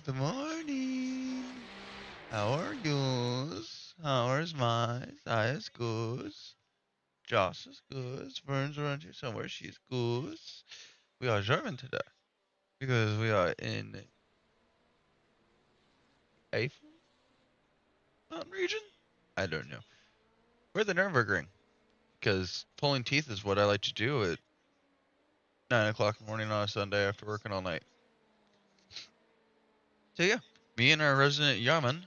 Good morning. How are yours? How is mine? I is good. Joss is good. Vern's around here somewhere. She's good. We are German today because we are in Eiffel Mountain region. I don't know. We're at the Nürburgring because pulling teeth is what I like to do at 9 o'clock in the morning on a Sunday after working all night. So yeah, me and our resident Yaman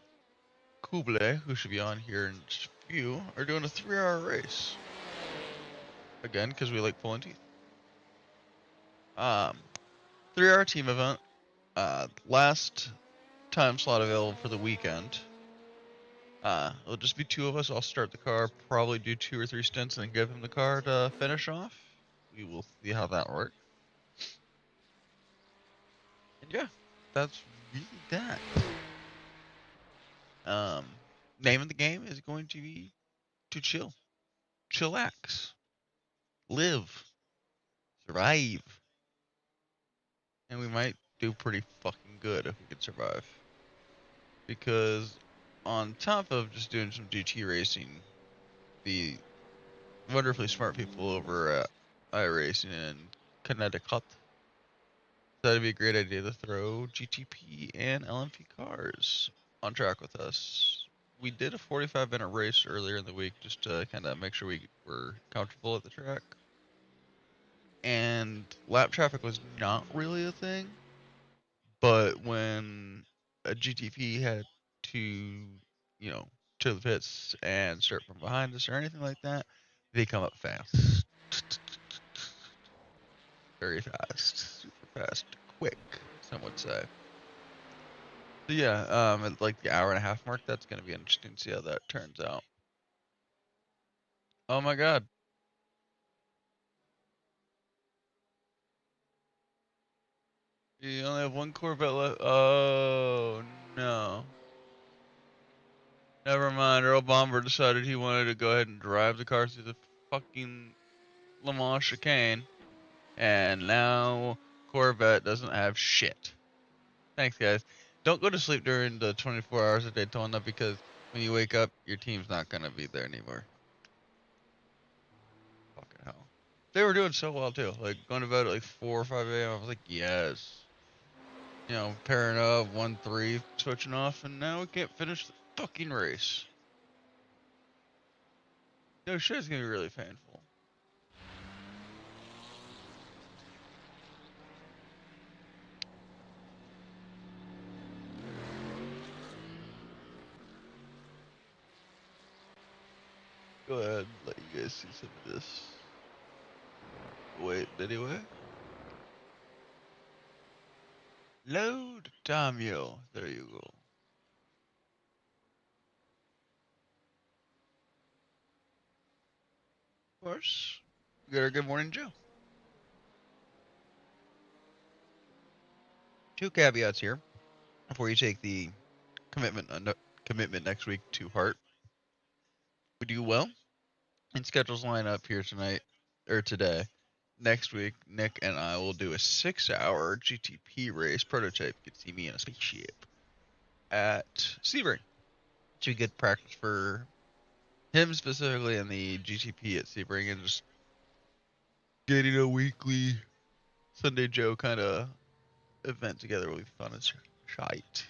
Kubiley, who should be on here in just a few, are doing a 3-hour race. Again, because we like pulling teeth. Um, 3-hour team event. Last time slot available for the weekend. It'll just be two of us. I'll start the car, probably do 2 or 3 stints, and then give him the car to finish off. We will see how that works. And yeah, that's really that. Um, Name of the game is going to be to chill, chillax, live, survive, and we might do pretty fucking good if we can survive. Because on top of just doing some GT racing, the wonderfully smart people over at iRacing in Connecticut thought it'd be a great idea to throw GTP and LMP cars on track with us. We did a 45-minute race earlier in the week just to kind of make sure we were comfortable at the track. And lap traffic was not really a thing, but when a GTP had to, to the pits and start from behind us or anything like that, they come up fast. Very fast. Super fast. Quick, some would say. So yeah, at like the hour and a half mark, that's going to be interesting to see how that turns out. Oh my god. You only have one Corvette left. Oh, no. Never mind. Earl Bomber decided he wanted to go ahead and drive the car through the fucking Le Mans chicane. And now Corvette doesn't have shit. Thanks, guys. Don't go to sleep during the 24 hours of Daytona because when you wake up, your team's not going to be there anymore. Fucking hell. They were doing so well, too. Like, going to bed at like 4 or 5 a.m. I was like, yes. Pairing up, 1-3, switching off, and now we can't finish the fucking race. No shit, it's going to be really painful. Go ahead and let you guys see some of this. Wait, anyway. Load Tamio. There you go. Of course. We got our Good Morning Joe. 2 caveats here before you take the commitment next week to heart. We do well, and schedules line up here tonight or today. Next week, Nick and I will do a 6-hour GTP race prototype. You can see me in a spaceship at Sebring. To get practice for him specifically and the GTP at Sebring, and just getting a weekly Sunday Joe kind of event together will be fun as shite.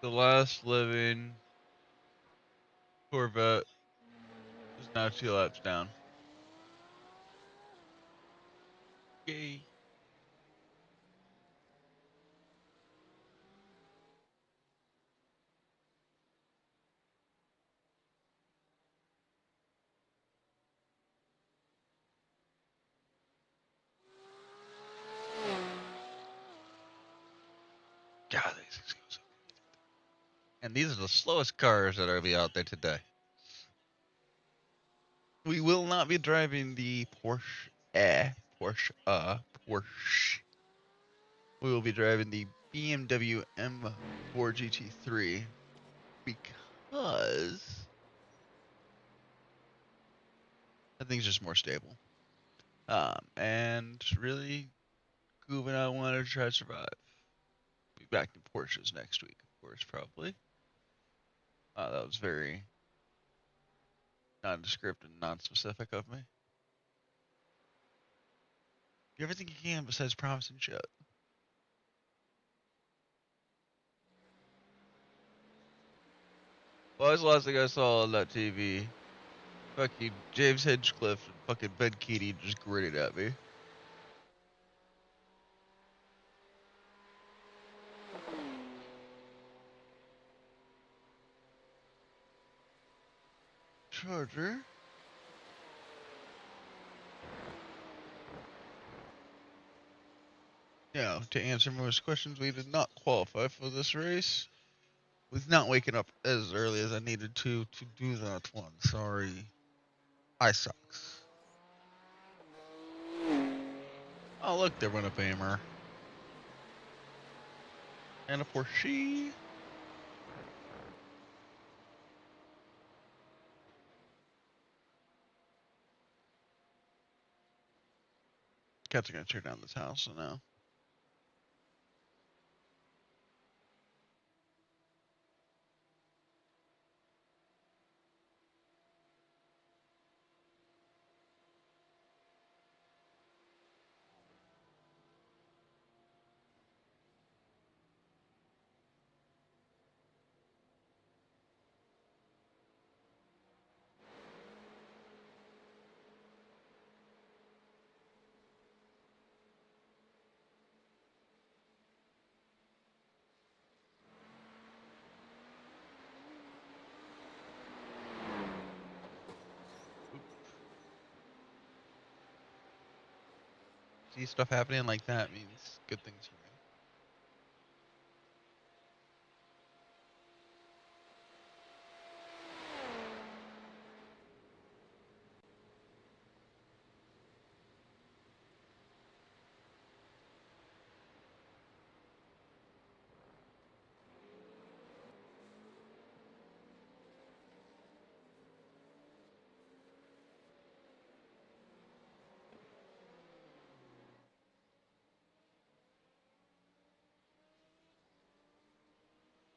The last living Corvette is now 2 laps down. Yay. And these are the slowest cars that are be out there today. We will not be driving the Porsche. Porsche. We will be driving the BMW M4 GT3 because I think it's just more stable. And really, Goob and I wanted to try to survive. Be back in Porsches next week, of course, probably. That was very nondescript and non-specific of me. Do everything you can besides promise and shit. Well, that's the last thing I saw on that TV. Fucking James Hinchcliffe and fucking Ben Keating just grinning at me. Charger. Now, to answer most questions, we did not qualify for this race. With not waking up as early as I needed to do that one. Sorry. I sucks. Oh, look, there went a Beamer. And a Porsche. Cats are gonna tear down this house, so now. See stuff happening like that means good things for me.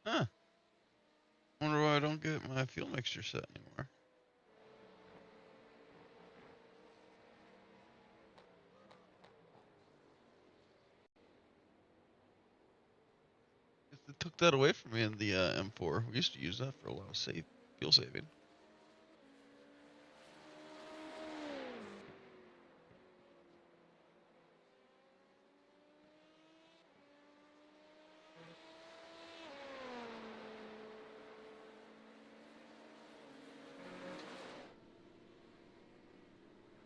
Huh. Wonder why I don't get my fuel mixture set anymore. They took that away from me in the M4. We used to use that for a lot of fuel saving.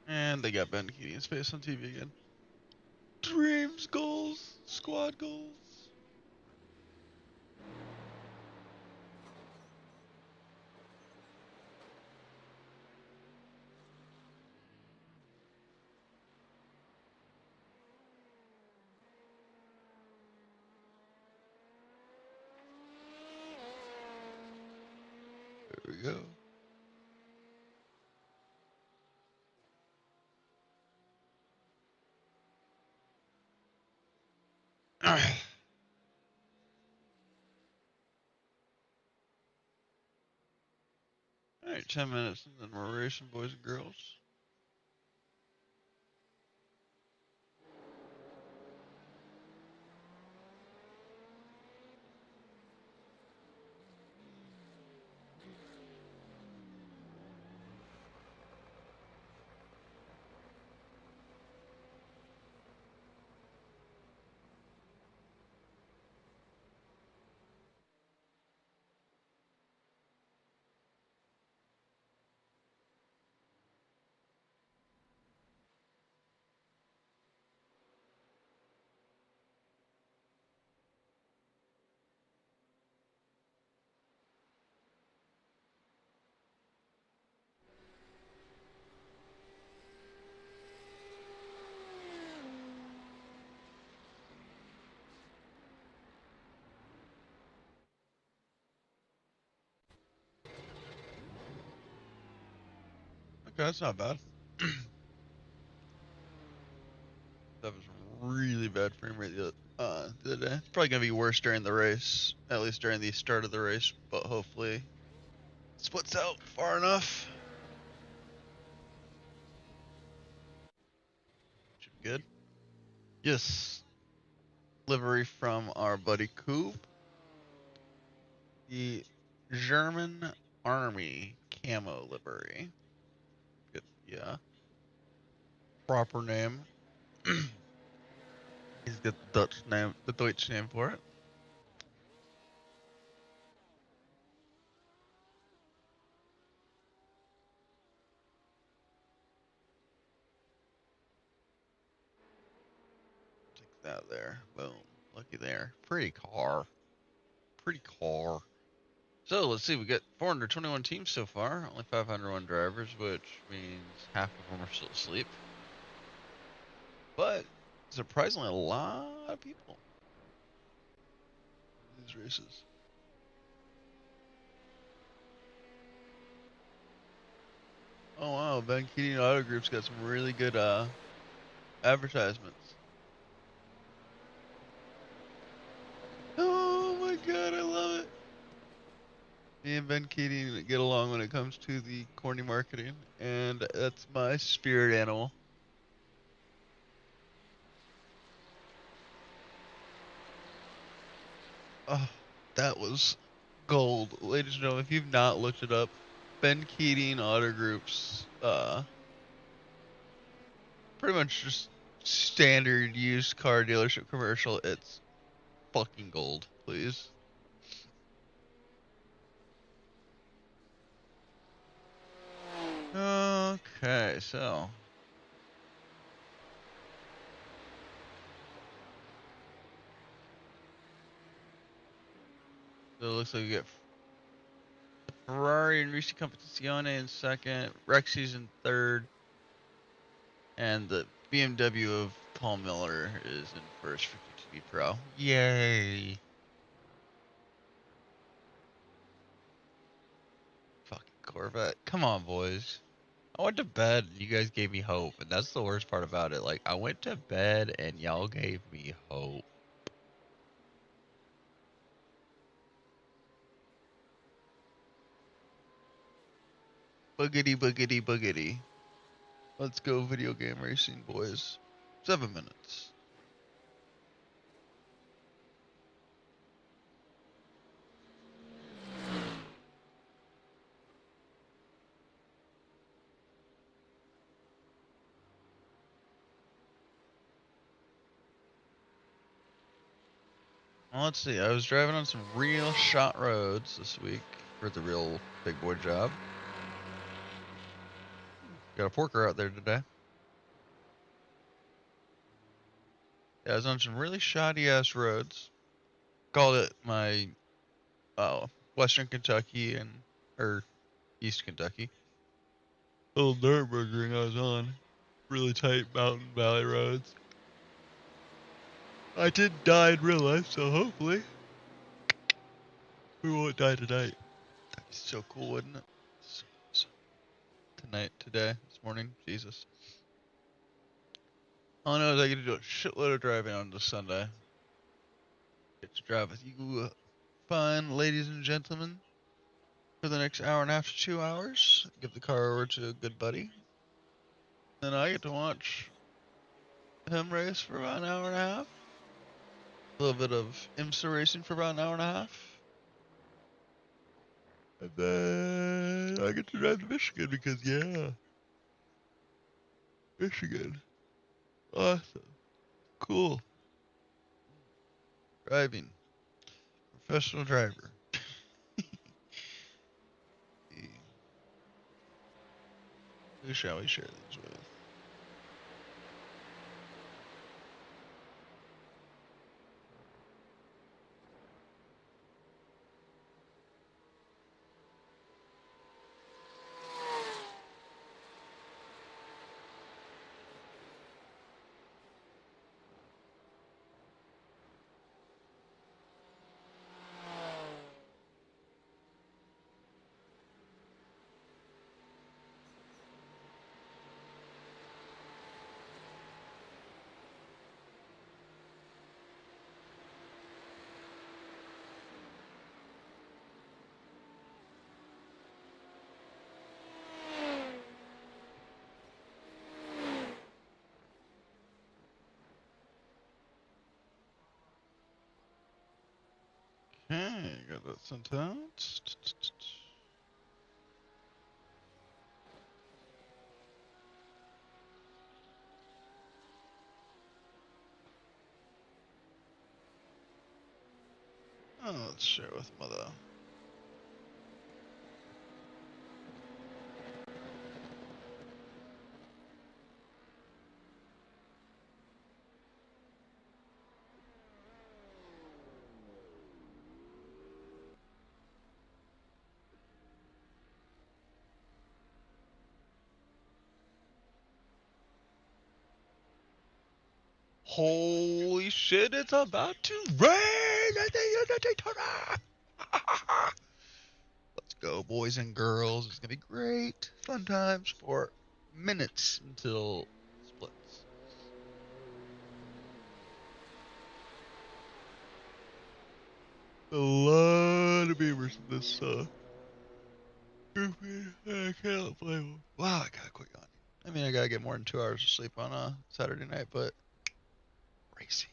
And they got Ben Keating's face on TV again. Dreams, goals, squad goals. There we go. Alright, 10 minutes and then we're racing, boys and girls. Okay, that's not bad. That was really bad frame rate the other day. It's probably gonna be worse during the race, at least during the start of the race, but hopefully it splits out far enough. Should be good. Yes. Livery from our buddy Coop. The German Army camo livery. Good, yeah. Proper name. He's got the Deutsch name for it. Take that there. Boom. Looky there. Pretty car. Pretty car. So let's see. We got 421 teams so far. Only 501 drivers, which means half of them are still asleep. But surprisingly, a lot of people in these races. Oh wow, Ben Keating Auto Group's got some really good advertisements. Oh my god, I love it. Me and Ben Keating get along when it comes to the corny marketing, and that's my spirit animal. Oh, that was gold. Ladies and gentlemen, if you've not looked it up, Ben Keating Auto Group's pretty much just standard used car dealership commercial. It's fucking gold, please. Okay, so it looks like we get Ferrari and Ricci Competizione in second, Rexy's in third, and the BMW of Paul Miller is in first for QTB Pro. Yay! Fucking Corvette. Come on, boys. I went to bed and you guys gave me hope, and that's the worst part about it. Like, I went to bed and y'all gave me hope. Boogity, boogity, boogity. Let's go video game racing, boys. 7 minutes. Well, let's see. I was driving on some real shot roads this week for the real big boy job. Got a porker out there today. Yeah, I was on some really shoddy ass roads. Called it my Western Kentucky or East Kentucky. Little Nürburgring I was on. Really tight mountain valley roads. I didn't die in real life, so hopefully we won't die tonight. That'd be so cool, wouldn't it? So tonight, today, this morning, Jesus. All I know is I get to do a shitload of driving on this Sunday. Get to drive with you fine ladies and gentlemen for the next hour and a half to 2 hours. Give the car over to a good buddy. Then I get to watch him race for about an hour and a half. A little bit of IMSA racing for about an hour and a half. And then I get to drive to Michigan because, yeah, Michigan. Awesome. Cool. Driving. Professional driver. Who shall we share these with? Okay, got that sentence. Oh, let's share with mother. Holy shit, it's about to rain at the Daytona! Let's go, boys and girls. It's gonna be great. Fun times for minutes until splits. A lot of beavers in this, I can't blame them. Wow, I gotta quit yawning. I mean, I gotta get more than 2 hours of sleep on a Saturday night, but racy.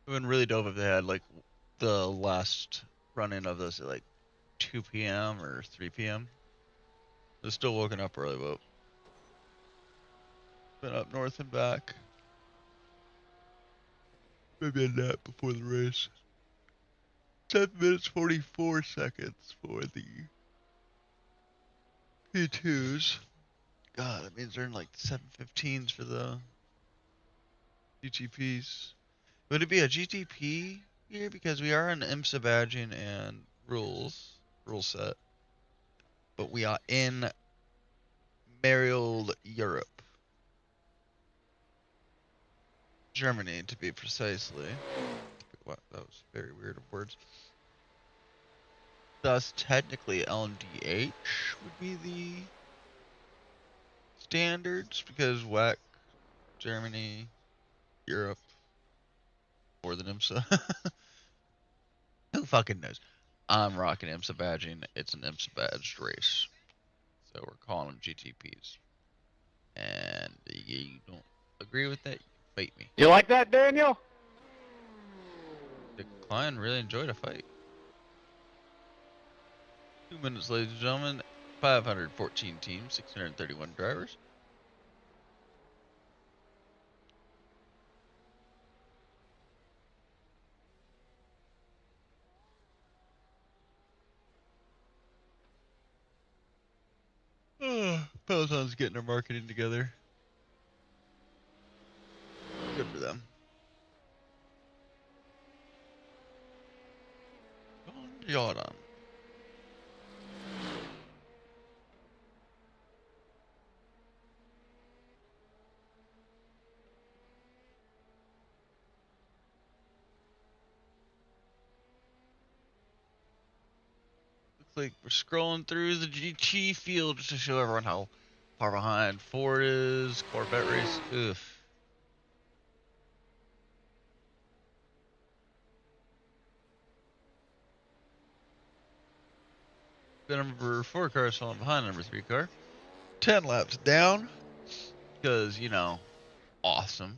It would been really dope if they had like the last run in of this at like 2 p.m. or 3 p.m. They're still woken up early, but been up north and back. Maybe a nap before the race. 10 minutes 44 seconds for the P2s. God, that means they're in like 7:15s for the GTPs. Would it be a GTP here? Because we are in IMSA badging and rule set. But we are in Merrill, Europe. Germany, to be precisely. What? That was very weird of words. Thus, technically, LMDH would be the standards because WEC, Germany, Europe, more than IMSA. Who fucking knows? I'm rocking IMSA badging. It's an IMSA badged race. So we're calling them GTPs. And you don't agree with that, you can fight me. You like that, Daniel? Decline really enjoyed a fight. 2 minutes, ladies and gentlemen. 514 teams, 631 drivers. Peloton's getting their marketing together. Good for them. Jordan. Looks like we're scrolling through the GT field just to show everyone how far behind Ford is. Corvette race. Oof. The number 4 car is falling behind number 3 car. 10 laps down. Because, you know, awesome.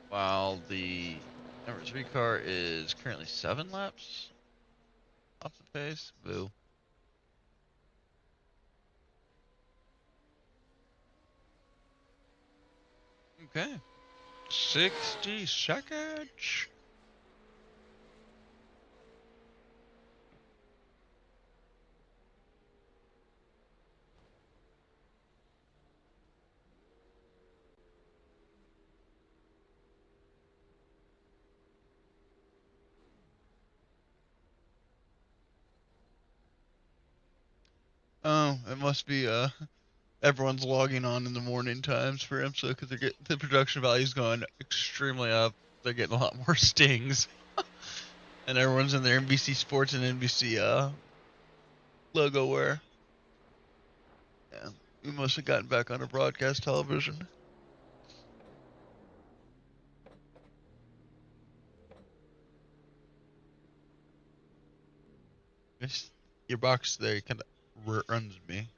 While the number 3 car is currently 7 laps off the pace. Boo. Okay. 60 seconds. Oh, it must be everyone's logging on in the morning times for IMSA because they're getting the production value's going extremely up. They're getting a lot more stings, and everyone's in their NBC Sports and NBC logo wear. Yeah, we must have gotten back onto broadcast television. Your box there kind of runs me.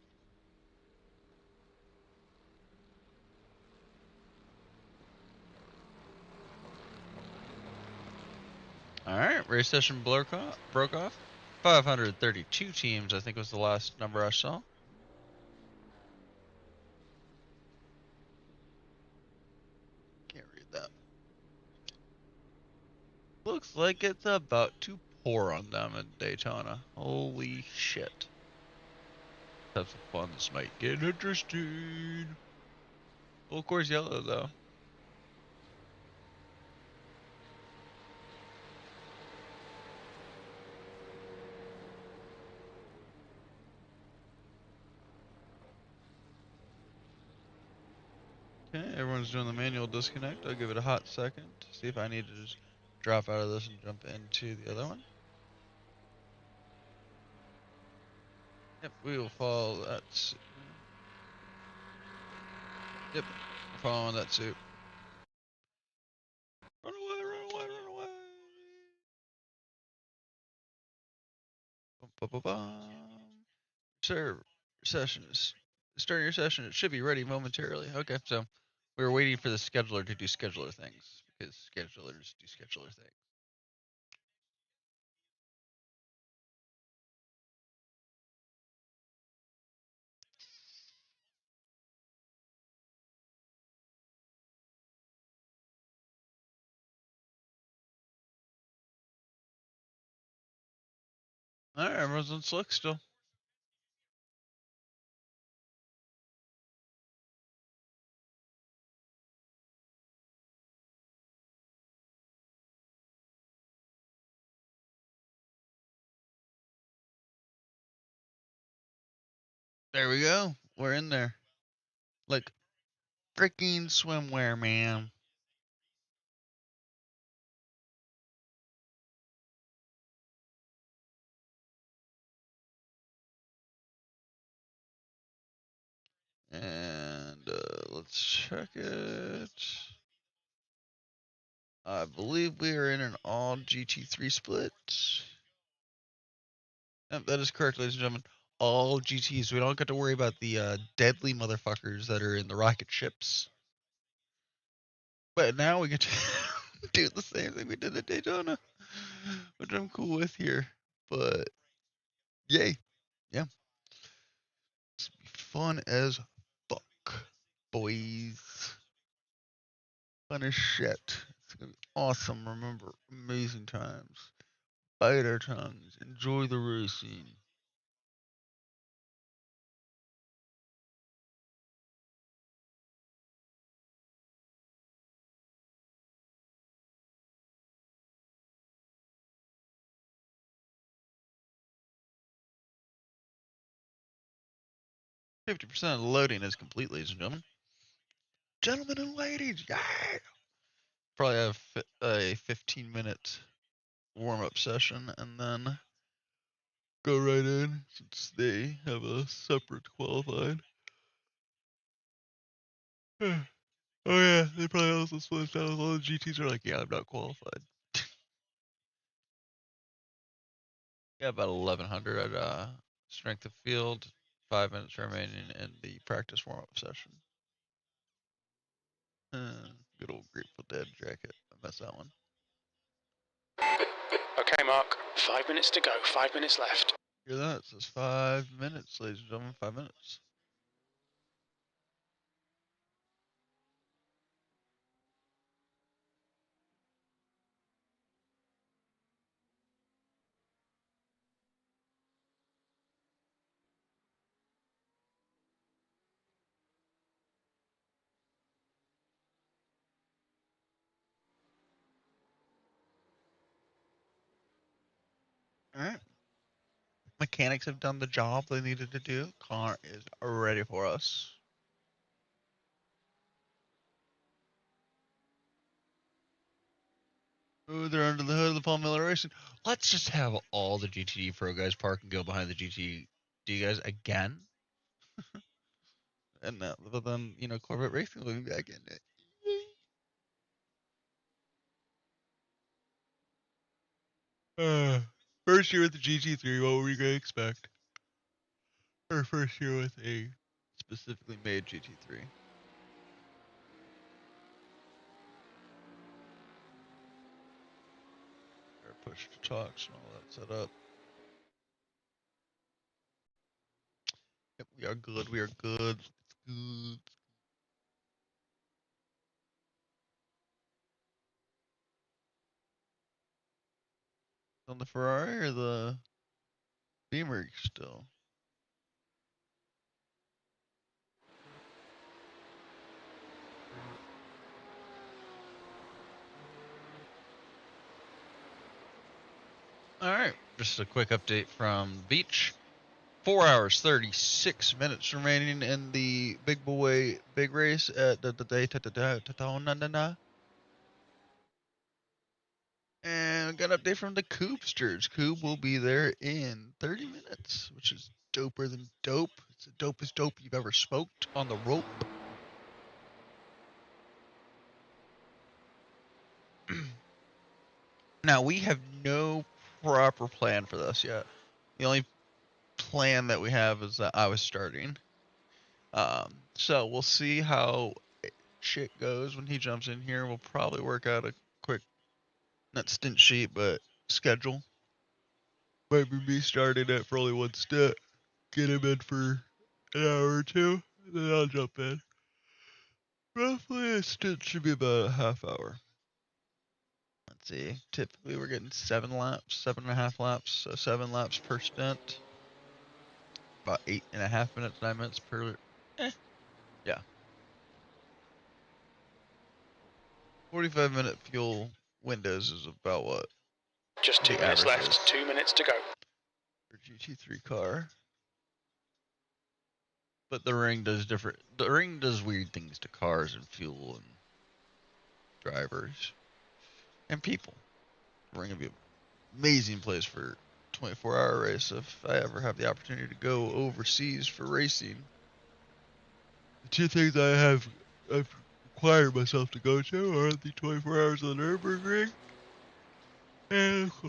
All right, race session broke off. 532 teams, I think was the last number I saw. Can't read that. Looks like it's about to pour on them in Daytona. Holy shit. Have some fun. This might get interesting. Well, of course, yellow, though. Okay, everyone's doing the manual disconnect. I'll give it a hot second to see if I need to just drop out of this and jump into the other one. Yep, we will follow that suit. Yep, we're following that suit. Run away, run away, run away. Bum, bum, bum, bum. Sir, session is starting your session. It should be ready momentarily. Okay, so we were waiting for the scheduler to do scheduler things because schedulers do scheduler things. All right, everyone's on slick still. There we go. We're in there. Like freaking swimwear, man. And let's check it. I believe we are in an all GT3 split. Yep, that is correct, ladies and gentlemen. All GTs. We don't get to worry about the deadly motherfuckers that are in the rocket ships. But now we get to do the same thing we did at Daytona, which I'm cool with here. But yay, yeah, it's fun as fuck, boys. Fun as shit. It's gonna be awesome. Remember, amazing times. Bite our tongues. Enjoy the racing. %50 of the loading is complete, ladies and gentlemen. Gentlemen and ladies, yeah! Probably have a 15-minute warm-up session and then go right in since they have a separate qualified. Oh yeah, they probably also split down with all the GTs are like, yeah, I'm not qualified. Yeah, about 1100 at strength of field, 5 minutes remaining in the practice warm-up session. Good old Grateful Dead jacket. I missed that one. Okay, Mark. 5 minutes to go. 5 minutes left. Hear that? It says 5 minutes, ladies and gentlemen. 5 minutes. All right. Mechanics have done the job they needed to do. Car is ready for us. Oh, they're under the hood of the Paul Miller Racing. Let's just have all the GTD Pro guys park and go behind the GTD guys again. And but then, Corvette Racing will be back in it. First year with the GT3, what were you going to expect? Or first year with a specifically made GT3. push to talks and all that set up. Yep, we are good. We are good. It's good. On the Ferrari or the Beamer still? All right, just a quick update from the beach. 4 hours 36 minutes remaining in the big boy big race at the Daytona. And got an update from the Coopsters. Coop will be there in 30 minutes, which is doper than dope. It's the dopest dope you've ever smoked on the rope. Now, we have no proper plan for this yet. The only plan that we have is that I was starting. So we'll see how shit goes when he jumps in here. We'll probably work out a quick, not stint sheet, but schedule. Maybe me starting it for only one stint. Get him in for an hour or two, and then I'll jump in. Roughly a stint should be about a half hour. Let's see. Typically we're getting 7.5 laps, so 7 laps per stint. About 8.5 minutes, 9 minutes per. Yeah. 45-minute fuel windows is about what? Just 2 minutes left. 2 minutes to go. For GT3 car. But the ring does different. The ring does weird things to cars and fuel and drivers and people. The ring would be an amazing place for 24-hour race if I ever have the opportunity to go overseas for racing. The two things I've required myself to go to are the 24 hours of the Nürburgring and, of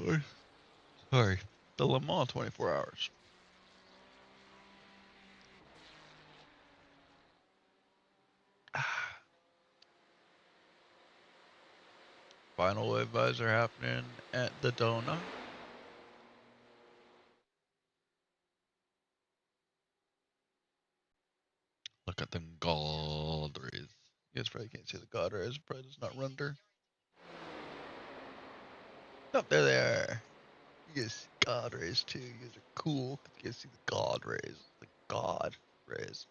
course, the Le Mans 24 hours. Final wave buys are happening at the Dona. Look at them God rays. You guys probably can't see the God rays. Probably does not render. Oh, there they are. You guys see God rays too. You guys are cool. You guys see the God rays. The God rays.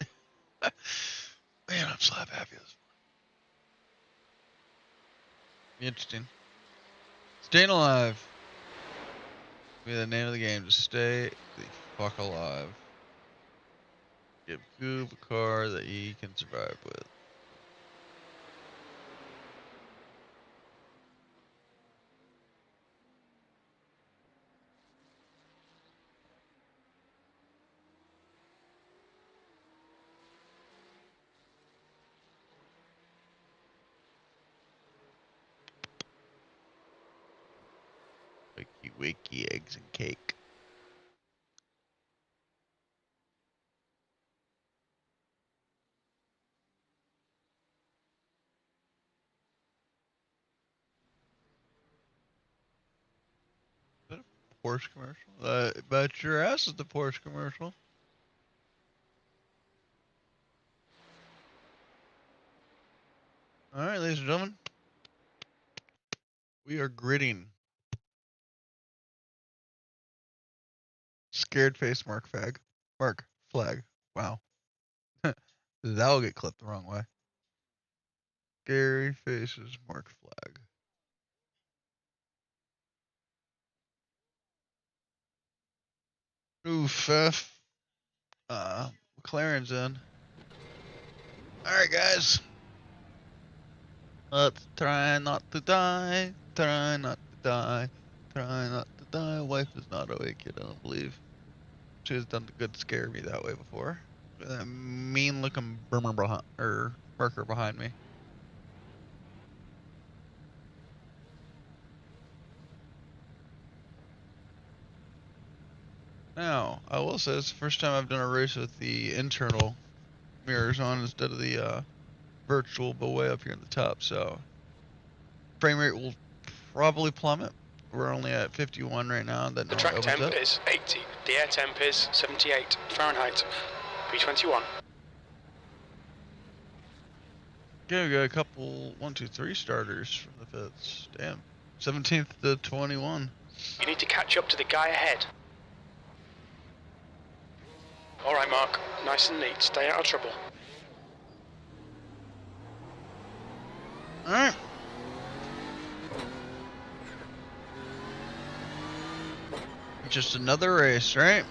Man, I'm slap happy this morning. Interesting. Staying alive. Be the name of the game. Just stay the fuck alive. Give Goob a car that he can survive with. Wakey wakey eggs and cake. Is that a Porsche commercial? Bet your ass is the Porsche commercial. Alright, ladies and gentlemen. We are gritting. Scared face Mark Fag. Mark Flag. Wow. That'll get clipped the wrong way. Scary faces Mark Flag. Oof. McLaren's in. Alright, guys. Let's try not to die. Try not to die. Try not to die. Wife is not awake yet, I don't believe. She has done the good scare me that way before. That mean looking burmer behind, or marker behind me. Now, I will say it's the first time I've done a race with the internal mirrors on instead of the virtual, but way up here in the top, so frame rate will probably plummet. we're only at 51 right now. Then The track temp is 80. The air temp is 78 Fahrenheit. P21. Okay, we got a couple 1, 2, 3 starters from the pits. Damn, 17th to 21. You need to catch up to the guy ahead. All right, Mark. Nice and neat. Stay out of trouble. All right. Just another race, right?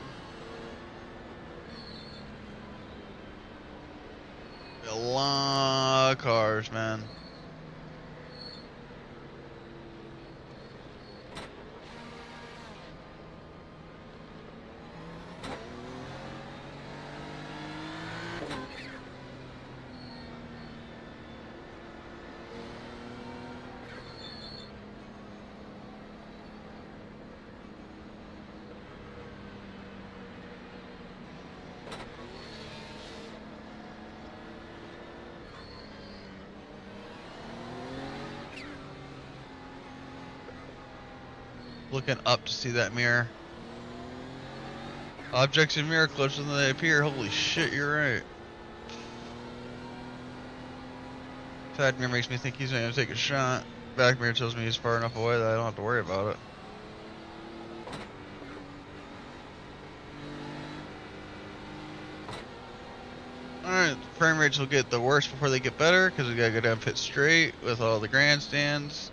A lot of cars, man. Looking up to see that mirror. Objects in mirror closer than they appear. Holy shit, you're right. Side mirror makes me think he's gonna take a shot. Back mirror tells me he's far enough away that I don't have to worry about it. Alright, frame rates will get the worst before they get better because we gotta go down pit straight with all the grandstands.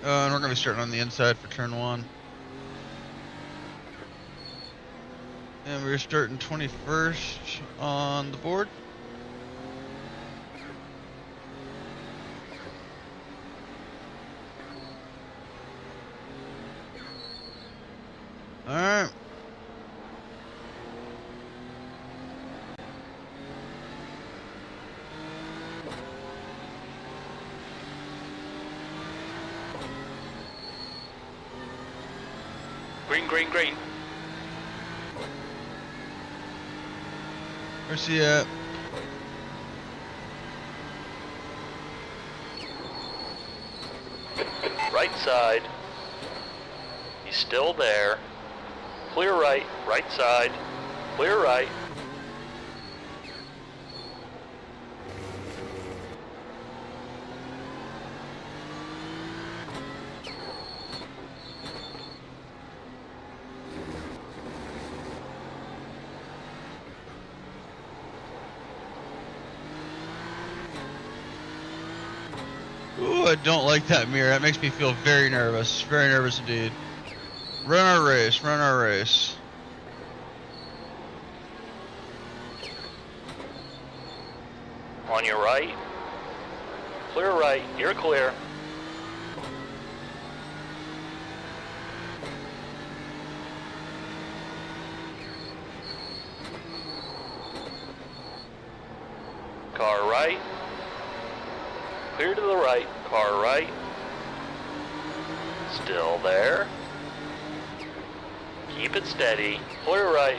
And we're going to be starting on the inside for turn 1. And we're starting 21st on the board. Alright. Green, green, green. Where's he at? Right side. He's still there. Clear right, right side. Clear right. Ooh, I don't like that mirror. That makes me feel very nervous. Very nervous indeed. Run our race. Run our race. On your right. Clear right. You're clear. Car right. Clear to the right. Car right. Still there. Keep it steady. Clear right.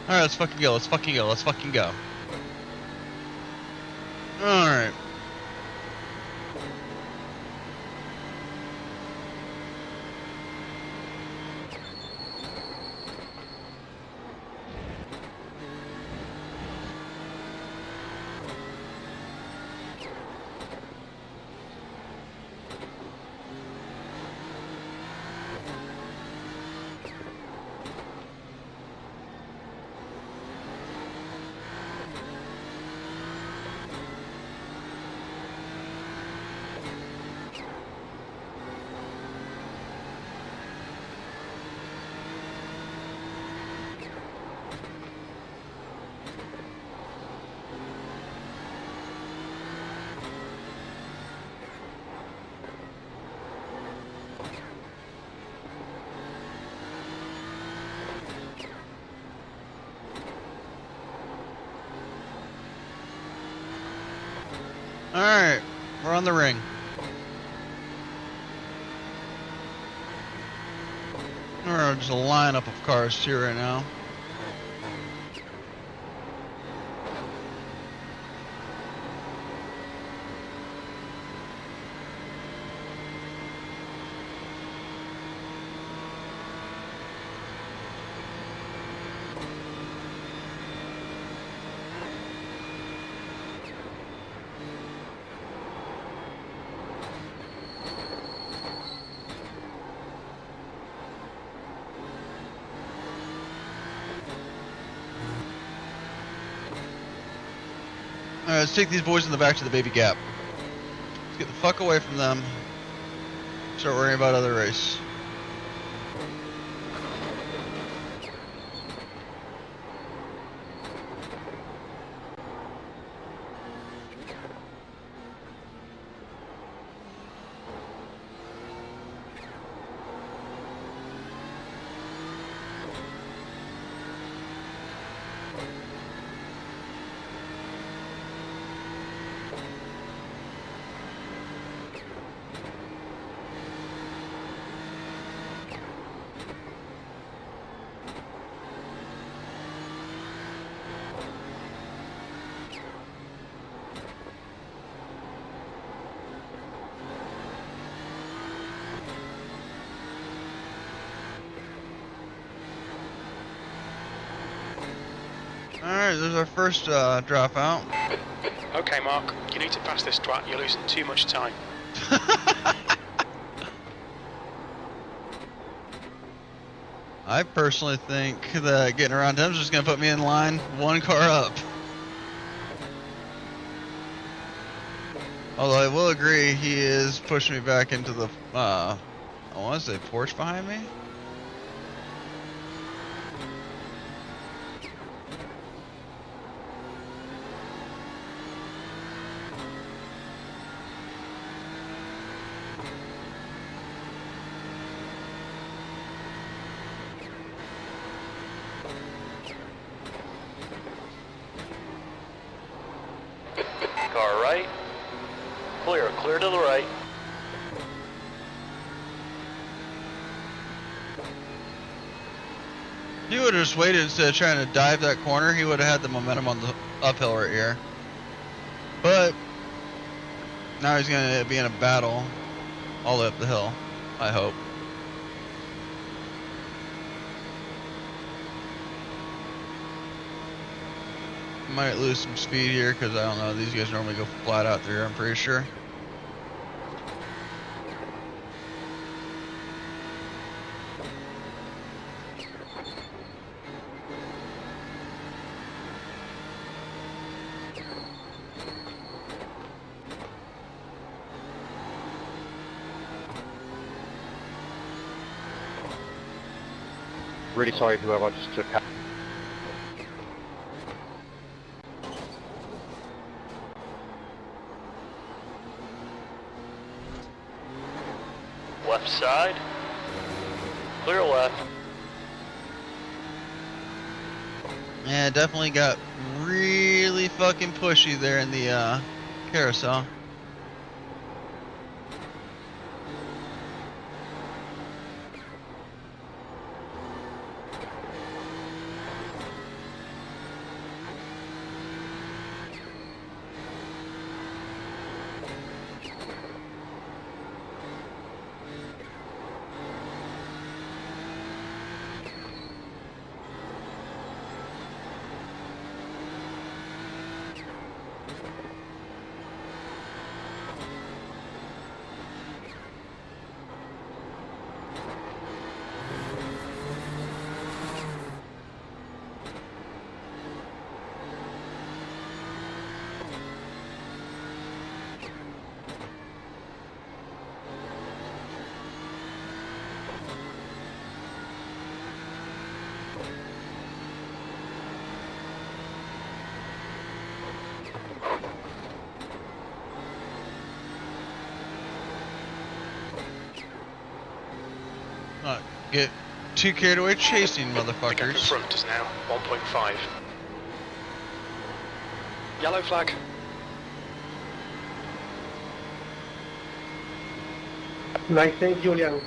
Alright, let's fucking go. Let's fucking go. Let's fucking go. Alright. Alright, we're on the ring. We're just a lineup of cars here right now. Alright, let's take these boys in the back to the baby gap. Let's get the fuck away from them. Start worrying about other race. Alright, there's our first dropout. Okay, Mark, you need to pass this track. You're losing too much time. I personally think that getting around him is just going to put me in line one car up. Although I will agree, he is pushing me back into the, I want to say porch behind me. Car right. Clear, clear to the right. If he would have just waited instead of trying to dive that corner, he would have had the momentum on the uphill right here. But now he's going to be in a battle all the way up the hill, I hope. Might lose some speed here because I don't know, these guys normally go flat out there, I'm pretty sure. Really sorry whoever just took. Left side. Clear left. Yeah, it definitely got really fucking pushy there in the carousel. Not get too carried away chasing The gap in motherfuckers. front is now 1.5. Yellow flag. Nice, thanks, Julian.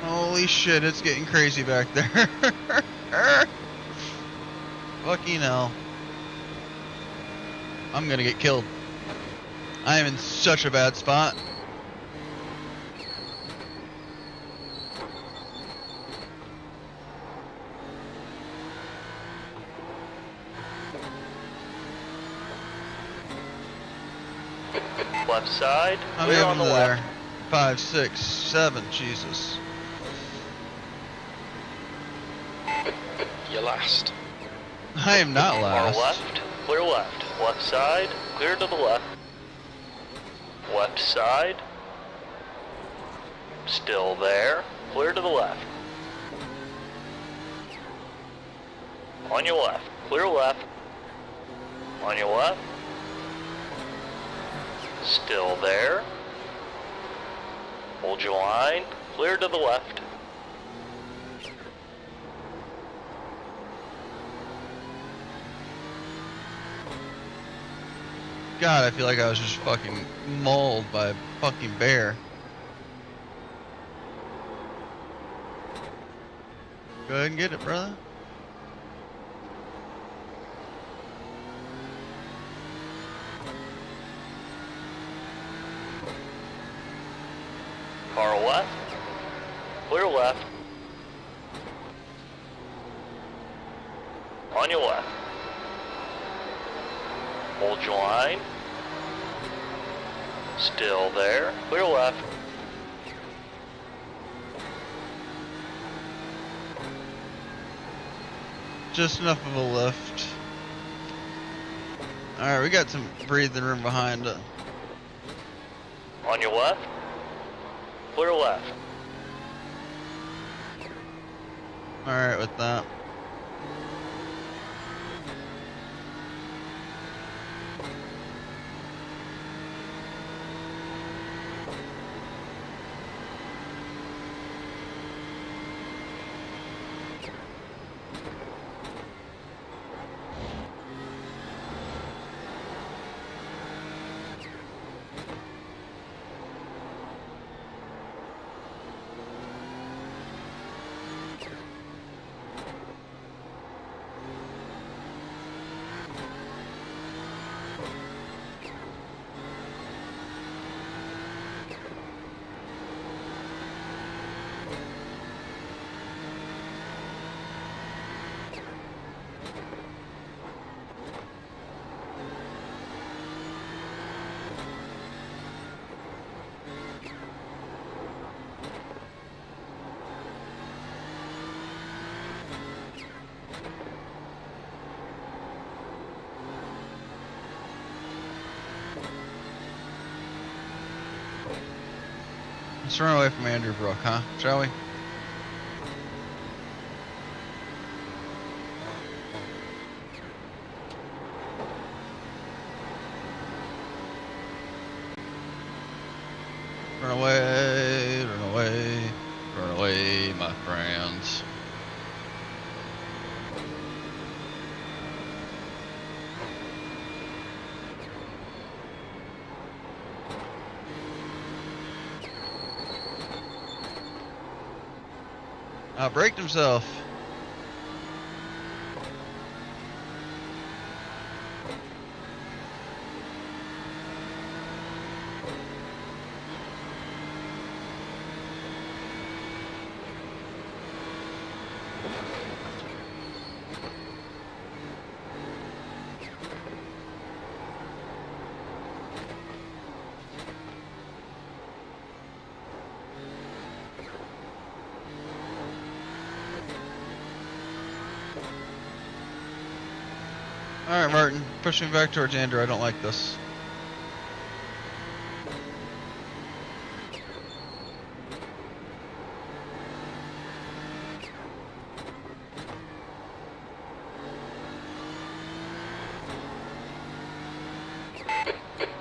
Holy shit, it's getting crazy back there. Fucking hell. I'm gonna get killed. I am in such a bad spot. Left side, I'm clear on having the there. left. 5, 6, 7, Jesus. You're last. I am not Far last. left, clear left. Left side, clear to the left. Left side, still there, clear to the left. On your left, clear left. On your left, still there. Hold your line, clear to the left. God, I feel like I was just fucking mauled by a fucking bear. Go ahead and get it, brother. Car left, clear left. On your left. Hold your line. Still there, clear left. Just enough of a lift. Alright, we got some breathing room behind us. On your left, clear left. Alright with that. Let's run away from Andrew Brook, huh? Shall we? Run away, run away, run away, my friends. Braked himself. Alright, Martin. Push me back towards Andrew. I don't like this.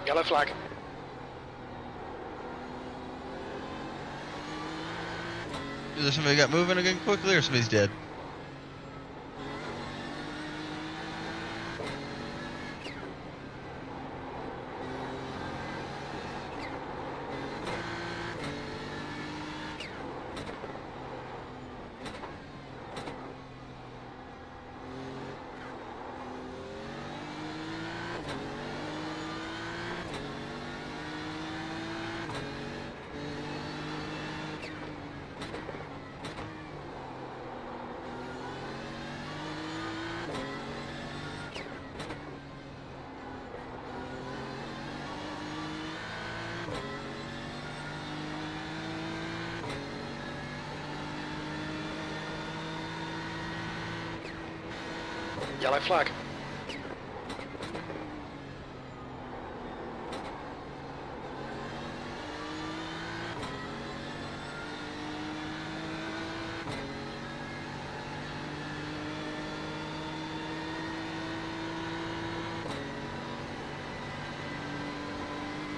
Yellow flag. Is there somebody got moving again quickly or somebody's dead? Yellow flag.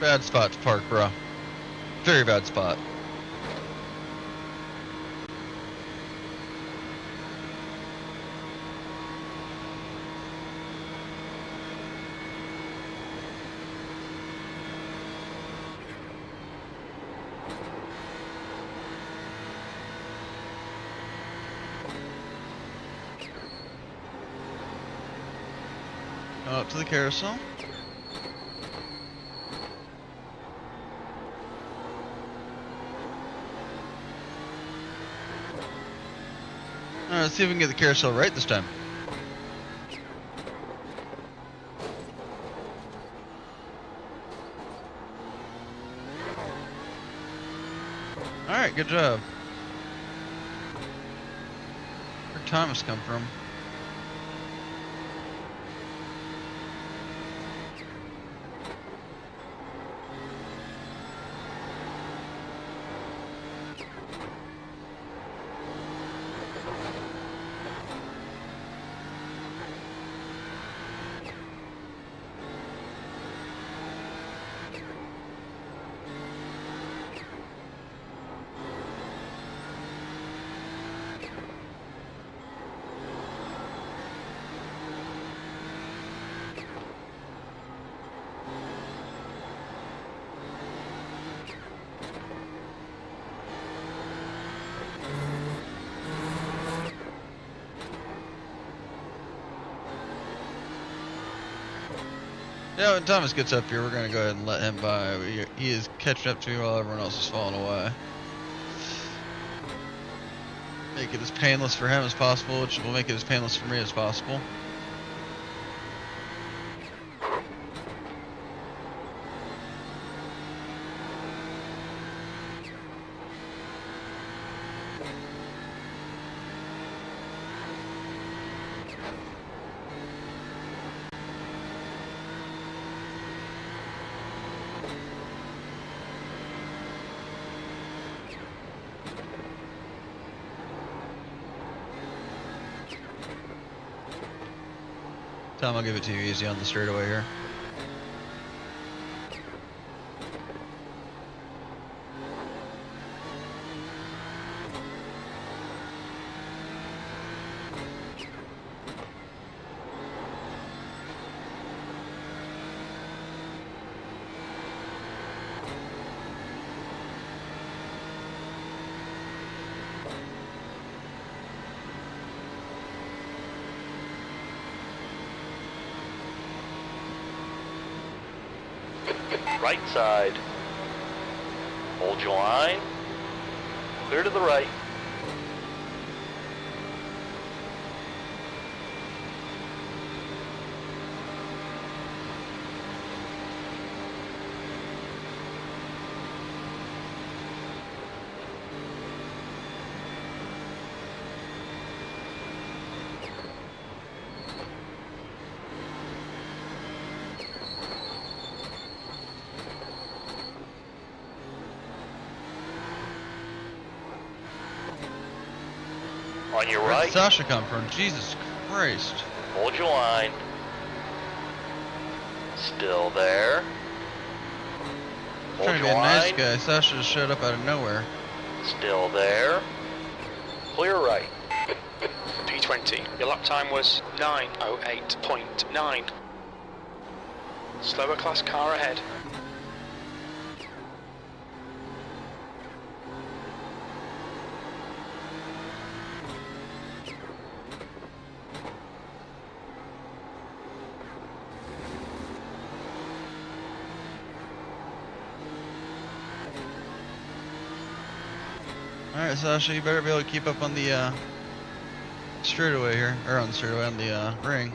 Bad spot to park, bro. Very bad spot. Up to the carousel. Alright, let's see if we can get the carousel right this time. Alright, good job. Where'd Thomas come from? Yeah, when Thomas gets up here, we're going to go ahead and let him by. He is catching up to me while everyone else is falling away. Make it as painless for him as possible, which will make it as painless for me as possible. Tom, I'll give it to you easy on the straightaway here. Right side. Hold your line. Clear to the right. On your Where'd right, Sasha come from? Jesus Christ. hold your line. Still there. Hold Trying to be your a nice line. guy. Sasha just showed up out of nowhere. Still there. Clear right. P20. Your lap time was 9:08.9. Slower class car ahead. Alright, Sasha, you better be able to keep up on the straightaway here. Or on the straightaway, on the ring.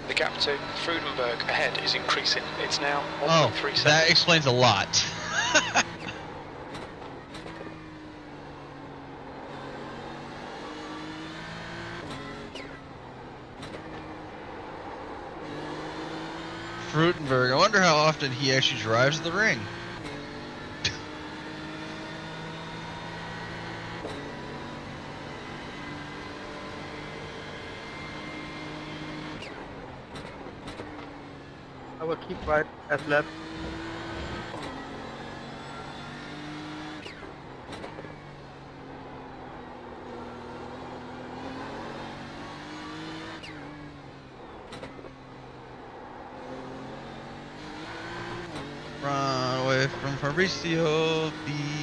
The gap to Freudenberg ahead is increasing. It's now Oh, 1.3 seconds. that explains a lot. Frutenberg, I wonder how often he actually drives the ring. I will keep right as left. Run away from Fabrizio, please.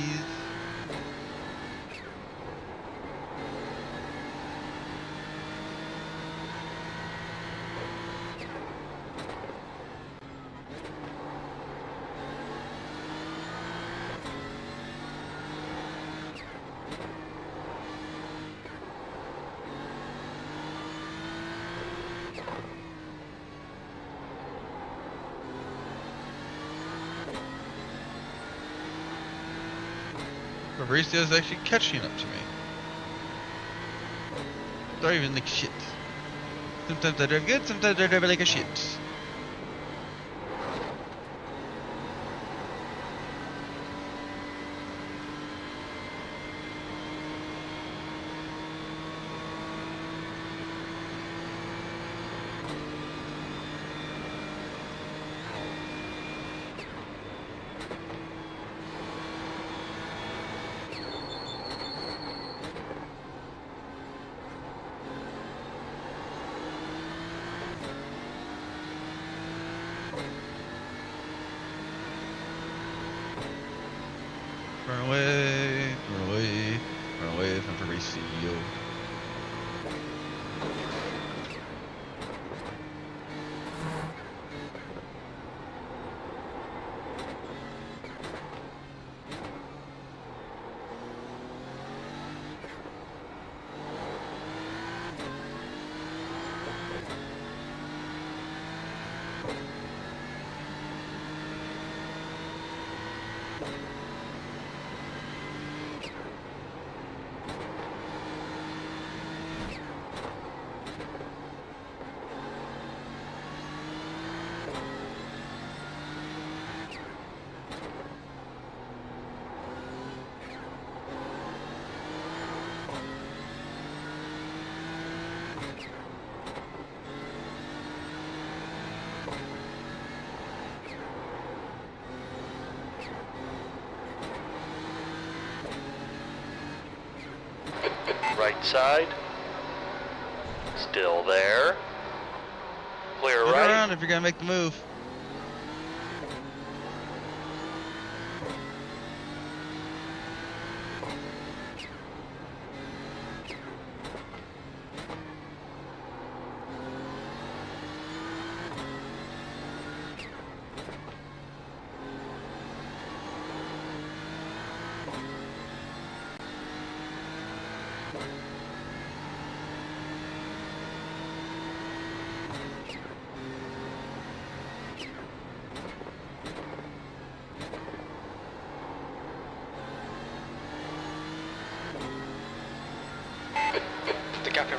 Fabrizio's actually catching up to me. Driving like shit. Sometimes I drive good, sometimes I drive like a shit. Run away, run away, run away from Fabrizio. Right side. Still there. Clear Look right. around if you're gonna make the move.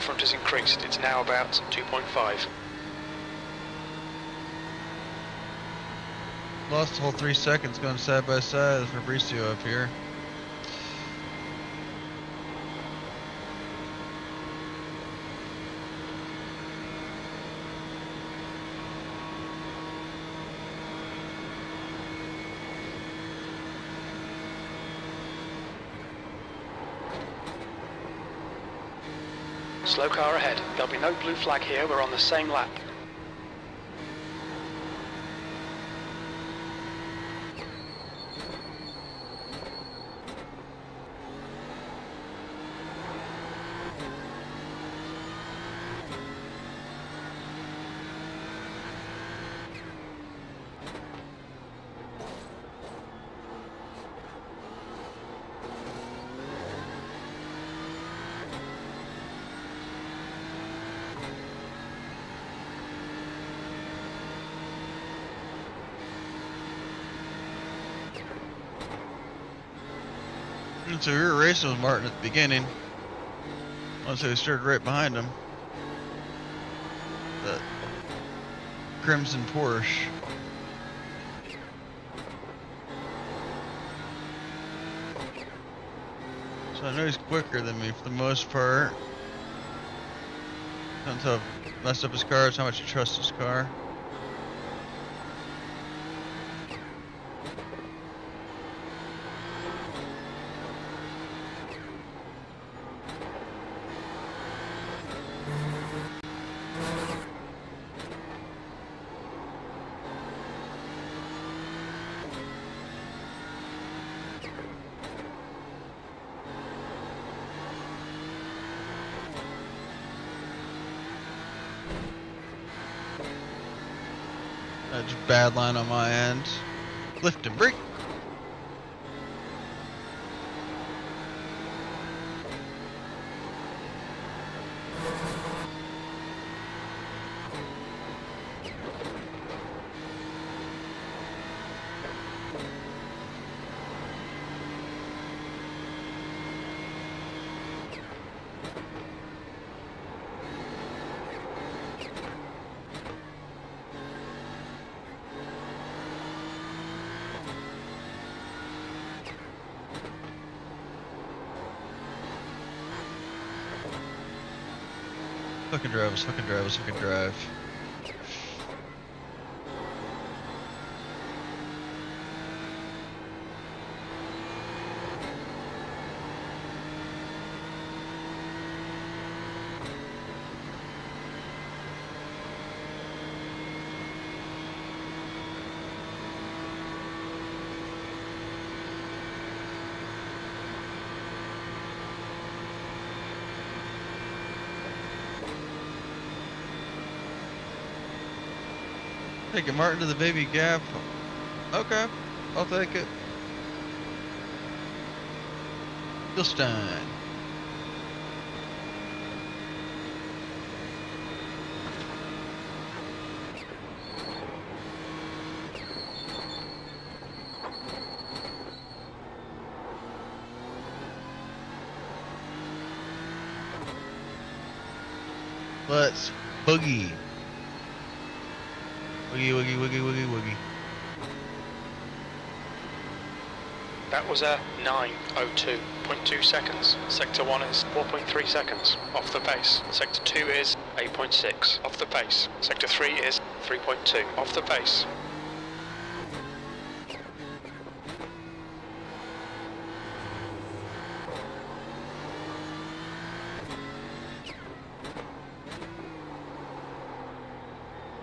in front has increased. It's now about 2.5. Lost the whole 3 seconds going side by side with Fabricio up here. Slow car ahead. There'll be no blue flag here. We're on the same lap. So we were racing with Martin at the beginning. Once we started right behind him. The crimson Porsche. So I know he's quicker than me for the most part. Depends how messed up his car is, how much he trusts his car. That's a bad line on my end. Lift and brake. Fucking drive, fucking drive, fucking drive. Taking Martin to the baby gap. Okay, I'll take it. Bilstein. Let's boogie. Woogie, woogie, woogie, woogie, woogie. That was a 9:02.2 seconds. Sector 1 is 4.3 seconds off the pace. Sector 2 is 8.6 off the pace. Sector 3 is 3.2 off the pace.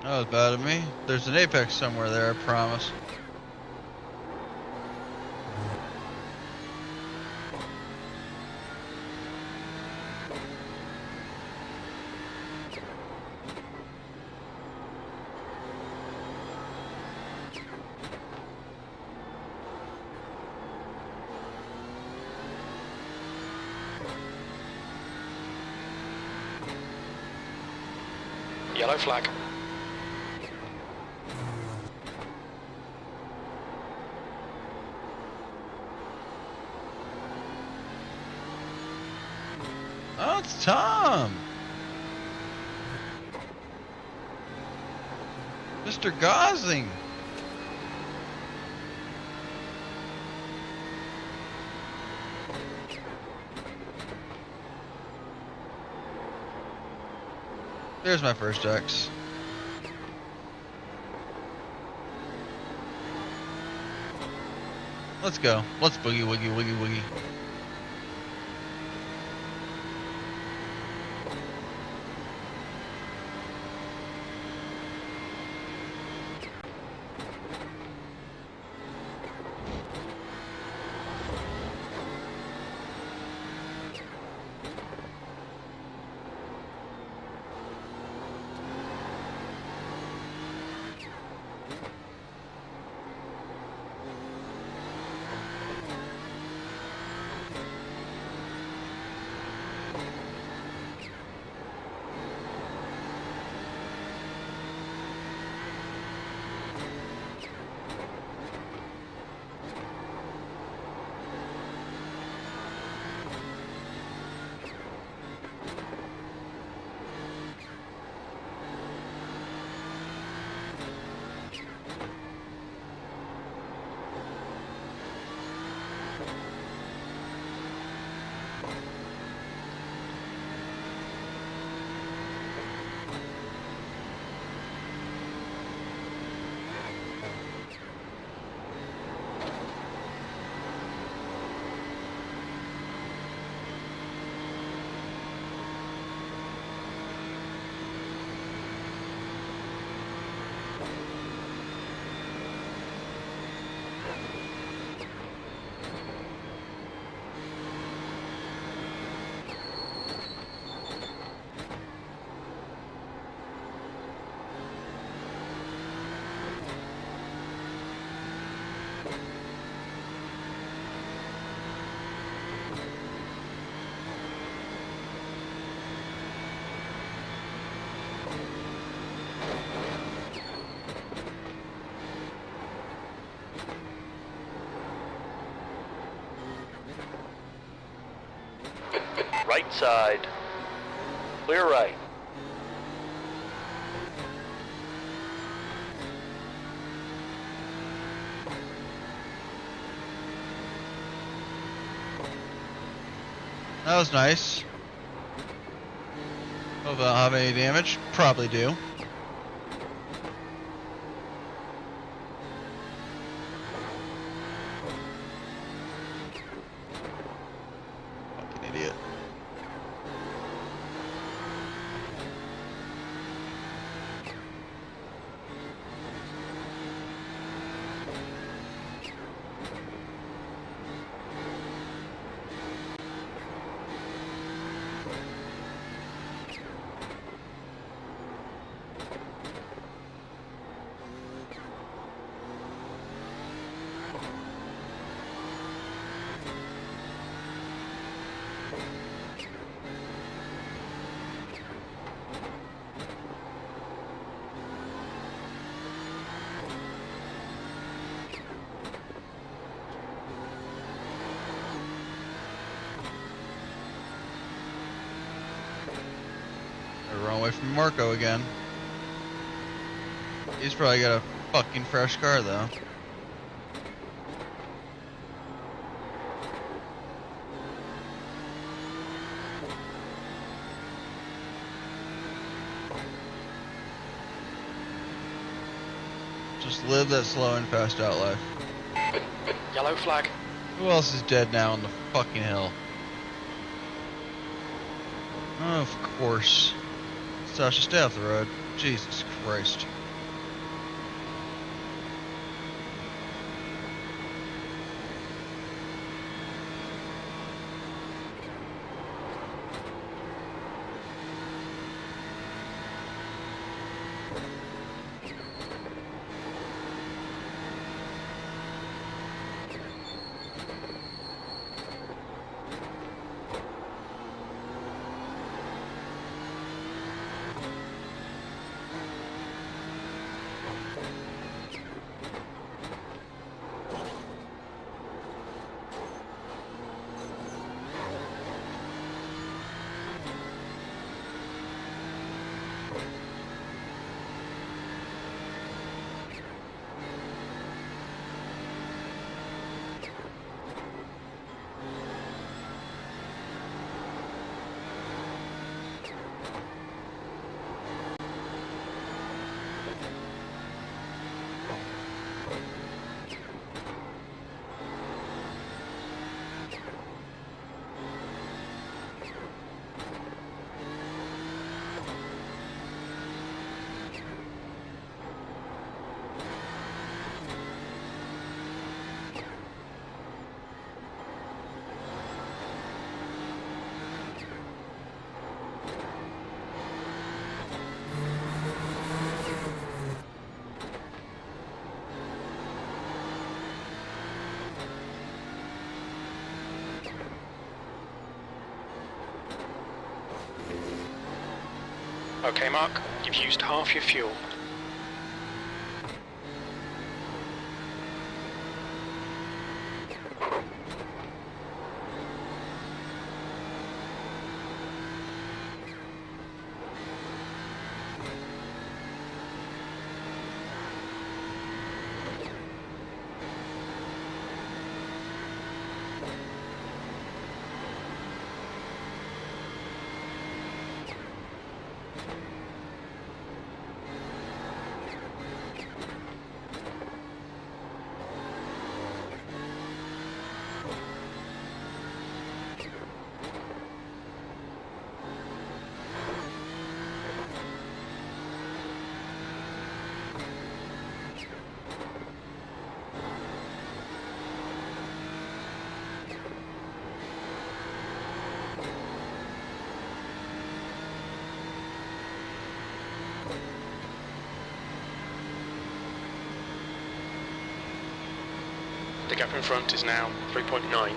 That was bad of me. There's an apex somewhere there, I promise. Yellow flag. Oh, it's Tom. Mr. Gosling. There's my first X. Let's go. Let's boogie, woogie, woogie, woogie. Right side. Clear right. That was nice. Hope I don't have any damage. Probably do. Fucking idiot. Run away from Marco again. He's probably got a fucking fresh car though. Just live that slow and fast out life. Yellow flag. Who else is dead now on the fucking hill? Oh, of course. Sasha, stay off the road. Jesus Christ. Okay, Mark, you've used half your fuel. The gap in front is now 3.9.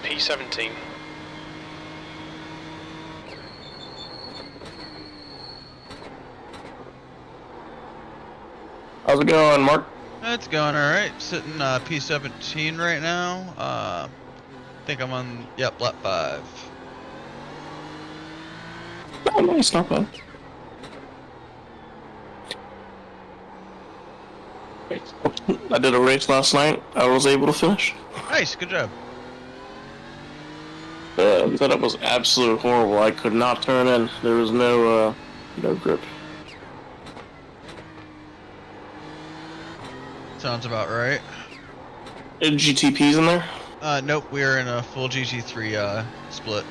P17. How's it going, Mark? It's going alright. Sitting P17 right now. I think I'm on, yep, lap 5. Oh, nice, not bad. I did a race last night. I was able to finish. Nice, good job. The setup was absolutely horrible. I could not turn in. There was no grip. Sounds about right. Any GTPs in there? Nope, we are in a full GT3 split.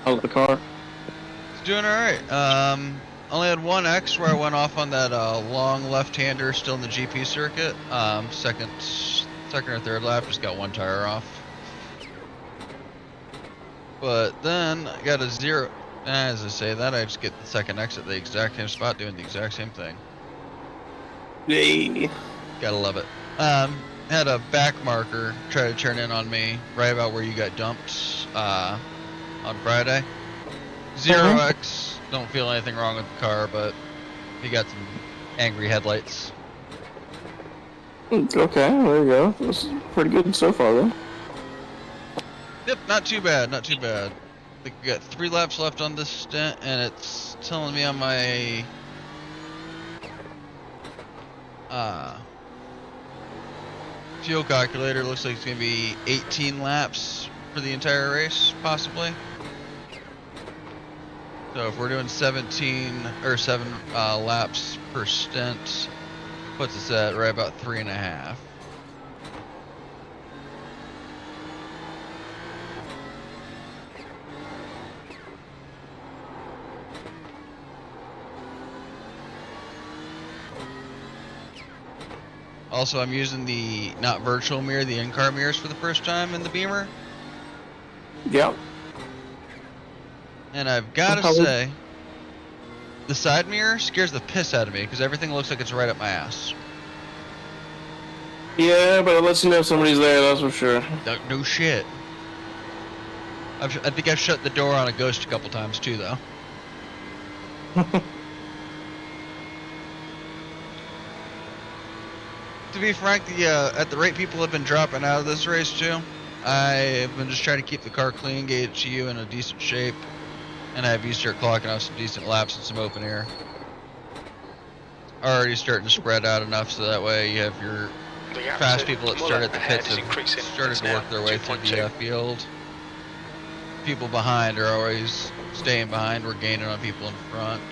How's the car? It's doing alright. Only had one X where I went off on that long left-hander still in the GP circuit. Second or third lap, just got one tire off. But then I got a 0. As I say that, I just get the second X at the exact same spot doing the exact same thing. Yay. Gotta love it. Had a back marker try to turn in on me right about where you got dumped on Friday. 0X. Don't feel anything wrong with the car, but he got some angry headlights. Okay, there you go. This is pretty good so far, then. Yep, not too bad, not too bad. I think we got 3 laps left on this stint, and it's telling me on my fuel calculator, looks like it's gonna be 18 laps for the entire race, possibly. So if we're doing 17 or 7 laps per stint, puts us at right about 3.5. Also, I'm using the not virtual mirror, the in-car mirrors for the first time in the Beamer. Yep. And I've got to say, the side mirror scares the piss out of me because everything looks like it's right up my ass. Yeah, but it lets you know if somebody's there, that's for sure. No shit. I think I've shut the door on a ghost a couple times too, though. To be frank, at the rate people have been dropping out of this race too, I've been just trying to keep the car clean, get you in a decent shape, and have you start clocking out some decent laps in some open air. Already starting to spread out enough so that way you have your fast people that start at the pits have started to work their way through the field. People behind are always staying behind. We're gaining on people in front.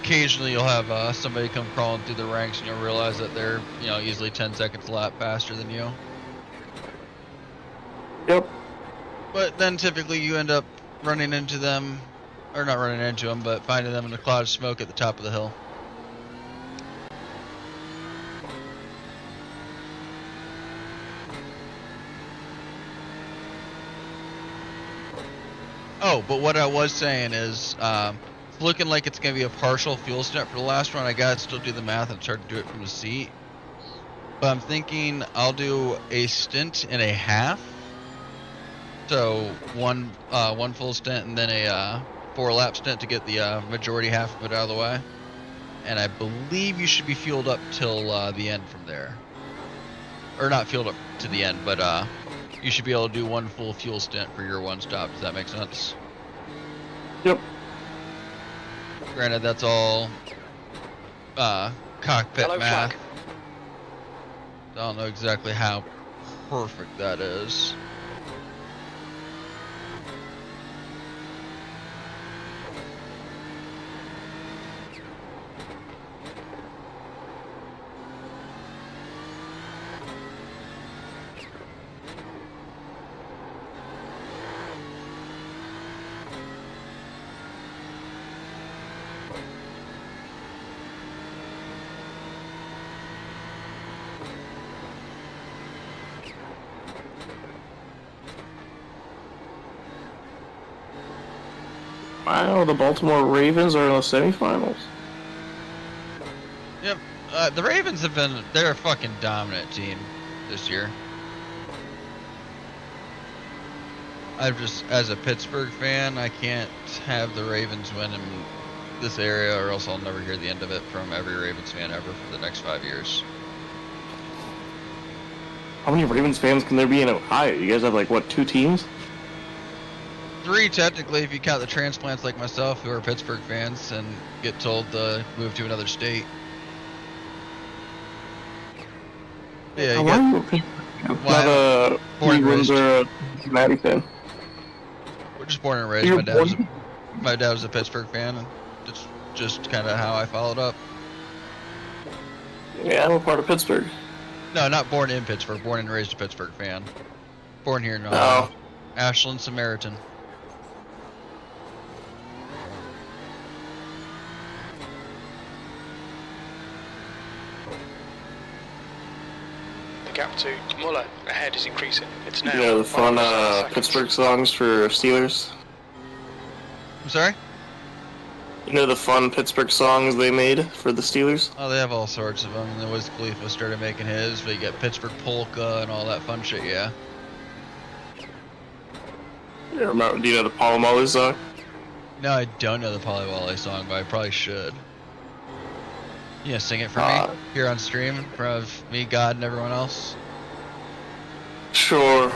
Occasionally you'll have somebody come crawling through the ranks and you'll realize that they're, easily 10 seconds a lap faster than you. Yep. But then typically you end up running into them, or not running into them, but finding them in a cloud of smoke at the top of the hill. Oh, but what I was saying is, it's looking like it's going to be a partial fuel stint for the last one. I got to still do the math and try to do it from the seat. But I'm thinking I'll do a stint and a half. So one full stint and then a 4-lap stint to get the majority half of it out of the way. And I believe you should be fueled up till the end from there. Or not fueled up to the end, but you should be able to do one full fuel stint for your one stop. Does that make sense? Yep. Granted, that's all cockpit Hello, math. flag. I don't know exactly how perfect that is. Wow, the Baltimore Ravens are in the semifinals. Yep. The Ravens they're a fucking dominant team this year. As a Pittsburgh fan, I can't have the Ravens win in this area or else I'll never hear the end of it from every Ravens fan ever for the next 5 years. How many Ravens fans can there be in Ohio? You guys have, like, what, 2 teams? 3 technically if you count the transplants like myself who are Pittsburgh fans and get told to move to another state. Yeah, you got Not a born and raised. or a Cincinnati fan. We're just born and raised. You're My dad was a Pittsburgh fan, and it's just kind of how I followed up. Yeah, I'm a part of Pittsburgh. No, not born in Pittsburgh. Born and raised a Pittsburgh fan. Born here in Oh. Ashland Samaritan. The gap to Muller ahead is increasing. It's now. You know the fun 5 seconds. Pittsburgh songs for Steelers? I'm sorry? You know the fun Pittsburgh songs they made for the Steelers? Oh, they have all sorts of them. And then Wiz Khalifa started making his, but you get Pittsburgh Polka and all that fun shit, yeah. Yeah, remember, do you know the Palomalu song? No, I don't know the Polly Wally song, but I probably should. You gonna sing it for me here on stream in front of me, God, and everyone else? Sure.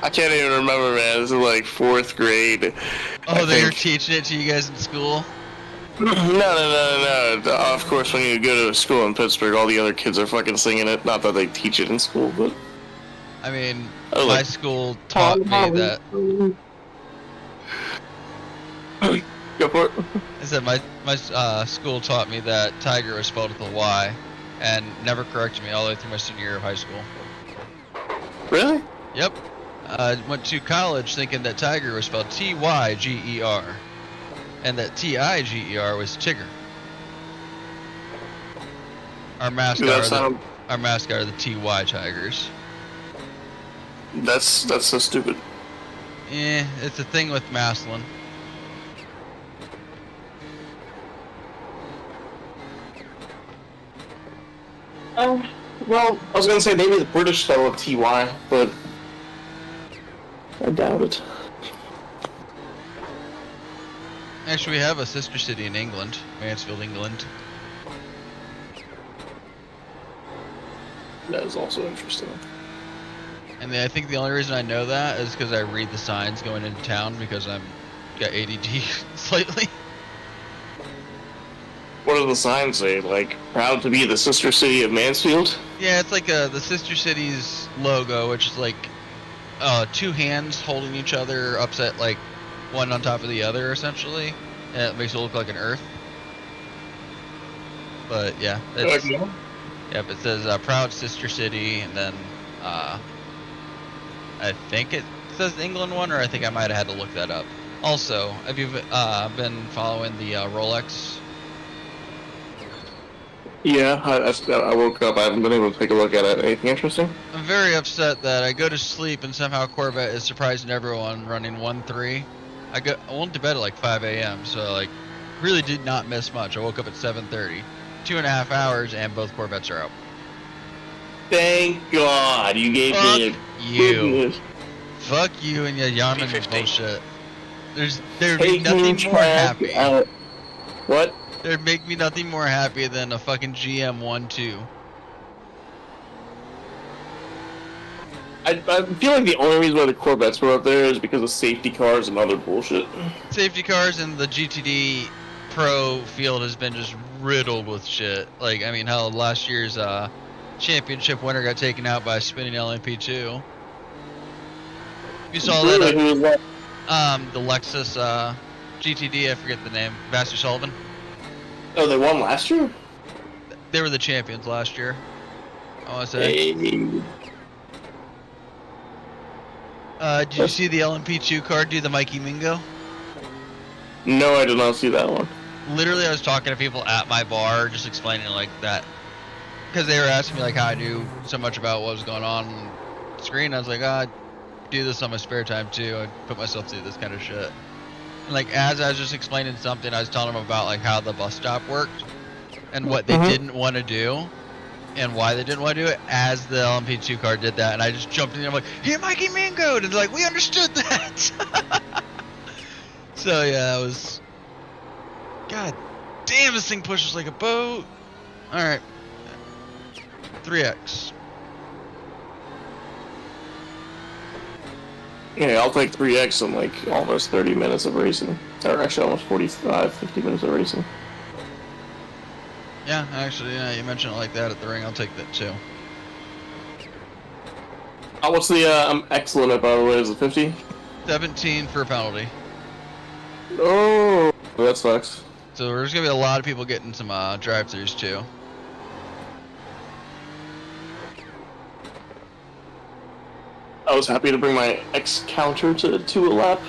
I can't even remember, man. This is like 4th grade. Oh, they were teaching it to you guys in school? No. Of course, when you go to a school in Pittsburgh, all the other kids are fucking singing it. Not that they teach it in school, but... I mean, my school taught me that... Go for it. I said my school taught me that Tiger was spelled with a Y, and never corrected me all the way through my senior year of high school. Really? Yep. Went to college thinking that Tiger was spelled T-Y-G-E-R, and that T-I-G-E-R was Tigger. Our mascot are the T-Y Tigers. That's so stupid. It's a thing with Maslin. Well, I was gonna say maybe the British spell of TY, but I doubt it. Actually, we have a sister city in England, Mansfield, England. That is also interesting. And I think the only reason I know that is because I read the signs going into town because I'm got ADD slightly. What do the signs say? Like, proud to be the sister city of Mansfield? Yeah, it's like the sister city's logo, which is like two hands holding each other upset, like one on top of the other, essentially. And it makes it look like an Earth. But yeah, it's, yep, it says proud sister city, and then I think it says the England one, or I think I might have had to look that up. Also, have you been following the Rolex? Yeah, I woke up. I haven't been able to take a look at it. Anything interesting? I'm very upset that I go to sleep and somehow Corvette is surprising everyone running 1.3. I went to bed at like 5 a.m. so like really did not miss much. I woke up at 7:30, 2.5 hours, and both Corvettes are out. Thank God you gave me you. Fuck you and your Yarman bullshit. There'd be nothing more happy. What? There'd make me nothing more happy than a fucking GM 1.2. I feel like the only reason why the Corvettes were up there is because of safety cars and other bullshit. Safety cars and the GTD Pro field has been just riddled with shit. Like, I mean, hell, last year's championship winner got taken out by a spinning LMP2. You saw that? Who was that? The Lexus GTD, I forget the name. Vassar Sullivan. Oh, they won last year? They were the champions last year, I want to say. Hey. Did you see the LMP2 car do the Mikey Mingo? No, I did not see that one. Literally, I was talking to people at my bar, just explaining like that, because they were asking me like how I knew so much about what was going on the screen. I was like, I do this on my spare time too. I put myself through this kind of shit. And like as I was just explaining something, I was telling them about like how the bus stop worked and what they didn't want to do and why they didn't want to do it. As the LMP2 car did that, and I just jumped in there. I'm like, "Here, Mikey Mingo!" And they're like, "We understood that." So yeah, it was. God damn, this thing pushes like a boat. All right, 3X. Yeah, I'll take 3X in like almost 30 minutes of racing. Or actually almost 45, 50 minutes of racing. Yeah, actually, yeah, you mentioned it like that at the ring. I'll take that too. What's the X limit, by the way? Is it 50? 17 for a penalty. Oh, that sucks. So there's going to be a lot of people getting some drive-thrus too. I was happy to bring my X counter to a lap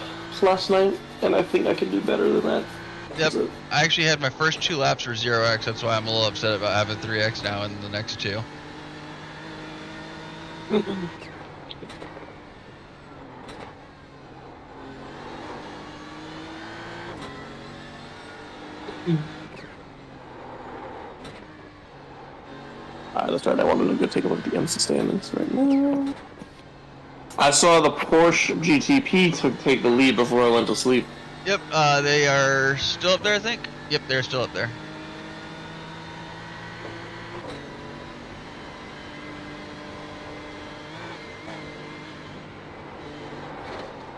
last night, and I think I can do better than that. Yep, I actually had my first 2 laps for 0X, that's why I'm a little upset about having 3X now in the next 2. That's right, I wanted to go take a look at the IMSA standings right now. I saw the Porsche GTP take the lead before I went to sleep. Yep, they are still up there, I think. Yep, they're still up there.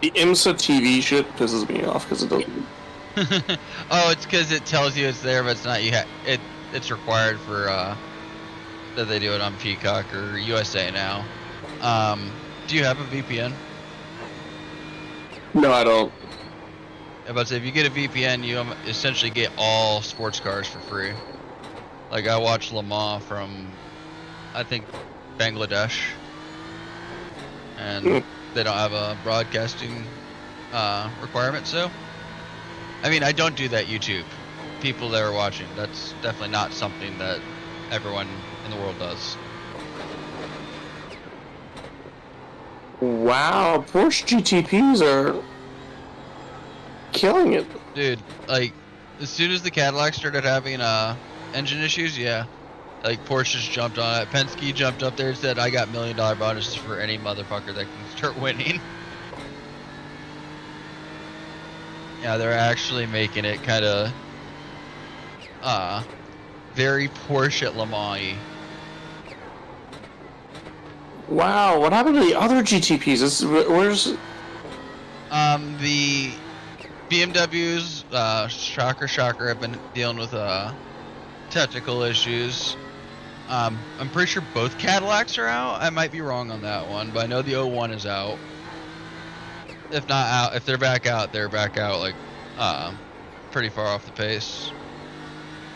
The IMSA TV shit pisses me off because it doesn't. Oh, it's because it tells you it's there, but it's not. It's required for that they do it on Peacock or USA now. Do you have a VPN? No, I don't. But if you get a VPN, you essentially get all sports cars for free. Like I watched Le Mans from, I think, Bangladesh, and they don't have a broadcasting requirement. So, I mean, I don't do that YouTube. People that are watching, that's definitely not something that everyone in the world does. Wow, Porsche GTPs are killing it. Dude, like, as soon as the Cadillac started having engine issues, yeah, like Porsche just jumped on it. Penske jumped up there and said, I got $1 million bonuses for any motherfucker that can start winning. Yeah, they're actually making it kind of very Porsche at Le Mans-y. Wow, what happened to the other GTPs? Where's... The BMWs, shocker, have been dealing with technical issues. I'm pretty sure both Cadillacs are out. I might be wrong on that one, but I know the 01 is out. If not out, if they're back out like pretty far off the pace.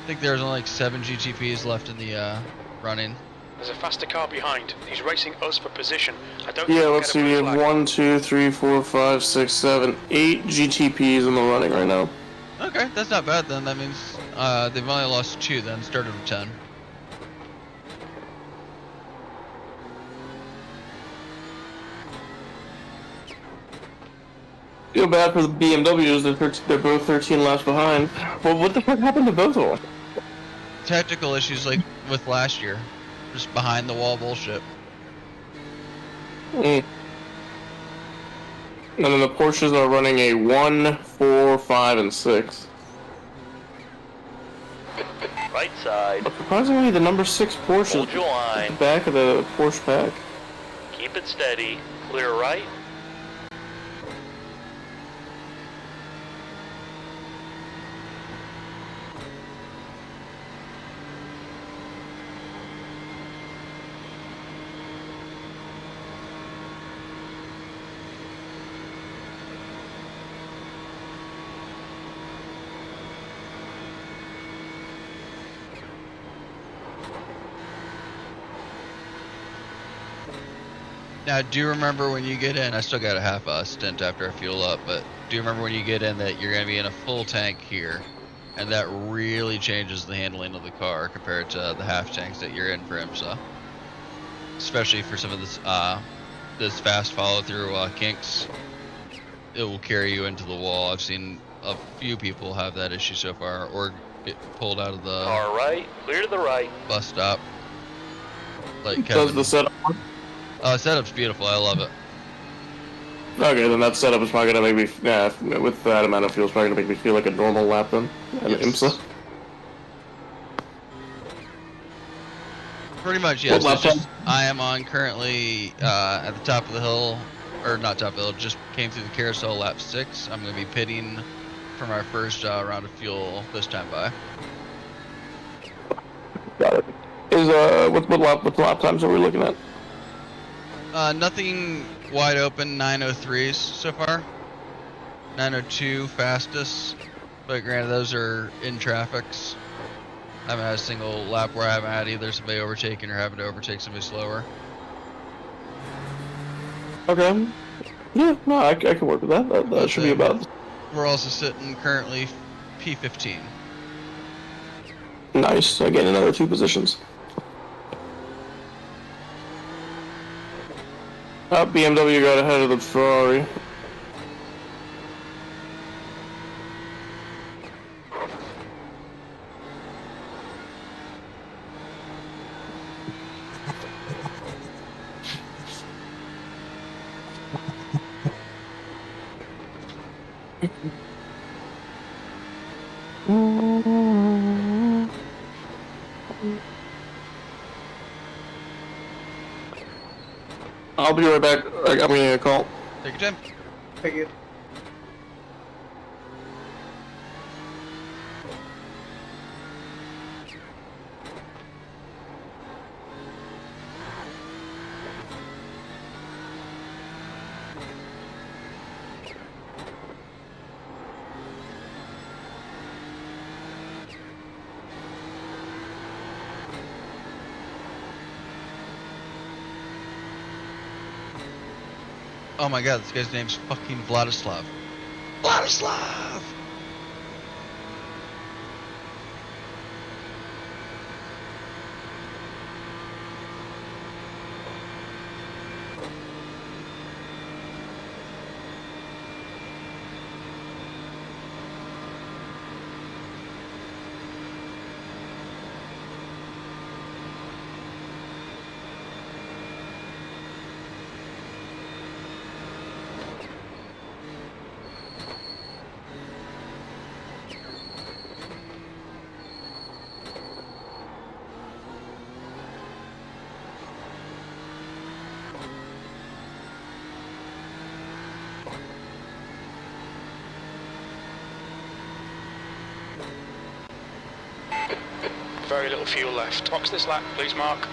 I think there's only like 7 GTPs left in the running. There's a faster car behind. He's racing us for position. I don't Yeah, think we'll let's get see, a we blue have flag. 1, 2, 3, 4, 5, 6, 7, 8 GTPs in the running right now. Okay, that's not bad then. That means they've only lost 2 then, started with 10. Feel bad for the BMWs, they're both 13 laps behind. Well, what the fuck happened to both of them? Technical issues like with last year. Just behind the wall bullshit. And then the Porsches are running a 1, 4, 5, and 6. Right side. But surprisingly, the number 6 Porsche Hold is your at line. the back of the Porsche pack. Keep it steady. Clear right. Now, do you remember when you get in? I still got a half stint after I fuel up, but do you remember when you get in that you're going to be in a full tank here, and that really changes the handling of the car compared to the half tanks that you're in for IMSA, especially for some of this fast follow through kinks. It will carry you into the wall. I've seen a few people have that issue so far, or get pulled out of the Car right. Clear to the right. bus stop. Like Does Kevin. the setup work? Setup's beautiful. I love it. Okay, then that setup is probably gonna make me, yeah, with that amount of fuel, it's probably gonna make me feel like a normal lap then, and Yes. IMSA. Pretty much, yes. What It's lap just, I am on currently at the top of the hill, or not top of the hill, just came through the carousel lap 6. I'm going to be pitting for my first round of fuel this time by. Got it. Is, what lap times are we looking at? Nothing wide open, 903s so far. 902 fastest, but granted those are in traffics. I haven't had a single lap where I haven't had either somebody overtaking or having to overtake somebody slower. Okay. Yeah, no, I can work with that. That should be about... We're also sitting currently P15. Nice, I get another 2 positions. BMW got ahead of the Ferrari. I'll be right back. I'm getting a call. Take your time. Thank you. Oh my god, this guy's name's fucking Vladislav. Vladislav! Very little fuel left. Box this lap, please, Mark.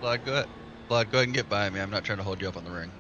Blood, go ahead. Blood, go ahead and get by me. I'm not trying to hold you up on the ring.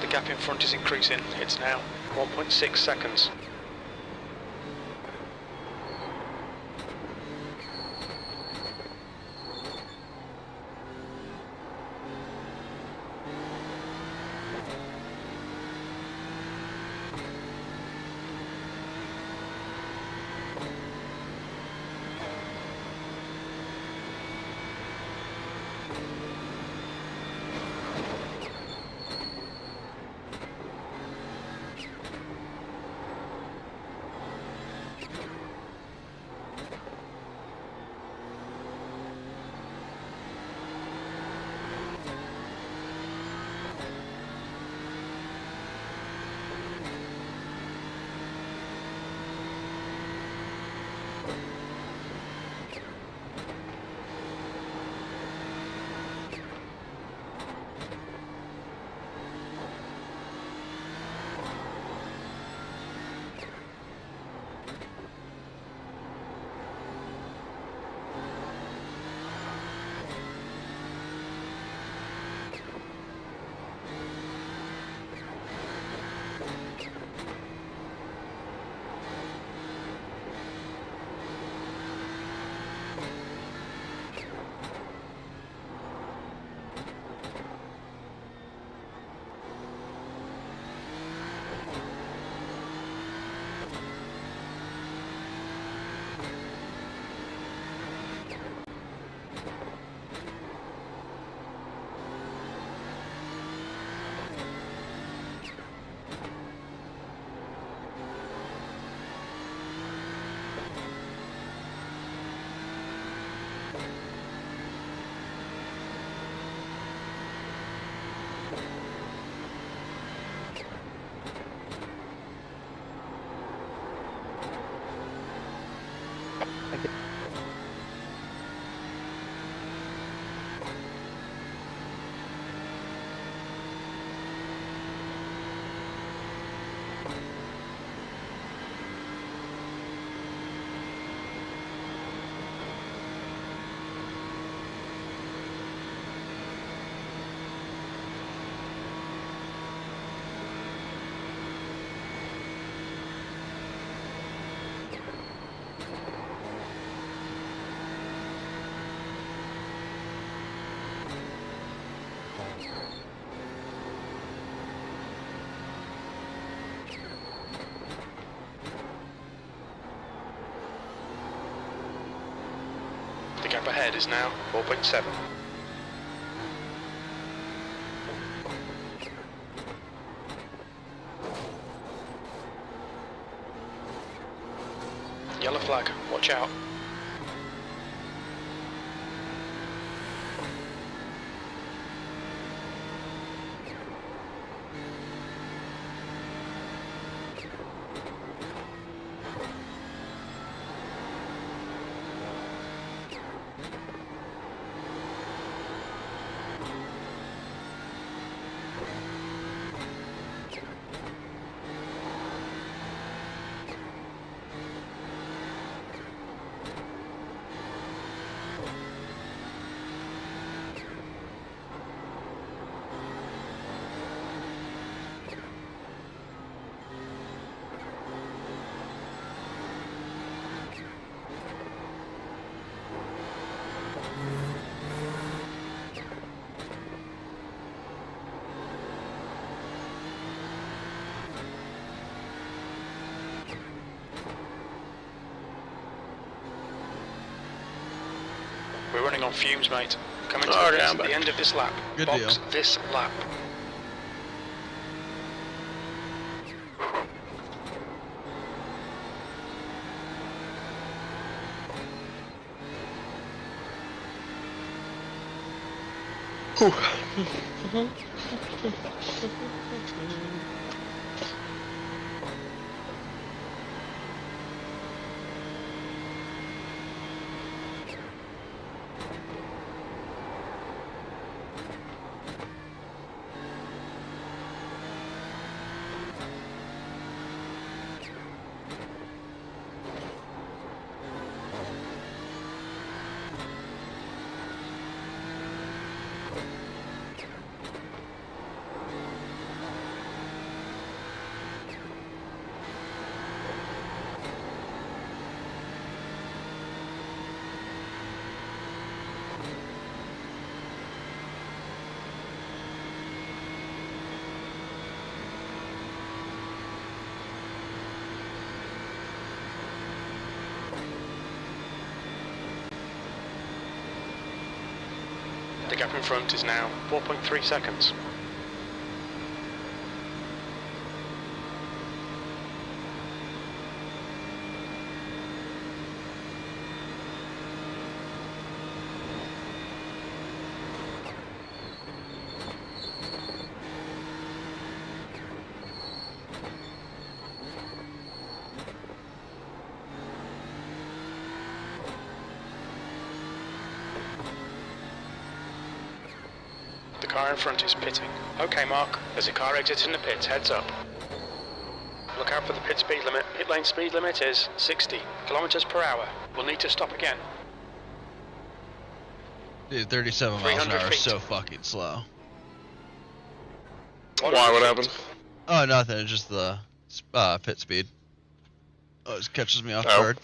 The gap in front is increasing. It's now 1.6 seconds. gap ahead is now 4.7. Yellow flag, watch out. We're running on fumes, mate. Coming to the end of this lap. Good Box deal. this lap. The gap in front is now 4.3 seconds. The car in front is pitting. Okay, Mark, there's a car exiting the pits, heads up. Look out for the pit speed limit. Pit lane speed limit is 60 kilometers per hour. We'll need to stop again. Dude, 37 miles an 300 hour is feet. so fucking slow. Why? What happened? Oh, nothing. It's just the pit speed. Oh, it just catches me off Oh. guard.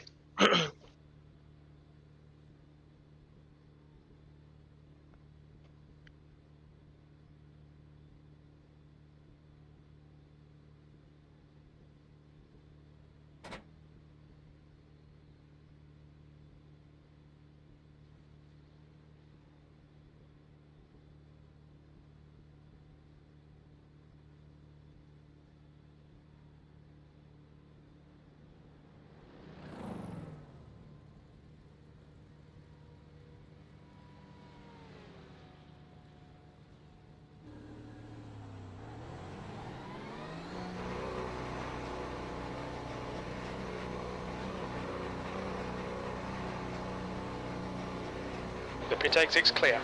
The pit exit's clear.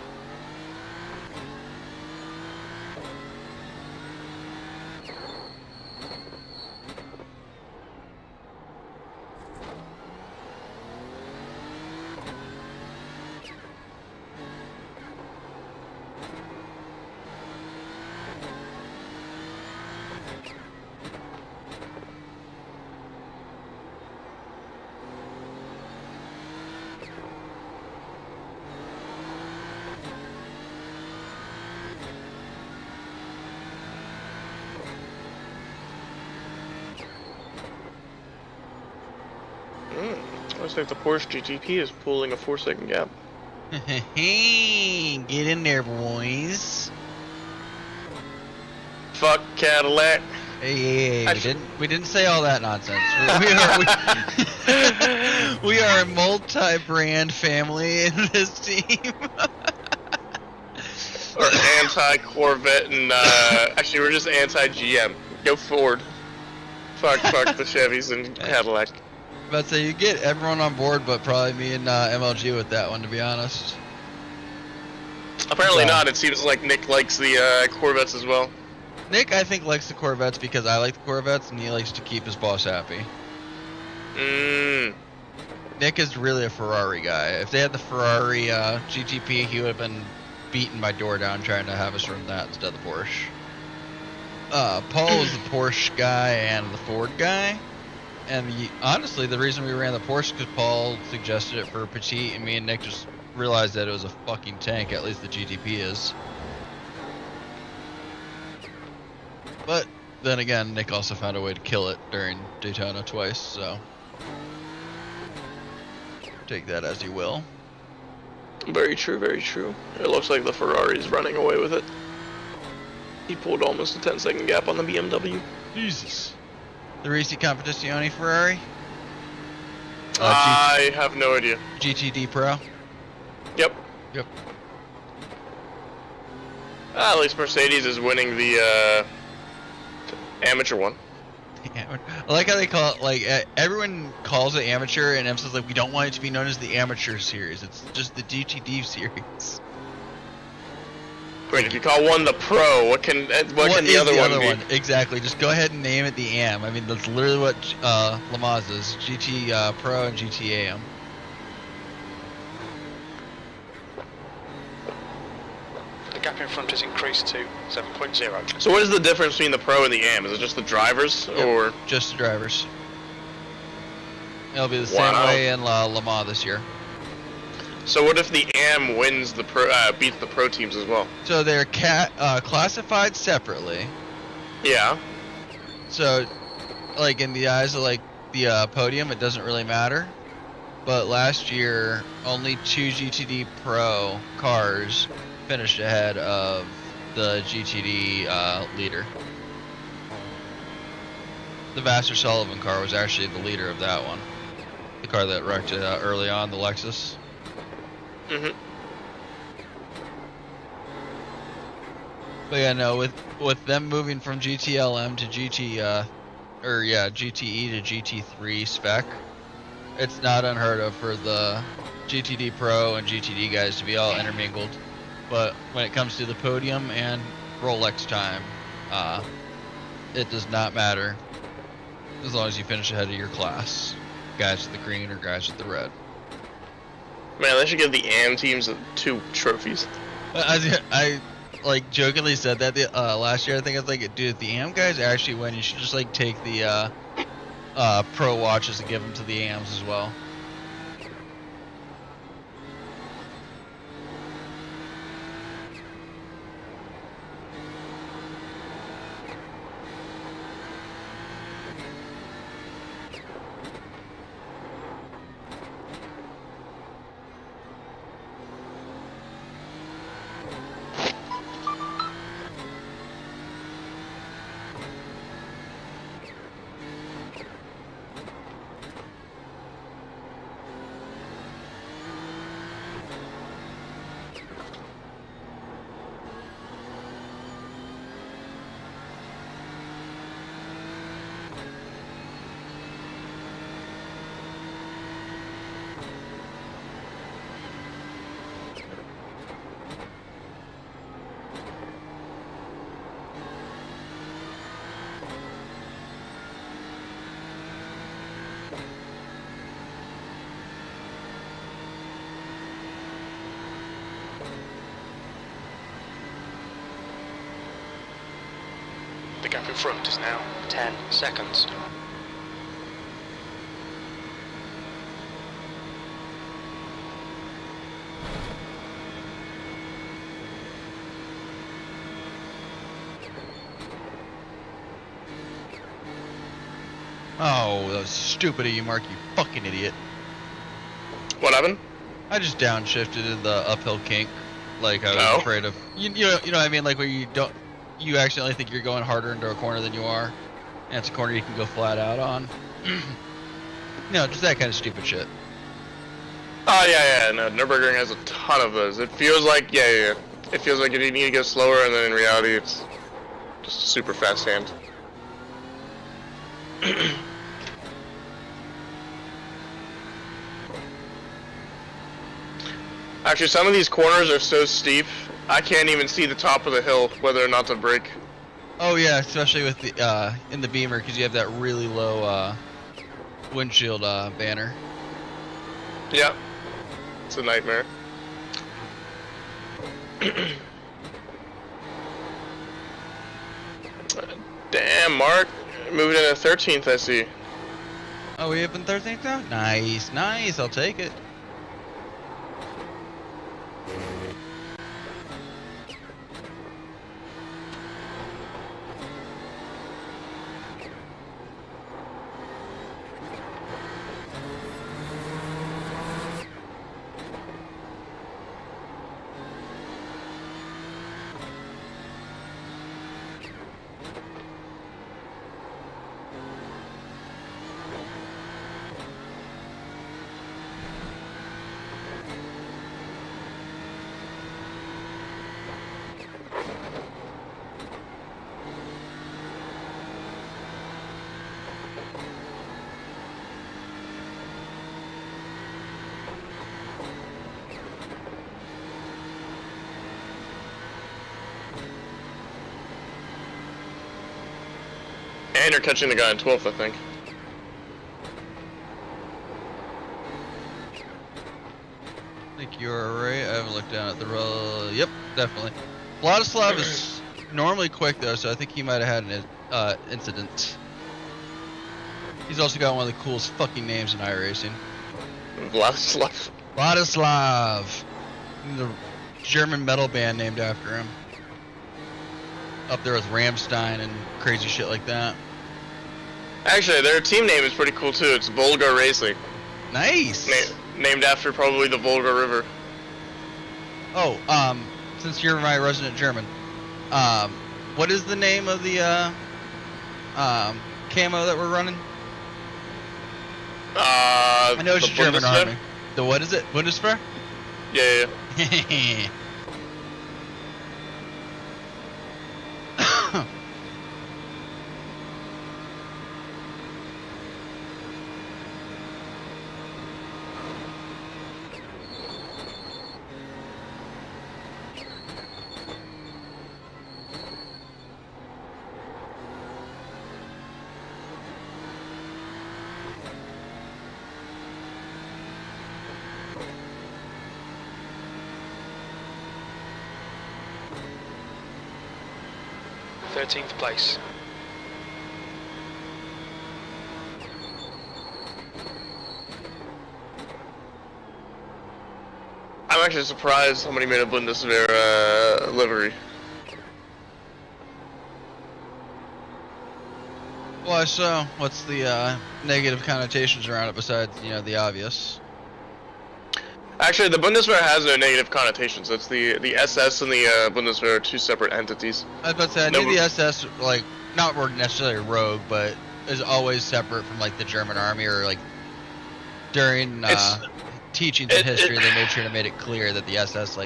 Looks like the Porsche GTP is pulling a 4-second gap. Get in there, boys. Fuck Cadillac. Hey, I we didn't say all that nonsense. We are a multi-brand family in this team. Or anti-Corvette and, actually we're just anti-GM. Go Ford. Fuck the Chevys and Cadillac. But so you get everyone on board, but probably me and MLG with that one, to be honest. Apparently not, it seems like Nick likes the Corvettes as well. Nick, I think, likes the Corvettes because I like the Corvettes, and he likes to keep his boss happy. Nick is really a Ferrari guy. If they had the Ferrari GTP, he would have been beating my door down trying to have us run that instead of the Porsche. Paul is the Porsche guy and the Ford guy. And honestly, the reason we ran the Porsche is because Paul suggested it for Petit, and me and Nick just realized that it was a fucking tank, at least the GTP is. But then again, Nick also found a way to kill it during Daytona twice, so take that as you will. Very true, very true. It looks like the Ferrari's running away with it. He pulled almost a 10-second gap on the BMW. Jesus. The Risi Competizione Ferrari? I have no idea. GTD Pro? Yep. Yep. At least Mercedes is winning the amateur one. I like how they call it, like, everyone calls it amateur, and IMSA's like, we don't want it to be known as the amateur series. It's just the GTD series. Wait, if you call one the pro, what can the other one be? Exactly. Just go ahead and name it the AM. I mean, that's literally what Le Mans is. GT Pro and GT AM. The gap in front is increased to 7.0. So what is the difference between the pro and the AM? Is it just the drivers, or just the drivers? It'll be the same way in Le Mans this year. So what if the AM wins the pro, beats the pro teams as well? So they're classified separately. Yeah. So, like, in the eyes of, like, the podium, it doesn't really matter. But last year, only 2 GTD Pro cars finished ahead of the GTD leader. The Vassar Sullivan car was actually the leader of that one. The car that wrecked early on, the Lexus. But yeah, no, with them moving from GTLM to GTE to GT3 spec, it's not unheard of for the GTD Pro and GTD guys to be all intermingled. But when it comes to the podium and Rolex time, it does not matter as long as you finish ahead of your class. Guys with the green or guys with the red. Man, they should give the AM teams 2 trophies. I like jokingly said that last year. I think I was like, dude, if the AM guys actually win, you should just like take the pro watches and give them to the AMs as well. The gap in front is now 10 seconds. Oh, that was stupid of you, Mark, you fucking idiot. What happened? I just downshifted in the uphill kink, like I was No. afraid of. You know what I mean? Like where you accidentally think you're going harder into a corner than you are, and it's a corner you can go flat out on. Just that kind of stupid shit. Oh yeah. No, Nürburgring has a ton of those. It feels like It feels like you need to go slower, and then in reality, it's just a super fast hand. Actually, some of these corners are so steep, I can't even see the top of the hill, whether or not to brake. Oh yeah, especially with the in the Beamer, because you have that really low windshield banner. Yep. It's a nightmare. Damn, Mark. Moving into 13th, I see. Oh, we have been 13th now? Nice, I'll take it. And you're catching the guy in 12th, I think. I think you're right. I haven't looked down at the road. Yep, definitely. Vladislav is normally quick though, so I think he might have had an incident. He's also got one of the coolest fucking names in iRacing. Vladislav. Vladislav. The German metal band named after him. Up there with Rammstein and crazy shit like that. Actually, their team name is pretty cool too. It's Volga Racing. Nice. Named after probably the Volga River. Oh, since you're my resident German, what is the name of the camo that we're running? I know it's German Bundeswehr? Army. The what is it? Bundeswehr? Yeah. Thirteenth place. I'm actually surprised somebody made a Bundeswehr livery. Why so? What's the negative connotations around it besides, the obvious? Actually, the Bundeswehr has no negative connotations. It's the SS and the Bundeswehr are two separate entities. I was about to say, I knew the SS, not were necessarily rogue, but is always separate from, the German army, or, during teachings in history, they made sure to make it clear that the SS,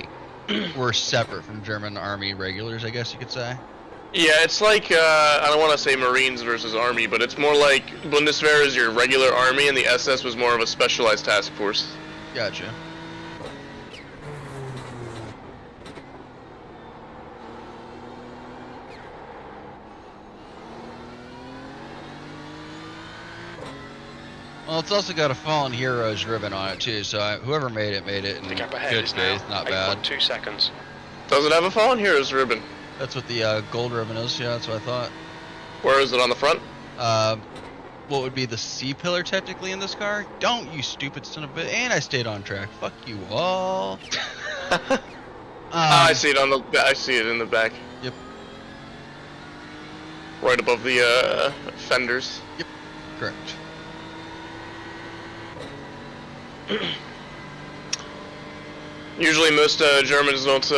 were separate from German army regulars, I guess you could say. Yeah, it's like, I don't want to say Marines versus Army, but it's more like Bundeswehr is your regular army, and the SS was more of a specialized task force. Gotcha. Well, it's also got a Fallen Heroes ribbon on it too, so whoever made it, and The gap ahead good is now faith, not bad. 8.2 seconds. Does it have a Fallen Heroes ribbon? That's what the gold ribbon is, yeah, that's what I thought. Where is it, on the front? What would be the C pillar technically in this car? Don't, you stupid son of a bitch. And I stayed on track. Fuck you all. I see it I see it in the back. Yep. Right above the fenders. Yep. Correct. Usually most Germans don't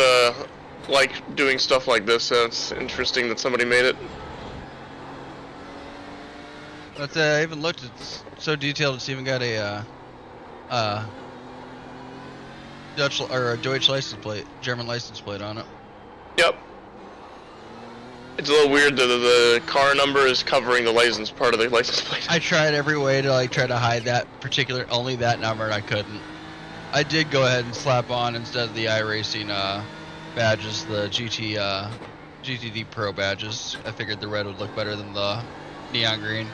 like doing stuff like this, so it's interesting that somebody made it. But I even looked, it's so detailed, it's even got a Dutch or a Deutsch license plate, German license plate on it. Yep. It's a little weird that the car number is covering the license part of the license plate. I tried every way to like try to hide that particular, only that number, and I couldn't. I did go ahead and slap on, instead of the iRacing badges, the GTD Pro badges. I figured the red would look better than the neon green.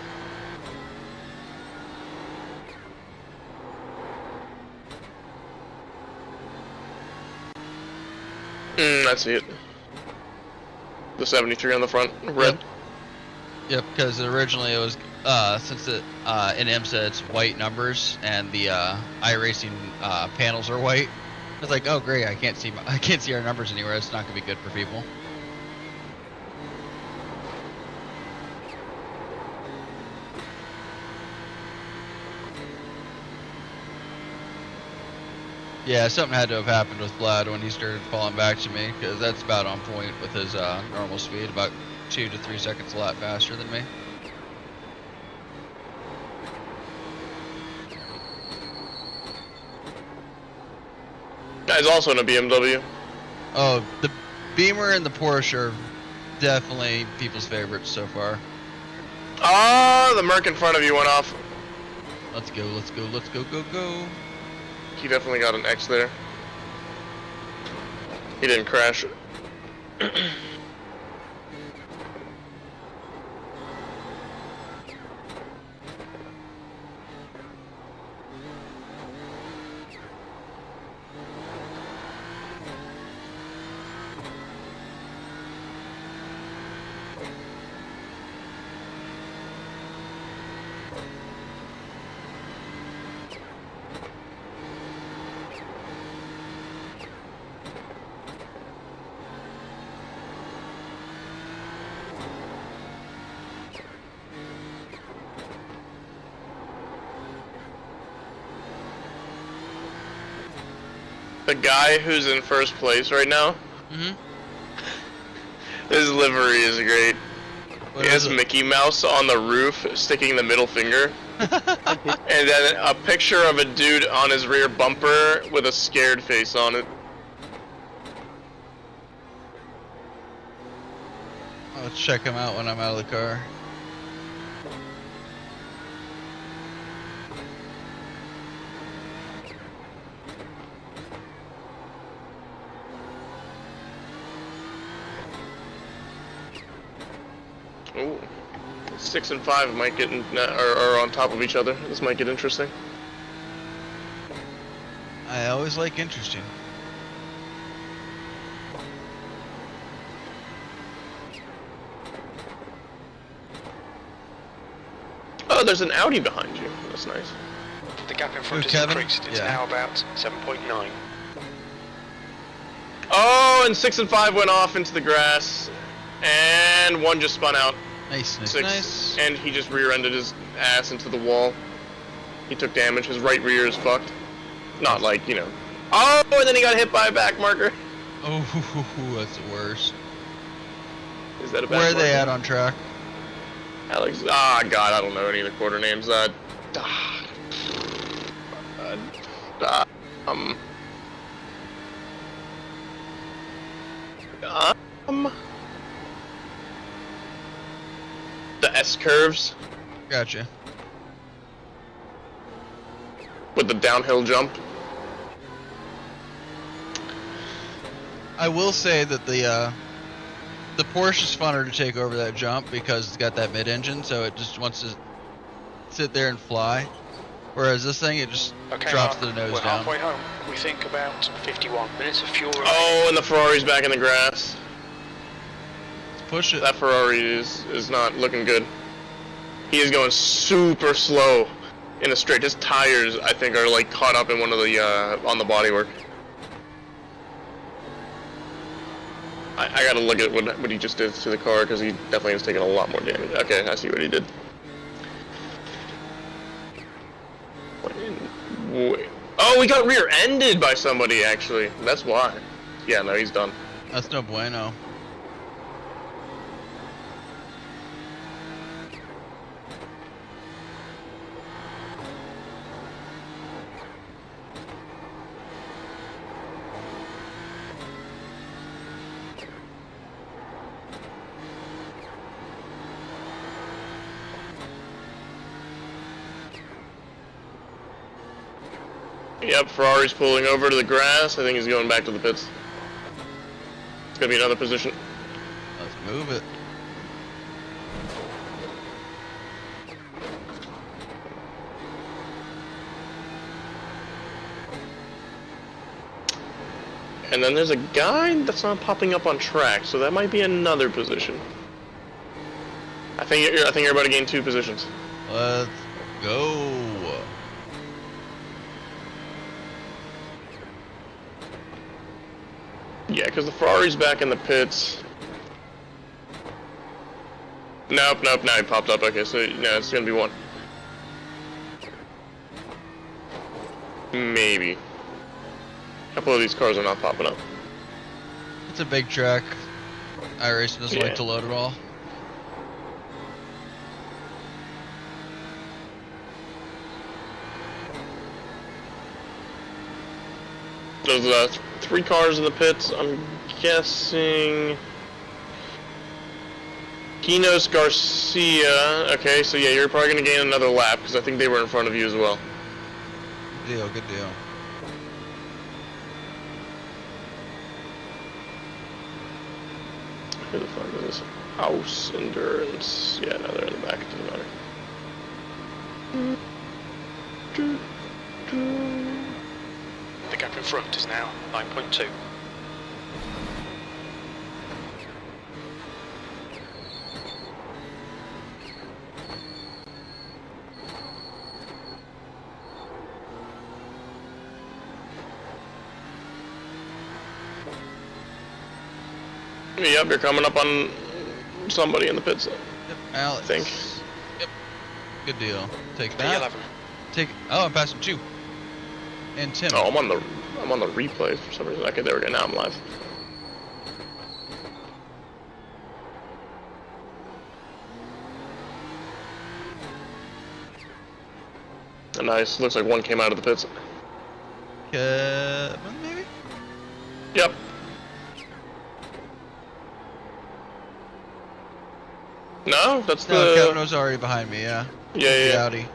I see it. The 73 on the front, red. Yep, because originally it was since it in IMSA it's white numbers and the iRacing panels are white. I was like, oh great, I can't see our numbers anywhere. It's not gonna be good for people. Yeah, something had to have happened with Vlad when he started falling back to me, because that's about on point with his normal speed, about 2 to 3 seconds a lot faster than me. Guy's also in a BMW. Oh, the Beamer and the Porsche are definitely people's favorites so far. Ah, the Merc in front of you went off. Let's go, let's go, let's go, go, go. He definitely got an X there. He didn't crash. The guy who's in first place right now, his livery is great. He has Mickey Mouse on the roof, sticking the middle finger. And then a picture of a dude on his rear bumper with a scared face on it. Let's check him out when I'm out of the car. Ooh. 6 and 5 might get are on top of each other. This might get interesting. I always like interesting. Oh, there's an Audi behind you. That's nice. The gap in front Ooh, is Kevin? increased. It's Yeah. now about 7.9. Oh, and 6 and 5 went off into the grass, and 1 just spun out. Nice, nice, 6, nice. and he just rear-ended his ass into the wall. He took damage. His right rear is fucked. Not like, you know. Oh, and then he got hit by a back marker. Oh, that's the worst. Is that a back Where are marker? they at on track? Alex. Ah, God, I don't know any of the quarter names. The S curves Gotcha. with the downhill jump. I will say that the Porsche is funner to take over that jump because it's got that mid-engine, so it just wants to sit there and fly. Whereas this thing, it just Okay, drops Mark, to the nose we're down. halfway home. We think about 51 minutes of fuel. Oh, and the Ferrari's back in the grass. Let's push it. That Ferrari is not looking good. He is going super slow in a straight. His tires, I think, are like caught up in one of the on the bodywork. I gotta look at what he just did to the car because he definitely was taking a lot more damage. Okay, I see what he did. Wait. Oh, we got rear-ended by somebody, actually. That's why. Yeah, no, he's done. That's no bueno. Yep, Ferrari's pulling over to the grass. I think he's going back to the pits. It's gonna be another position. Let's move it. And then there's a guy that's not popping up on track, so that might be another position. I think you're about to gain 2 positions. Let's go. Yeah, because the Ferrari's back in the pits. Nope, now he popped up. Okay, so no, it's gonna be 1. Maybe. A couple of these cars are not popping up. It's a big track. iRacing doesn't like to load at all. There's 3 cars in the pits. I'm guessing Kinos Garcia. Okay, so yeah, you're probably gonna gain another lap because I think they were in front of you as well. Good deal, good deal. Who the fuck is this? House Endurance. Yeah, no, they're in the back. It doesn't matter. The gap in front is now 9.2. Yep, you're coming up on somebody in the pits. Yep, Alex. I think. Yep. Good deal. Take that. P11. Take. Oh, I'm passing 2. And Tim. Oh, I'm on the replay for some reason. Okay, there we go. Now I'm live. Nice. Looks like 1 came out of the pits. Kevin, maybe? Yep. No, that's No, the. Kevin was already behind me, yeah. Yeah. The Audi.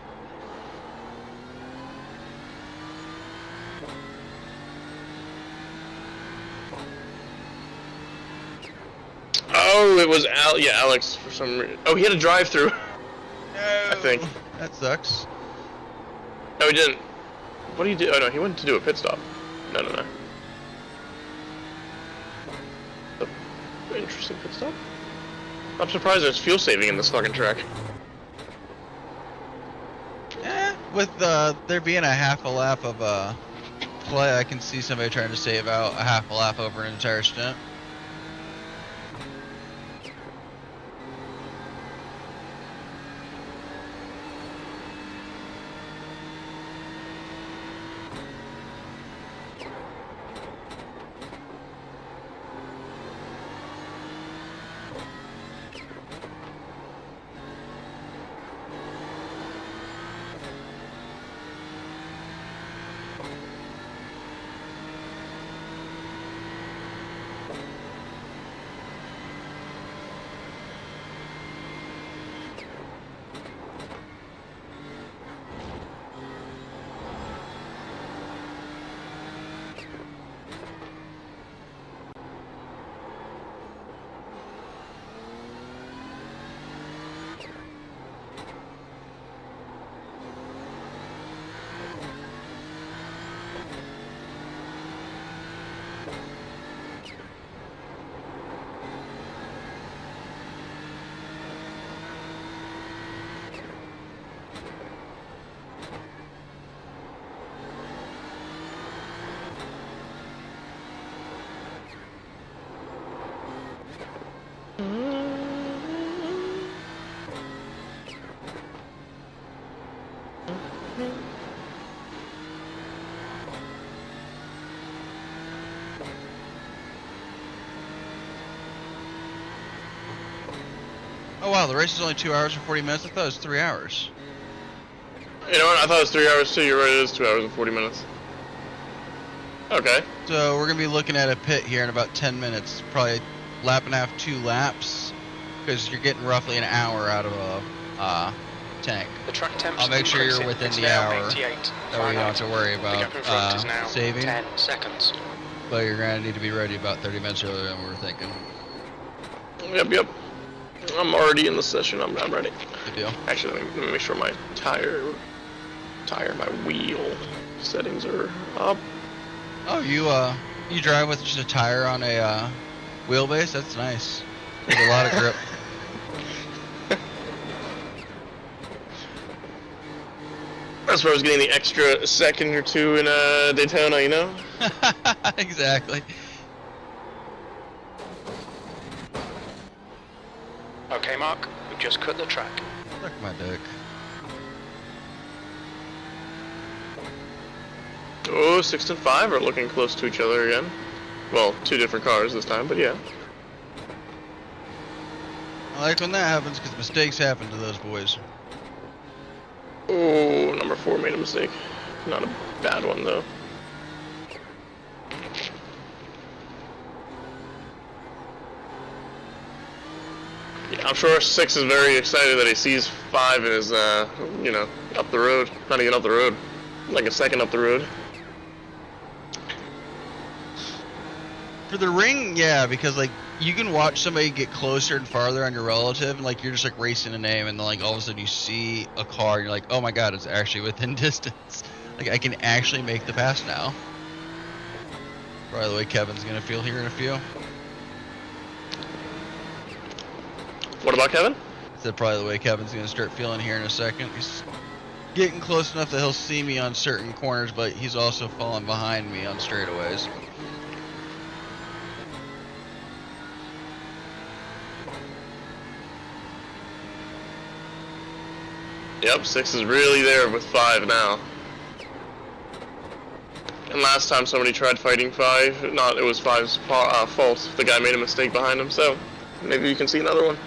Oh, it was Alex for some reason. Oh, he had a drive-through. No. I think. That sucks. No, he didn't. What did he do? Oh no, he went to do a pit stop. No. Interesting pit stop. I'm surprised there's fuel saving in this fucking track. With there being a half a lap of play, I can see somebody trying to save out a half a lap over an entire stint. Oh wow, the race is only 2 hours and 40 minutes. I thought it was 3 hours. You know what? I thought it was 3 hours too. You're right. It is 2 hours and 40 minutes. Okay. So we're gonna be looking at a pit here in about 10 minutes. Probably lap and a half, 2 laps, because you're getting roughly an hour out of a tank. The track temps I'll make sure you're increasing. within It's the now hour. 88. That way you don't have to worry The gap in front is now about saving. 10 seconds. But you're gonna need to be ready about 30 minutes earlier than we were thinking. Yep. I'm already in the session. I'm ready. Good deal. Actually, let me make sure my my wheel settings are up. Oh, you drive with just a tire on a wheelbase? That's nice. There's a lot of grip. As far as getting the extra second or two in Daytona, you know? Exactly. Okay, Mark, we've just cut the track. Look at my dick. Oh, 6 and 5 are looking close to each other again. Well, 2 different cars this time, but yeah. I like when that happens because mistakes happen to those boys. Oh, number 4 made a mistake. Not a bad one, though. Yeah, I'm sure 6 is very excited that he sees 5 is, you know, up the road. Not even up the road. Like a second up the road. For the ring, yeah, because like you can watch somebody get closer and farther on your relative, and like you're just like racing a name, and then like all of a sudden you see a car, and you're like, oh my god, it's actually within distance. Like I can actually make the pass now. Probably the way Kevin's gonna feel here in a few. What about Kevin? I said probably the way Kevin's gonna start feeling here in a second. He's getting close enough that he'll see me on certain corners, but he's also falling behind me on straightaways. Yep, 6 is really there with 5 now. And last time somebody tried fighting 5, it was 5's fault. The guy made a mistake behind him, so maybe you can see another one.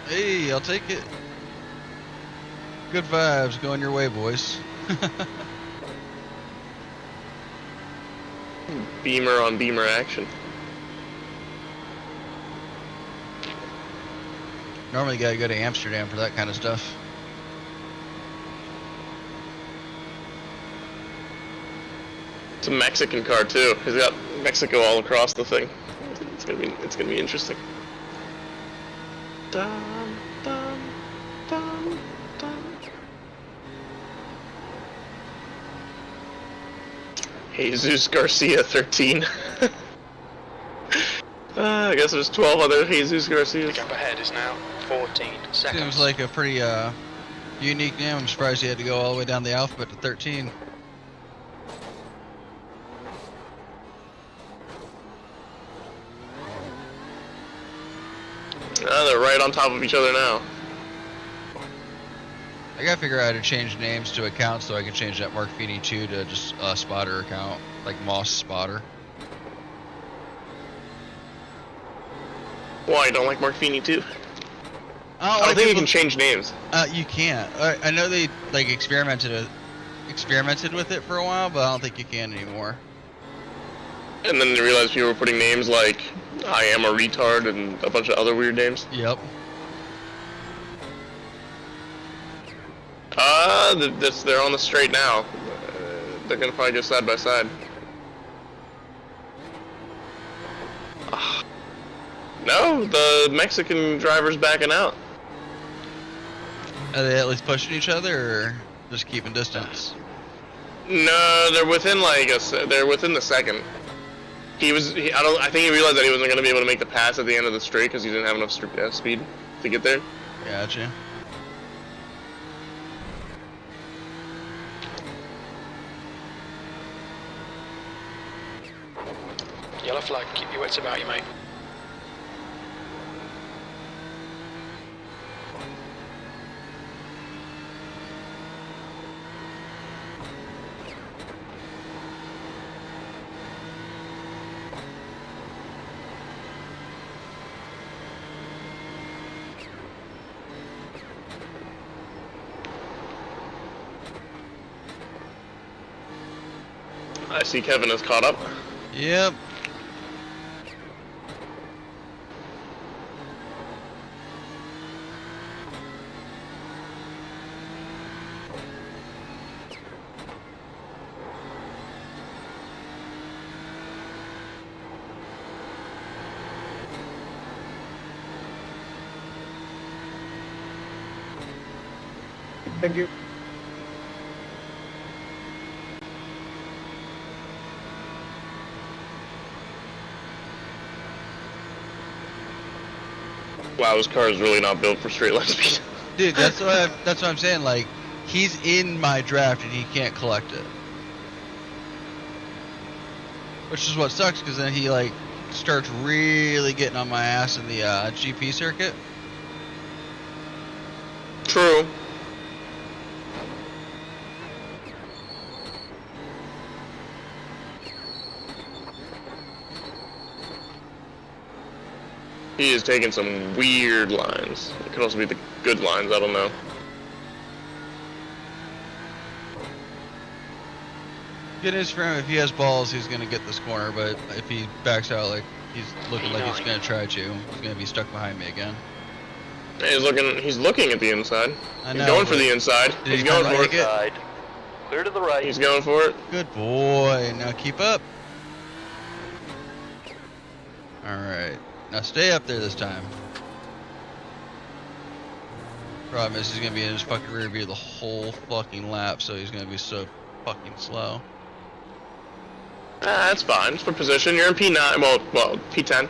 Hey, I'll take it. Good vibes going your way, boys. Beamer on beamer action. Normally you gotta go to Amsterdam for that kind of stuff. It's a Mexican car too. He's got Mexico all across the thing. It's gonna be interesting. Dum, dum, dum, dum. Jesus Garcia 13. I guess there's 12 other Jesus The Garcias. gap ahead is now 14 seconds. Seems like a pretty unique name. I'm surprised you had to go all the way down the alphabet to 13. They're right on top of each other now. I gotta figure out how to change names to accounts so I can change that Mark Feeney 2 to just a spotter account, like Moss Spotter. Why, you don't like Mark Feeney too? I I don't think you can change names. You can't. I know they like experimented with it for a while, but I don't think you can anymore. And then they realized people were putting names like I am a retard and a bunch of other weird names. Yep. They're on the straight now. They're gonna probably go side by side. No, the Mexican driver's backing out. Are they at least pushing each other, or just keeping distance? No, they're within they're within the second. I think he realized that he wasn't gonna be able to make the pass at the end of the straight because he didn't have enough speed to get there. Gotcha. Yellow flag, keep your wits about you, mate. I see Kevin is caught up. Yep. Thank you. Wow, this car is really not built for straight line speed. Dude, that's what I'm saying. Like, he's in my draft and he can't collect it, which is what sucks because then he like starts really getting on my ass in the GP circuit. True. He is taking some weird lines. It could also be the good lines, I don't know. Good news for him, if he has balls, he's gonna get this corner, but if he backs out like he's looking like he's gonna try to, he's gonna be stuck behind me again. He's looking at the inside. I know, He's going for the inside. He's going for it. Side. Clear to the right. He's going for it. Good boy. Now keep up. Alright. Now stay up there this time. Problem is he's gonna be in his fucking rear view the whole fucking lap, so he's gonna be so fucking slow. That's fine. It's for position. You're in P9. Well, P10.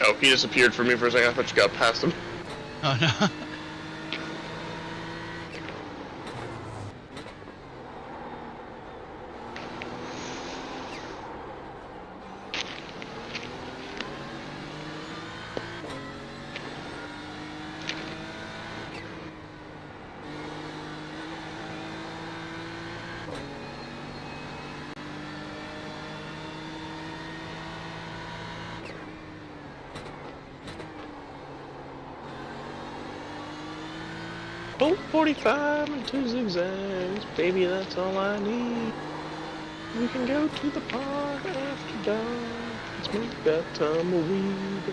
Oh, he disappeared for me for a second. I thought you got past him. Oh no. Bolt 45 and 2 zigzags, baby, that's all I need. We can go to the park after dark and smoke that tumbleweed.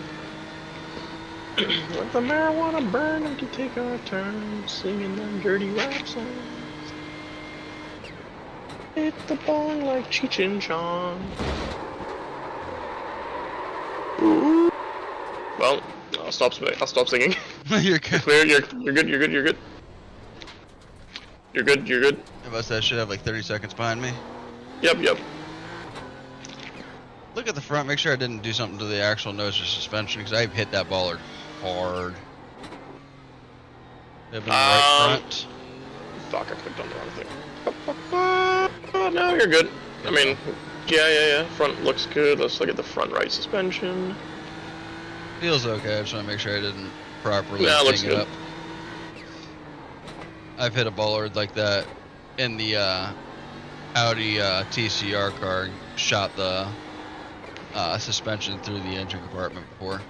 Let the marijuana burn and to take our turn singing them dirty rap songs. Hit the bong like Cheech and Chong. Ooh. Well, I'll stop singing. You're good. Clear. You're good. You're good. You're good. You're good. You're good. I must say I should have like 30 seconds behind me. Yep. Look at the front, make sure I didn't do something to the actual nose or suspension, because I hit that baller hard. Have been right front. Fuck, I clicked on the wrong thing. No, you're good. I mean, yeah. Front looks good. Let's look at the front right suspension. Feels okay, I just want to make sure I didn't properly Yeah, it looks hang it good. up. I've hit a bollard like that in the Audi TCR car, and shot the suspension through the engine compartment before.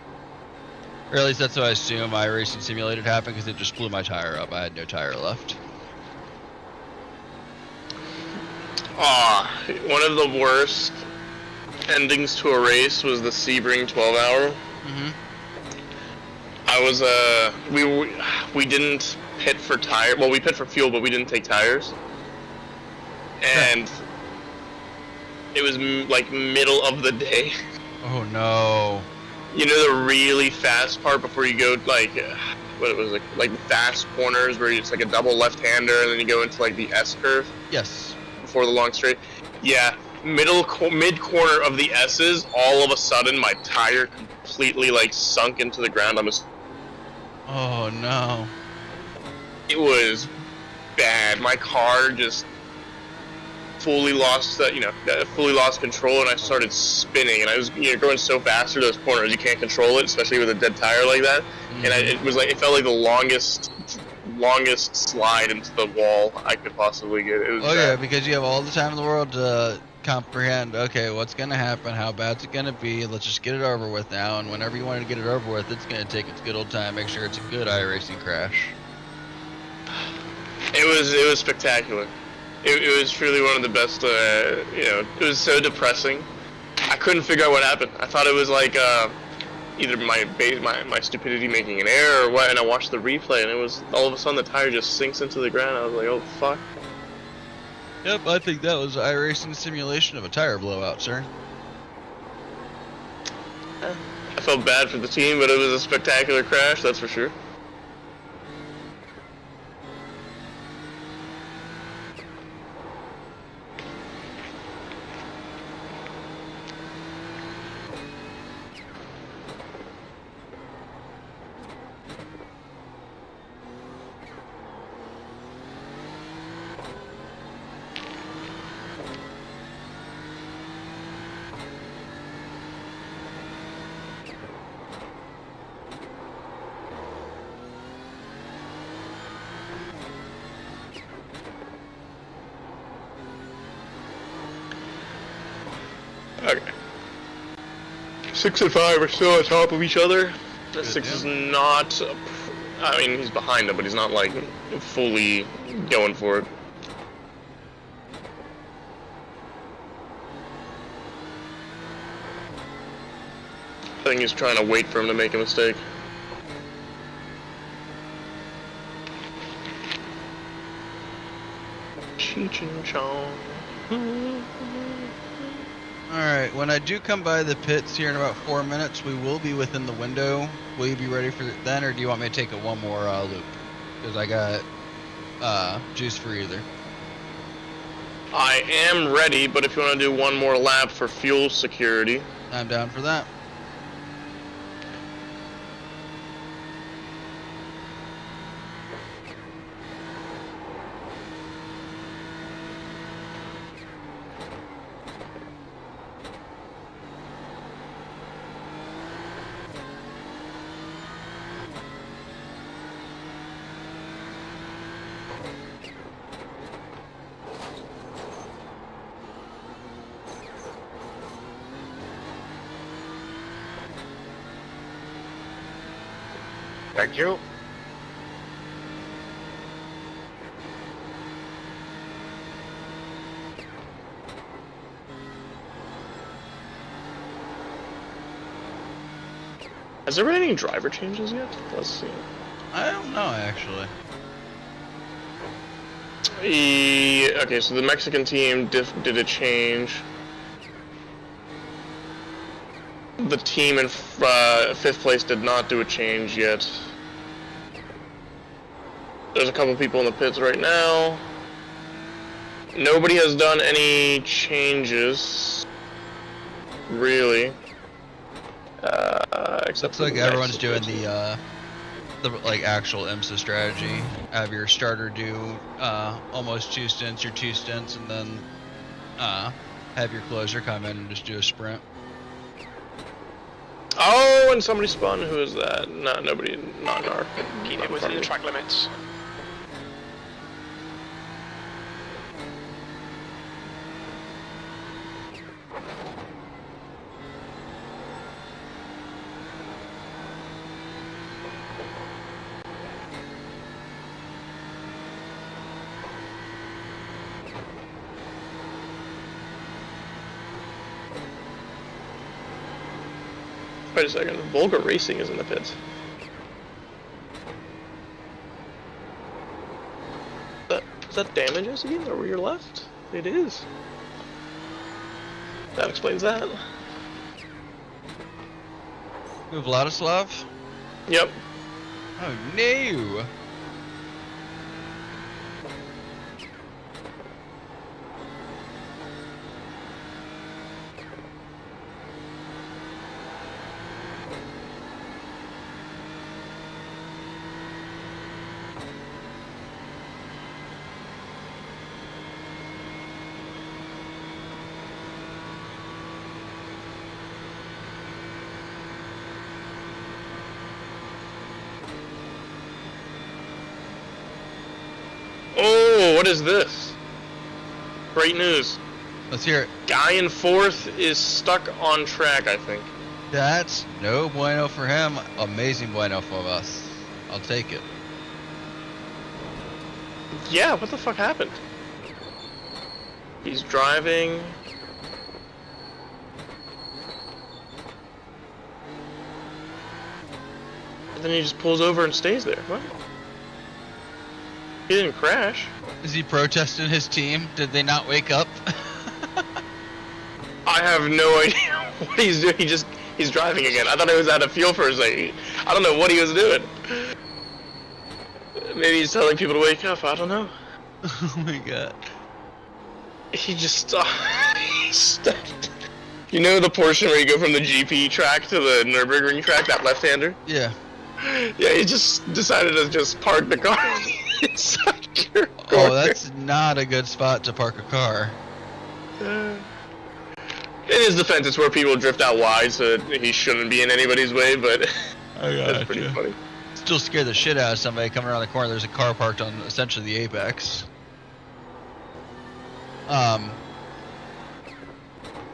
Or at least that's what I assume iRacing Simulated happened, because it just blew my tire up. I had no tire left. One of the worst endings to a race was the Sebring 12-hour. I was we didn't pit for tire. Well, we pit for fuel, but we didn't take tires. And it was like middle of the day. Oh no. You know the really fast part before you go like what it was like fast corners where it's like a double left-hander and then you go into like the S curve. Yes. Before the long straight. Yeah, mid corner of the S's, all of a sudden my tire completely like sunk into the ground. Oh no. It was bad. My car just fully lost fully lost control, and I started spinning, and I was going so fast through those corners you can't control it, especially with a dead tire like that. And it felt like the longest longest slide into the wall I could possibly get. It was Oh yeah, bad. because you have all the time in the world to comprehend, okay, what's going to happen, how bad's it going to be, let's just get it over with now, and whenever you want to get it over with, it's going to take its good old time, make sure it's a good iRacing crash. It was spectacular. It was truly one of the best, you know, it was so depressing. I couldn't figure out what happened. I thought it was like, either my stupidity making an error or what, and I watched the replay, and it was, all of a sudden the tire just sinks into the ground. I was like, oh fuck. Yep, I think that was iRacing simulation of a tire blowout, sir. I felt bad for the team, but it was a spectacular crash, that's for sure. Okay. 6 and 5 are still on top of each other. 6 is not, I mean, he's behind him, but he's not like fully going for it. I think he's trying to wait for him to make a mistake. Cheech and Chong. Alright, when I do come by the pits here in about 4 minutes, we will be within the window. Will you be ready for it then, or do you want me to take it one more loop? Because I got juice for either. I am ready, but if you want to do one more lap for fuel security. I'm down for that. Thank you. Has there been any driver changes yet? Let's see. I don't know, actually. Okay, so the Mexican team did a change. The team in 5th place did not do a change yet. There's a couple people in the pits right now. Nobody has done any changes, really. Except Looks like everyone's doing Mexico. the like actual IMSA strategy. Have your starter do almost 2 stints or 2 stints, and then have your closer come in and just do a sprint. Oh, and somebody spun. Who is that? No, nobody. Not in our. Keep it within the track limits. Wait a second. Volga Racing is in the pits. Is that damages again over your left? It is. That explains that. Who, Vladislav? Yep. Oh no! what is this? Great news. Let's hear it. Guy in 4th is stuck on track, I think. That's no bueno for him. Amazing bueno for us. I'll take it. Yeah, what the fuck happened? He's driving. And then he just pulls over and stays there. What? He didn't crash. Is he protesting his team? Did they not wake up? I have no idea what he's doing. He's driving again. I thought he was out of fuel for a second. I don't know what he was doing. Maybe he's telling people to wake up. I don't know. Oh my god. He just stopped. He stopped. You know the portion where you go from the GP track to the Nürburgring track, that left-hander? Yeah. Yeah, he just decided to just park the car inside your corner. Oh, that's not a good spot to park a car. In his defense, it's where people drift out wide, so he shouldn't be in anybody's way, but that's pretty funny. Still scare the shit out of somebody coming around the corner. There's a car parked on essentially the apex.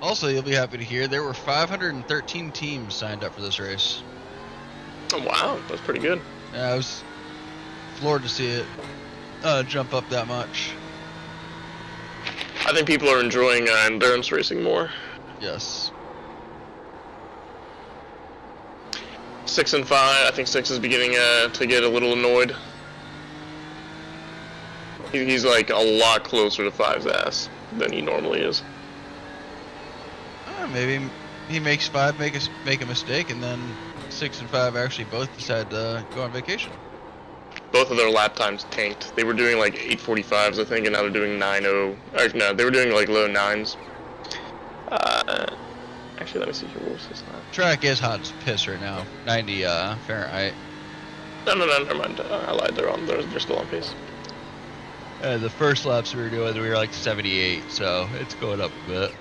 Also, you'll be happy to hear there were 513 teams signed up for this race. Oh wow, that's pretty good. Yeah, I was floored to see it jump up that much. I think people are enjoying endurance racing more. Yes. 6 and 5, I think 6 is beginning to get a little annoyed. He's like a lot closer to 5's ass than he normally is. Maybe he makes 5 make a mistake, and then 6 and 5 actually both decide to go on vacation. Both of their lap times tanked. They were doing like 8:45s, I think, and now they're doing 9:0. Or no, they were doing like low 9s. Actually, let me see here. What was this lap? Track is hot as piss right now. 90 Fahrenheit. No, never mind. I lied. They're still on pace. The first laps we were doing, we were like 78, so it's going up a bit.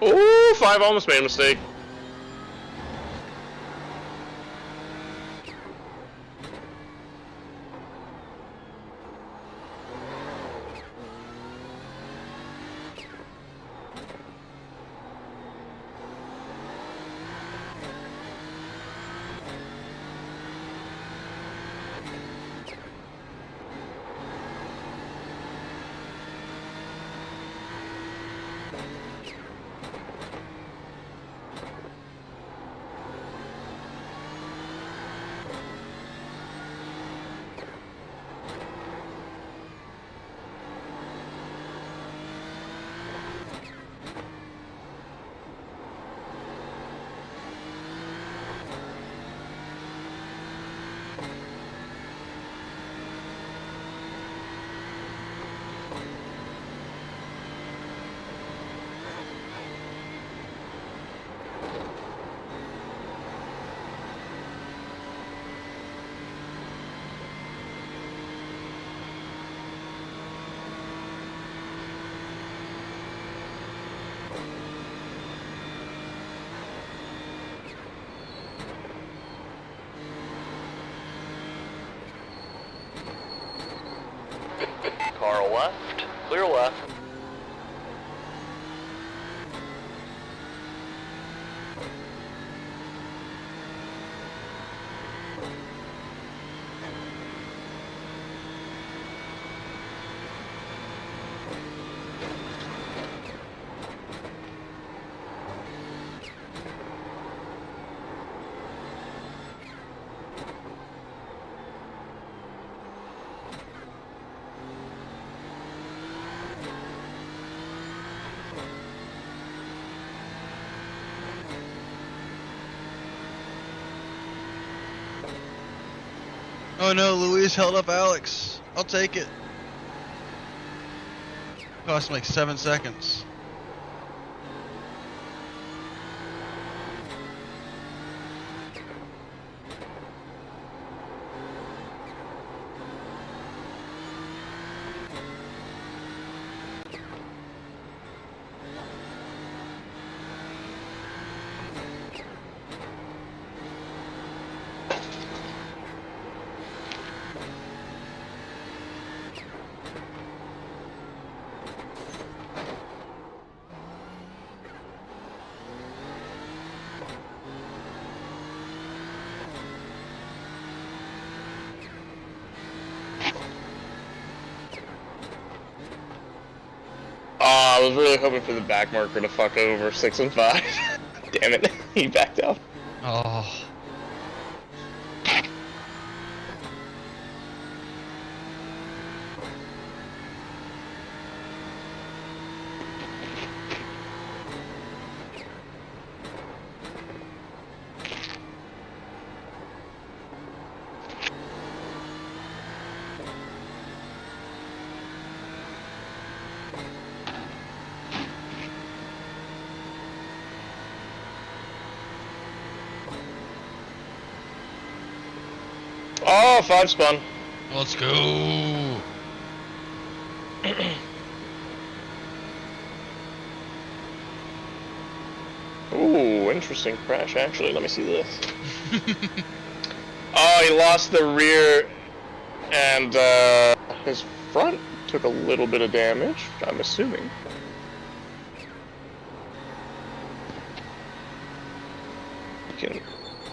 Ooh, 5 almost made a mistake. Car left, clear left. Oh no, Luis held up Alex. I'll take it. Cost him like 7 seconds. was really hoping for the back marker to fuck over 6 and 5. Damn it, he backed out. Oh. Oh, 5 spun. Let's go. Ooh, interesting crash, actually. Let me see this. Oh, he lost the rear, and his front took a little bit of damage, I'm assuming.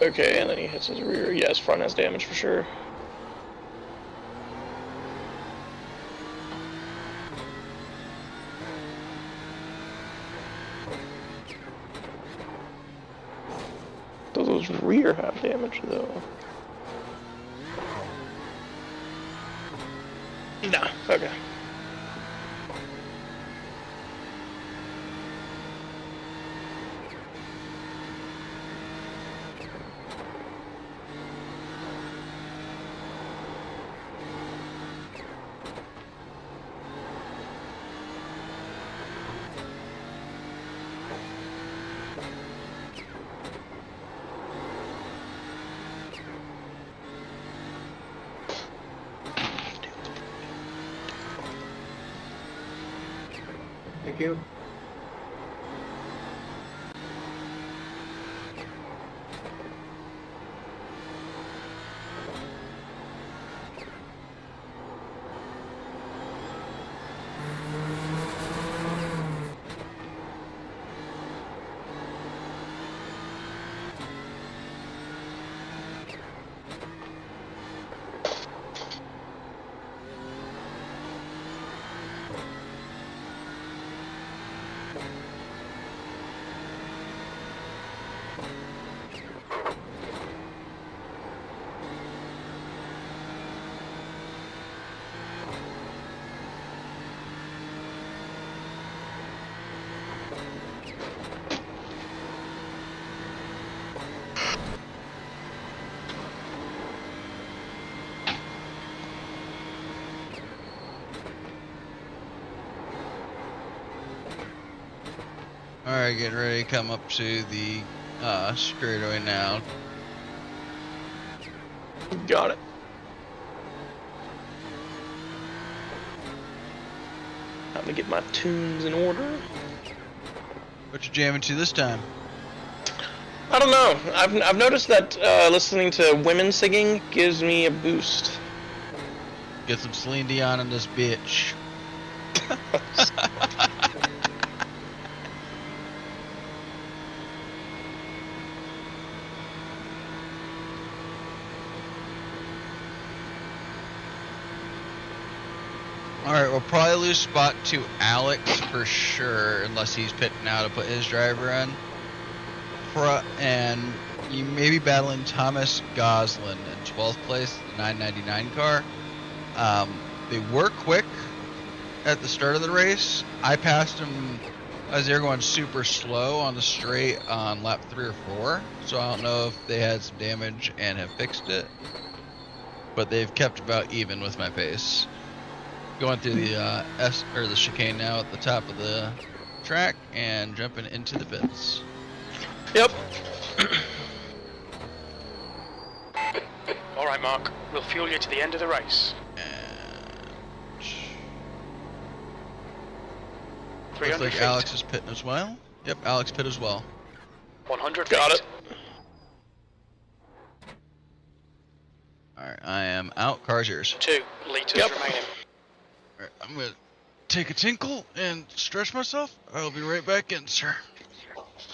Okay, and then he hits his rear. Yes, front has damage for sure. Does those rear have damage, though? No, okay. Thank you. Alright, getting ready to come up to the straightaway now. Got it. Time to get my tunes in order. What you jamming to this time? I don't know. I've noticed that listening to women singing gives me a boost. Get some Celine Dion in this bitch. Alright, we'll probably lose spot to Alex for sure, unless he's pitting out to put his driver in. And you may be battling Thomas Goslin in 12th place, the 999 car. They were quick at the start of the race. I passed him as they were going super slow on the straight on lap 3 or 4, so I don't know if they had some damage and have fixed it. But they've kept about even with my pace. Going through the the chicane now at the top of the track and jumping into the pits. Yep. All right, Mark. We'll fuel you to the end of the race. And 300 looks feet. like Alex is pitting as well. Yep, Alex pit as well. 100 Got feet. it. Alright, I am out. Car's yours. 2 litres Yep. remaining. Alright, I'm gonna take a tinkle and stretch myself. I'll be right back in, sir.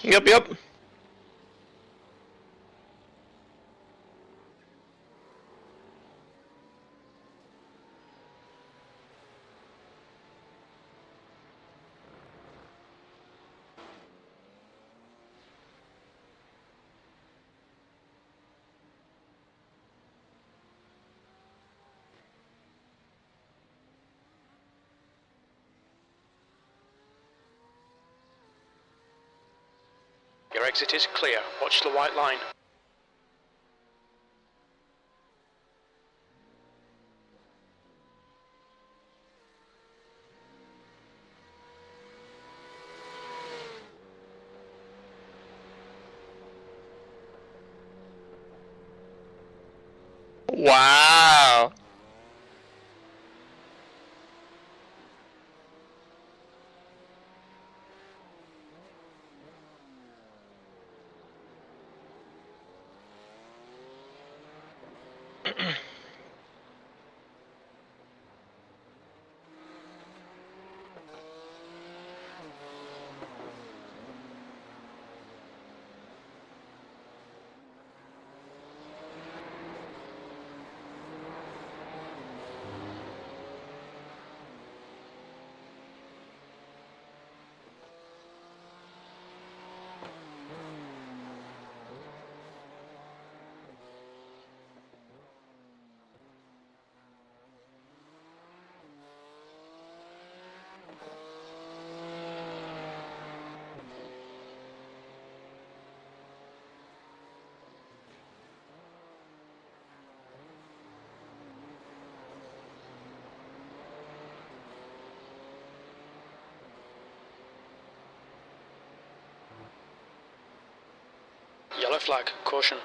Yep. Your exit is clear. Watch the white line. Wow. Yellow flag. Caution.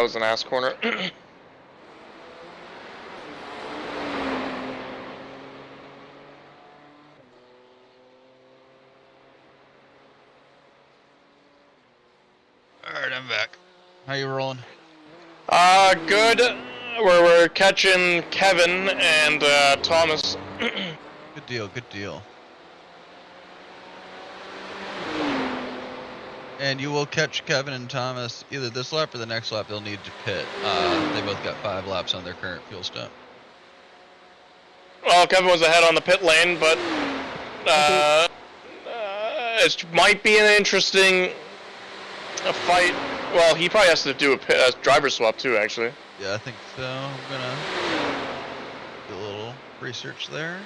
was an ass corner. Alright, I'm back. How you rolling? Good. We're catching Kevin and Thomas. Good deal, good deal. And you will catch Kevin and Thomas either this lap or the next lap. They'll need to pit. They both got 5 laps on their current fuel step. Well, Kevin was ahead on the pit lane, but it might be an interesting fight. Well, he probably has to do a driver swap too, actually. Yeah, I think so. I'm gonna do a little research there.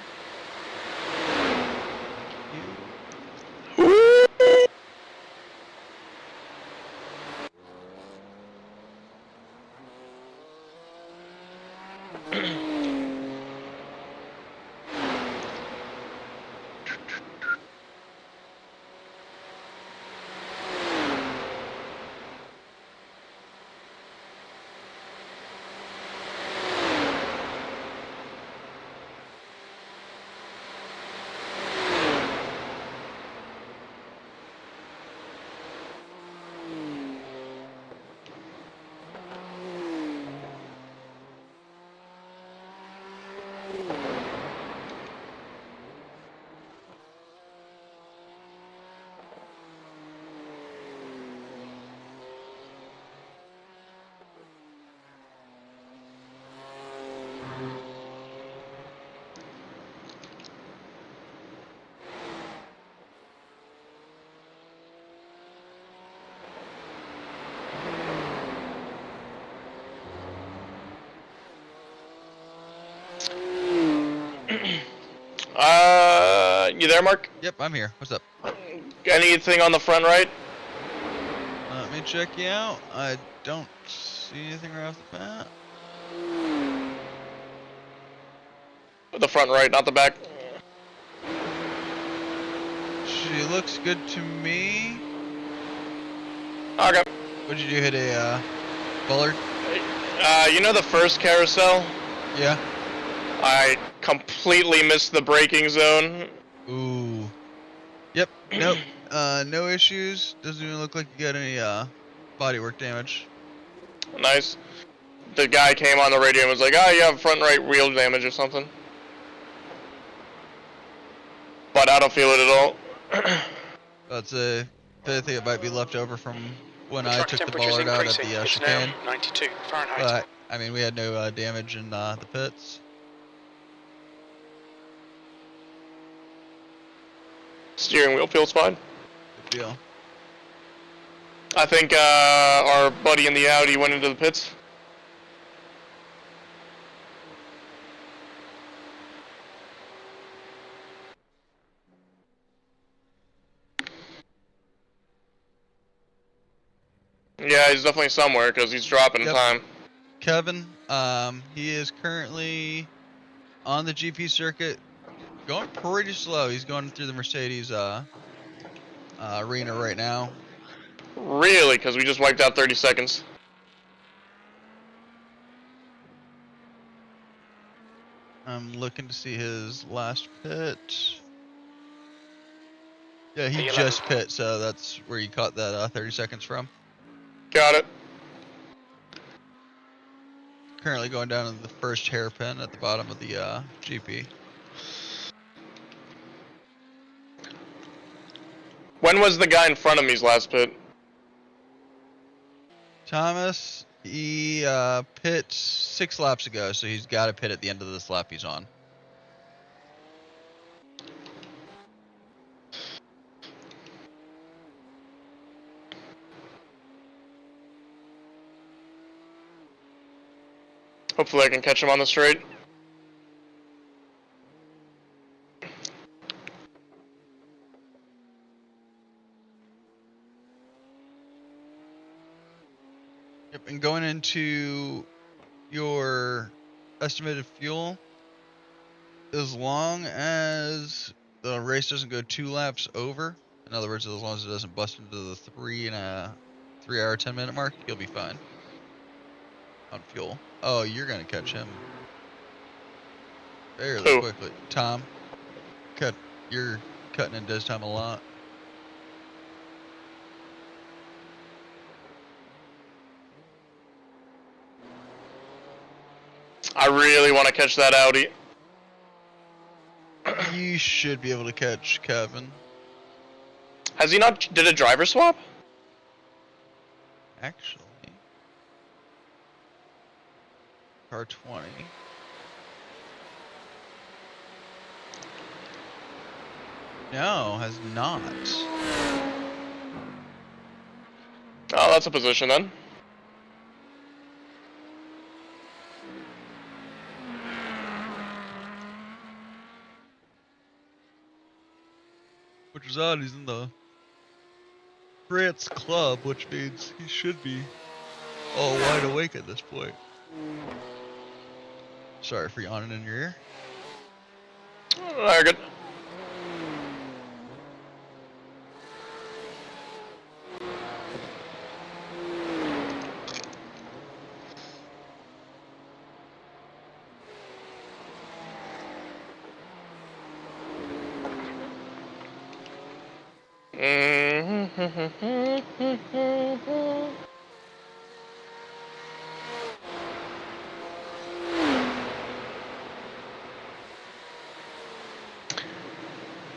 You there, Mark? Yep, I'm here. What's up? Anything on the front right? Let me check you out. I don't see anything right off the bat. The front right, not the back. She looks good to me. Okay. What'd you do? Hit a bullard? You know the first carousel? Yeah. I completely missed the braking zone. Ooh. Yep. Nope. No issues. Doesn't even look like you got any bodywork damage. Nice. The guy came on the radio and was like, "Oh, you have front right wheel damage or something." But I don't feel it at all. That's a. I think it might be left over from when I Track took the temperature's bollard out at increasing. the It's chicane. now 92 Fahrenheit. But I mean, we had no damage in the pits. Steering wheel feels fine. Good deal. I think our buddy in the Audi went into the pits. Yeah, he's definitely somewhere because he's dropping time. Kevin, he is currently on the GP circuit, going pretty slow. He's going through the Mercedes arena right now. Really? Because we just wiped out 30 seconds. I'm looking to see his last pit. Yeah, he just pit, so that's where you caught that 30 seconds from. Got it. Currently going down to the first hairpin at the bottom of the GP. When was the guy in front of me's last pit? Thomas, he pit 6 laps ago, so he's got to pit at the end of this lap he's on. Hopefully I can catch him on the straight. Yep, and going into your estimated fuel, as long as the race doesn't go 2 laps over, in other words, as long as it doesn't bust into the 3 hour 10 minute mark, you'll be fine. on fuel. Oh, you're gonna catch him fairly Who? quickly. Tom, you're cutting into his time a lot. I really want to catch that Audi. You should be able to catch Kevin. Has he not did a driver swap? Actually, car 20. No, has not. Oh, that's a position then. Which is odd, he's in the France club, which means he should be all wide awake at this point. Sorry for yawning in your ear. Alright, good.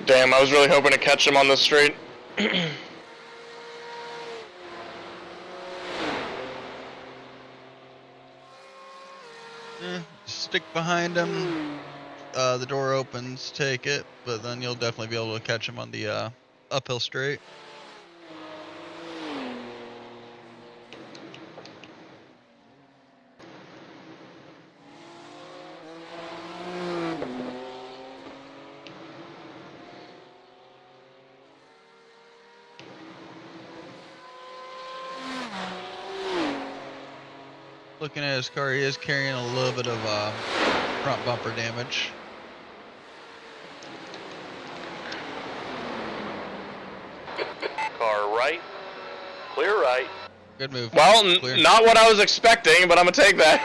Damn, I was really hoping to catch him on the straight. Stick behind him. The door opens, take it, but then you'll definitely be able to catch him on the uphill straight. Looking at his car, he is carrying a little bit of front bumper damage. Car right. Clear right. Good move. Well, Clear. not what I was expecting, but I'm gonna take that.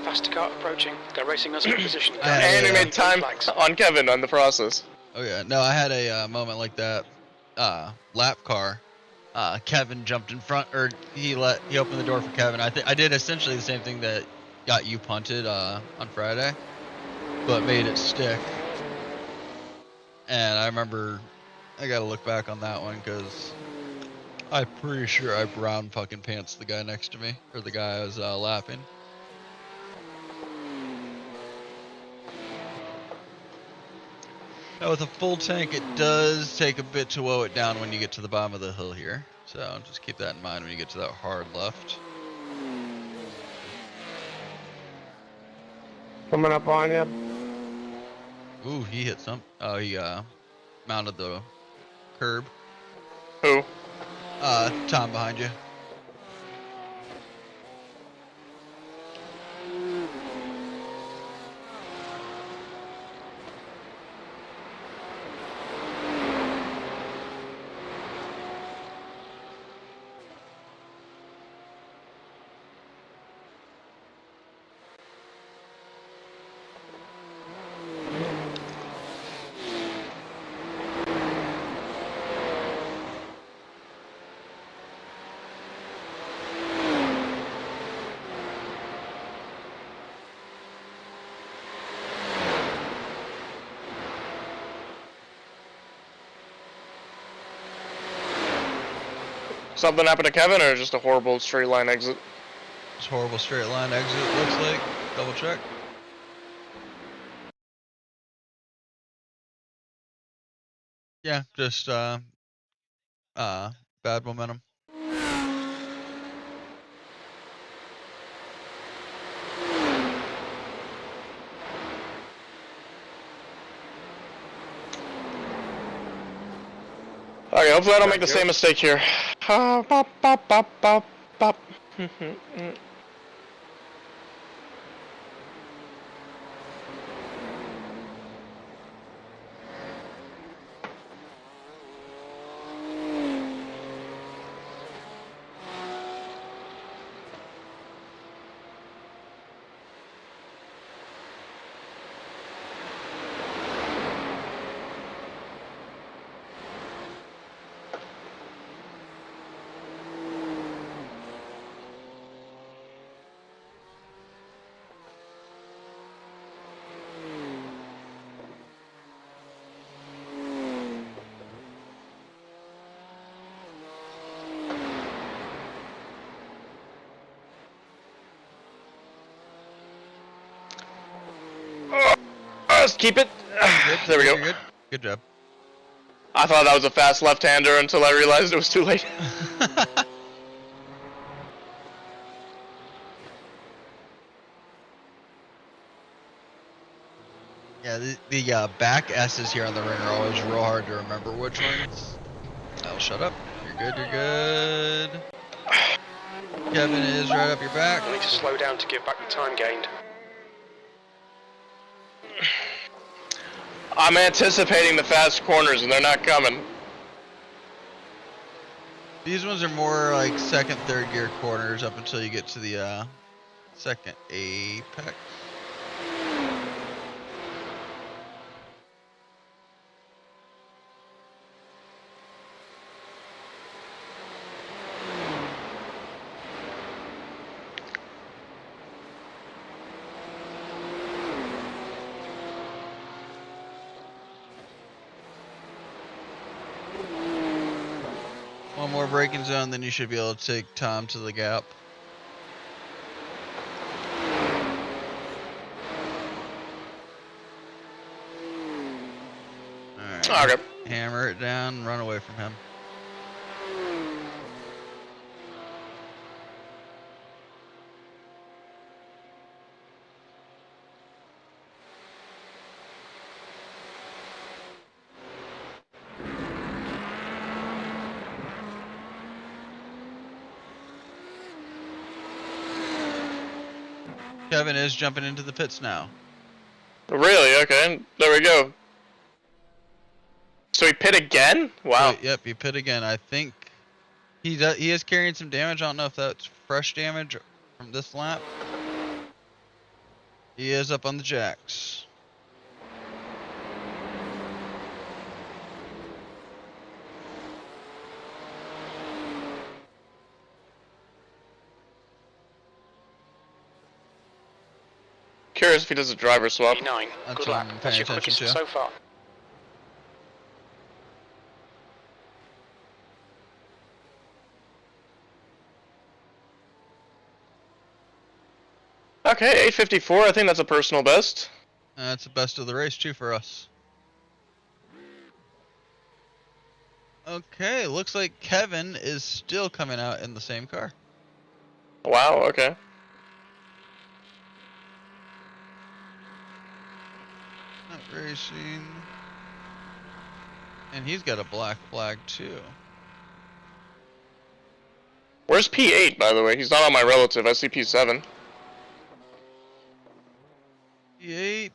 Faster car approaching. They're racing us for position. I had And a, he made time flags. on Kevin on the process. Oh yeah, no, I had a moment like that. Lap car. Kevin jumped in front, or he opened the door for Kevin. I did essentially the same thing that got you punted on Friday, but made it stick. And I remember, I gotta look back on that one because I'm pretty sure I brown fucking pants the guy next to me, or the guy I was lapping. Now with a full tank, it does take a bit to woe it down when you get to the bottom of the hill here. So just keep that in mind when you get to that hard left. Coming up on you. Ooh, he hit some. Oh, he mounted the curb. Who? Tom behind you. Something happened to Kevin, or just a horrible straight line exit? Just horrible straight line exit, looks like. Double check. Yeah, just bad momentum. Okay, hopefully I don't make the same mistake here. Bop, bop, bop, bop, bop. Just keep it. There we go. You're good. Good job. I thought that was a fast left-hander until I realized it was too late. Yeah, the back S's here on the ring are always real hard to remember which ones. Oh, shut up. You're good, you're good. Kevin is right up your back. I need to slow down to give back the time gained. I'm anticipating the fast corners and they're not coming. These ones are more like second, third gear corners up until you get to the second apex. One more braking zone, then you should be able to take Tom to the gap. Alright. Okay. Hammer it down, run away from him. Kevin is jumping into the pits now. Really? Okay. There we go. So he pit again? Wow. So, yep, he pit again. I think he is carrying some damage. I don't know if that's fresh damage from this lap. He is up on the jacks. Curious if he does a driver swap. P9. That's Good what luck. I'm That's paying your attention quickest to. so far. Okay, 8:54. I think that's a personal best. That's the best of the race too for us. Okay, looks like Kevin is still coming out in the same car. Wow, okay. Not racing. And he's got a black flag too. Where's P8, by the way? He's not on my relative. I see P7. P8.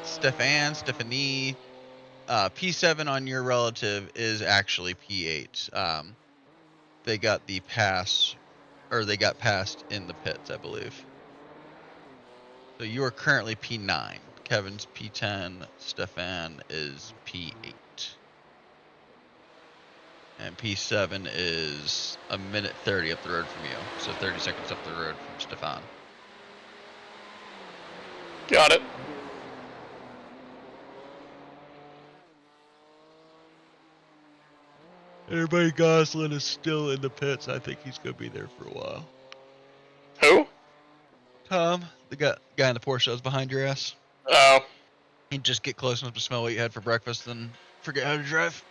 Stephanie. P7 on your relative is actually P8. They got the pass, or they got passed in the pits, I believe. So you are currently P9. Kevin's P10. Stefan is P8. And P7 is a minute 30 up the road from you. So 30 seconds up the road from Stefan. Got it. Everybody, Goslin is still in the pits. I think he's going to be there for a while. Who? Tom, the guy in the Porsche that was behind your ass. Oh. He'd just get close enough to smell what you had for breakfast and forget how to drive.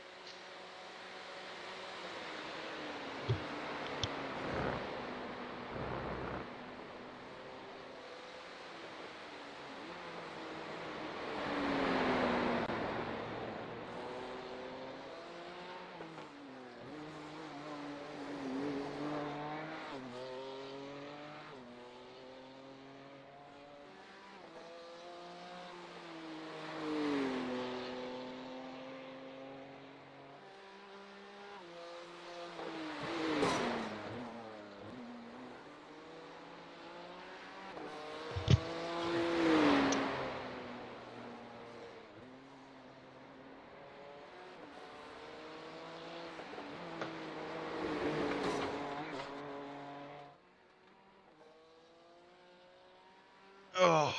Oh,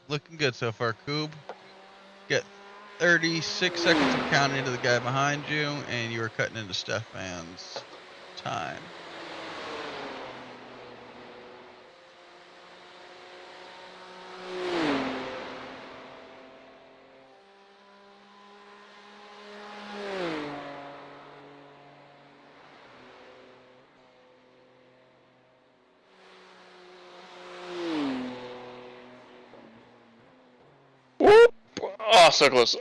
looking good so far, Koob. Get 36 seconds of counting into the guy behind you, and you are cutting into Stefan's time. Oh, so close.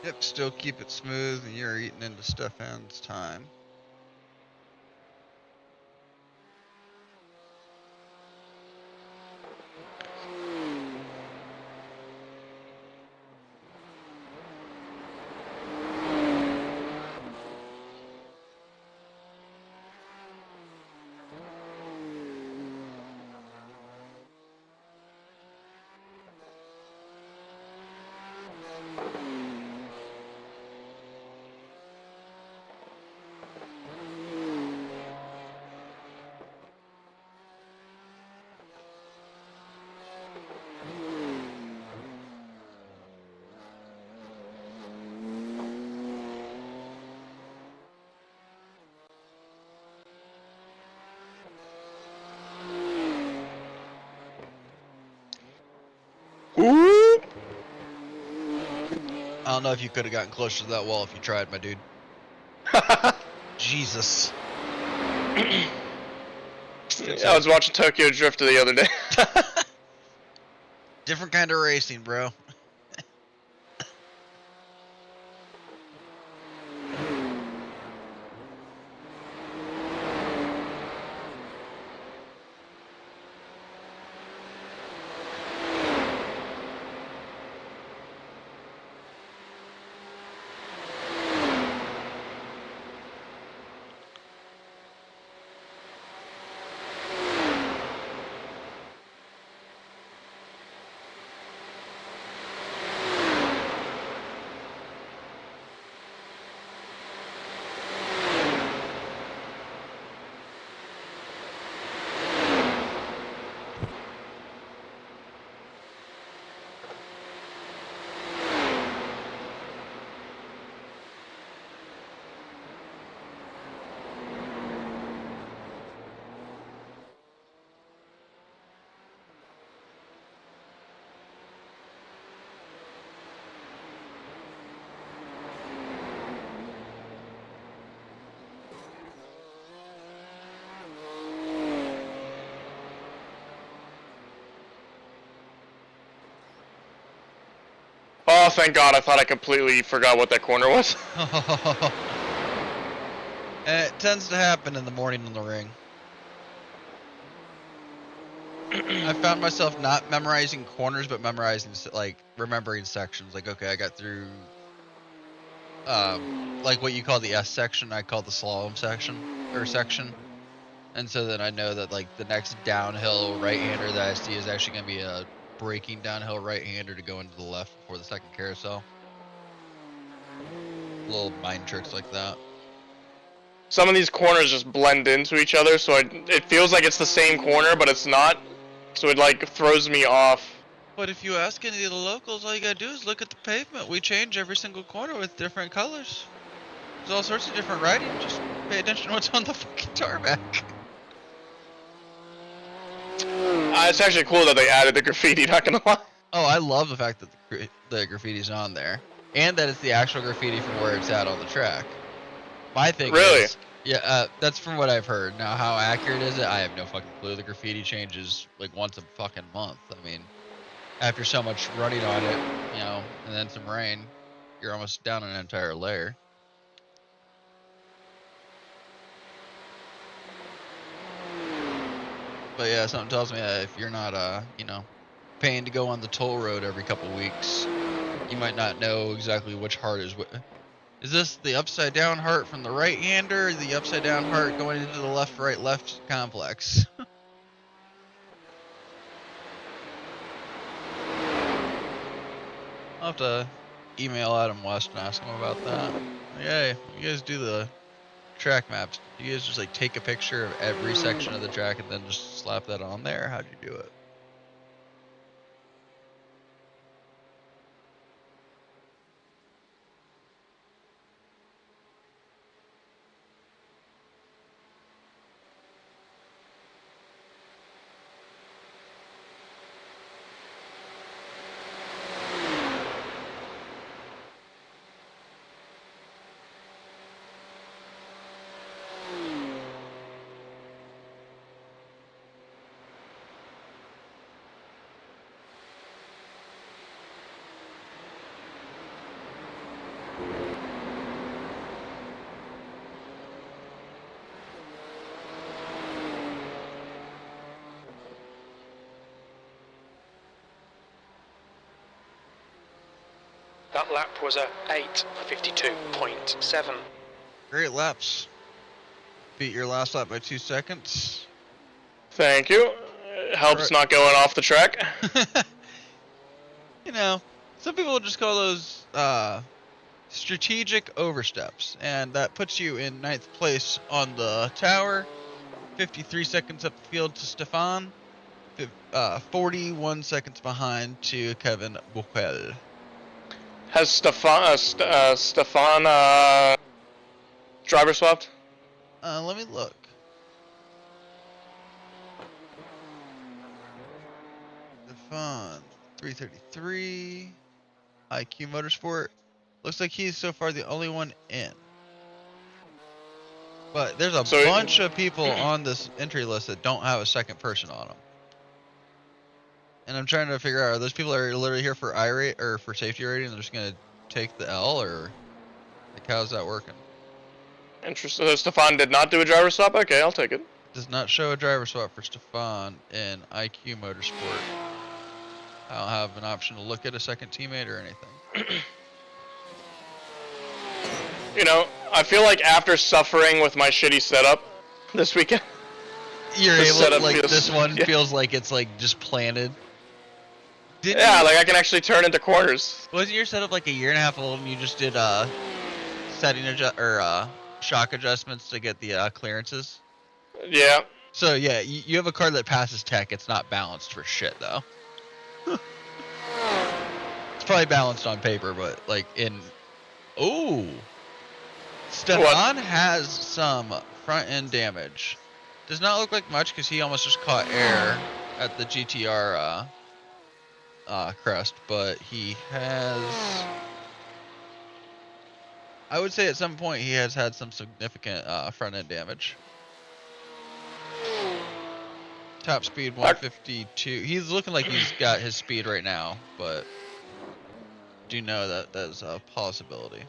Yep, still keep it smooth, and you're eating into Stefan's time. Ooh. I don't know if you could have gotten closer to that wall if you tried, my dude. Jesus. I was watching Tokyo Drift the other day. Different kind of racing, bro. Oh, thank God! I thought I completely forgot what that corner was. And it tends to happen in the morning on the ring. I found myself not memorizing corners, but memorizing, like, remembering sections. Like, okay, I got through, like what you call the S section, I call the slalom section. And so then I know that, like, the next downhill right-hander that I see is actually going to be a braking downhill right-hander to go into the left before the second carousel. Little mind tricks like that. Some of these corners just blend into each other, so it feels like it's the same corner, but it's not. So it, like, throws me off. But if you ask any of the locals, all you gotta do is look at the pavement. We change every single corner with different colors. There's all sorts of different writing. Just pay attention to what's on the fucking tarmac. It's actually cool that they added the graffiti, not gonna lie. Oh, I love the fact that the graffiti's on there. And that it's the actual graffiti from where it's at on the track. My thing Really? is, yeah, that's from what I've heard. Now, how accurate is it? I have no fucking clue. The graffiti changes like once a fucking month. I mean, after so much running on it, you know, and then some rain, you're almost down an entire layer. But yeah, something tells me that if you're not, you know, paying to go on the toll road every couple weeks, you might not know exactly which heart is what. Is this the upside down heart from the right hander, or the upside down heart going into the left, right, left complex? I'll have to email Adam West and ask him about that. Like, hey, you guys do the track maps. Do you guys just like take a picture of every section of the track and then just slap that on there? How'd you do it? That lap was a 8:52.7. Great laps. Beat your last lap by 2 seconds. Thank you. It helps not going off the track. You know, some people just call those strategic oversteps, and that puts you in 9th place on the tower. 53 seconds up the field to Stefan. 41 seconds behind to Kevin Buchel. Has Stefan driver swapped? Let me look. Stefan, 333. IQ Motorsport. Looks like he's so far the only one in. But there's a bunch of people on this entry list that don't have a second person on them. And I'm trying to figure out, are those people that are literally here for I-rate or for safety rating and they're just going to take the L, or like how's that working? Interesting. So Stefan did not do a driver swap? Okay, I'll take it. Does not show a driver swap for Stefan in IQ Motorsport. I don't have an option to look at a second teammate or anything. You know, I feel like after suffering with my shitty setup this weekend, you're able to, like, this one feels like it's like just planted. Like I can actually turn into corners. Wasn't your setup like a year and a half old and you just did setting shock adjustments to get the clearances? Yeah. So yeah, you have a car that passes tech. It's not balanced for shit though. It's probably balanced on paper, but like in Stefan has some front end damage. Does not look like much because he almost just caught air at the GTR crest, but he has, I would say at some point he has had some significant front end damage. Top speed 152. He's looking like he's got his speed right now, but do know that that's a possibility.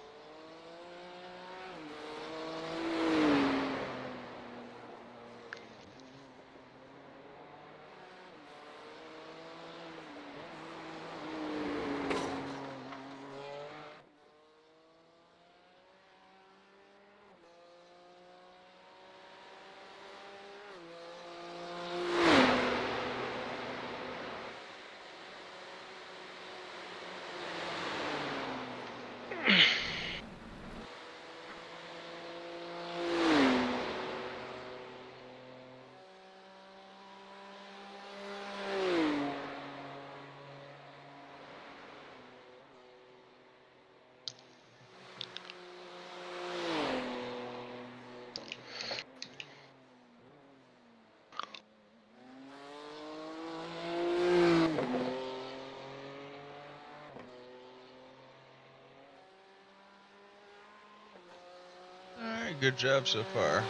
Good job so far.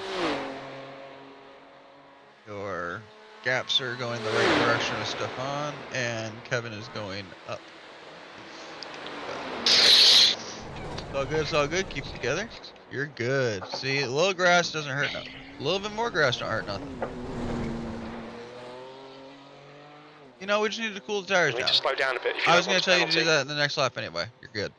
Your gaps are going the right direction with Stefan, and Kevin is going up. It's all good, it's all good. Keep it together. You're good. See, a little grass doesn't hurt nothing. A little bit more grass don't hurt nothing. You know, we just need to cool the tires down. You need to slow down a bit. I was going to tell you to do that in the next lap anyway. You're good.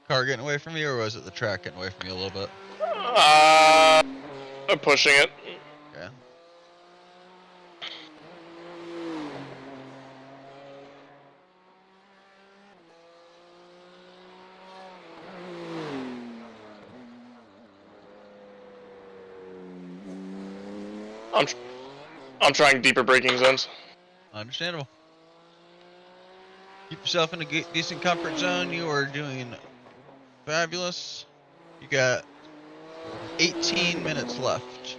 Car getting away from you, or was it the track getting away from you a little bit? I'm pushing it. Okay. I'm trying deeper braking zones. Understandable. Keep yourself in a decent comfort zone. You are doing fabulous. You got 18 minutes left.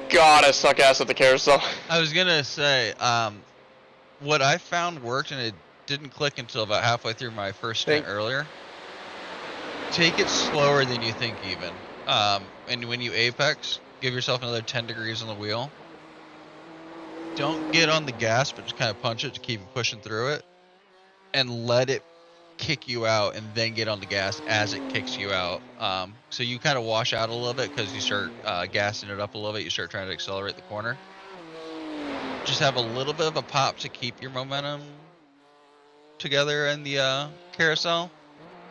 God, I suck ass at the carousel. I was gonna say, what I found worked, and it didn't click until about halfway through my first stint earlier. Take it slower than you think, even. And when you apex, give yourself another 10 degrees on the wheel. Don't get on the gas, but just kind of punch it to keep pushing through it, and let it kick you out, and then get on the gas as it kicks you out. So you kind of wash out a little bit because you start gassing it up a little bit. You start trying to accelerate the corner. Just have a little bit of a pop to keep your momentum together in the carousel,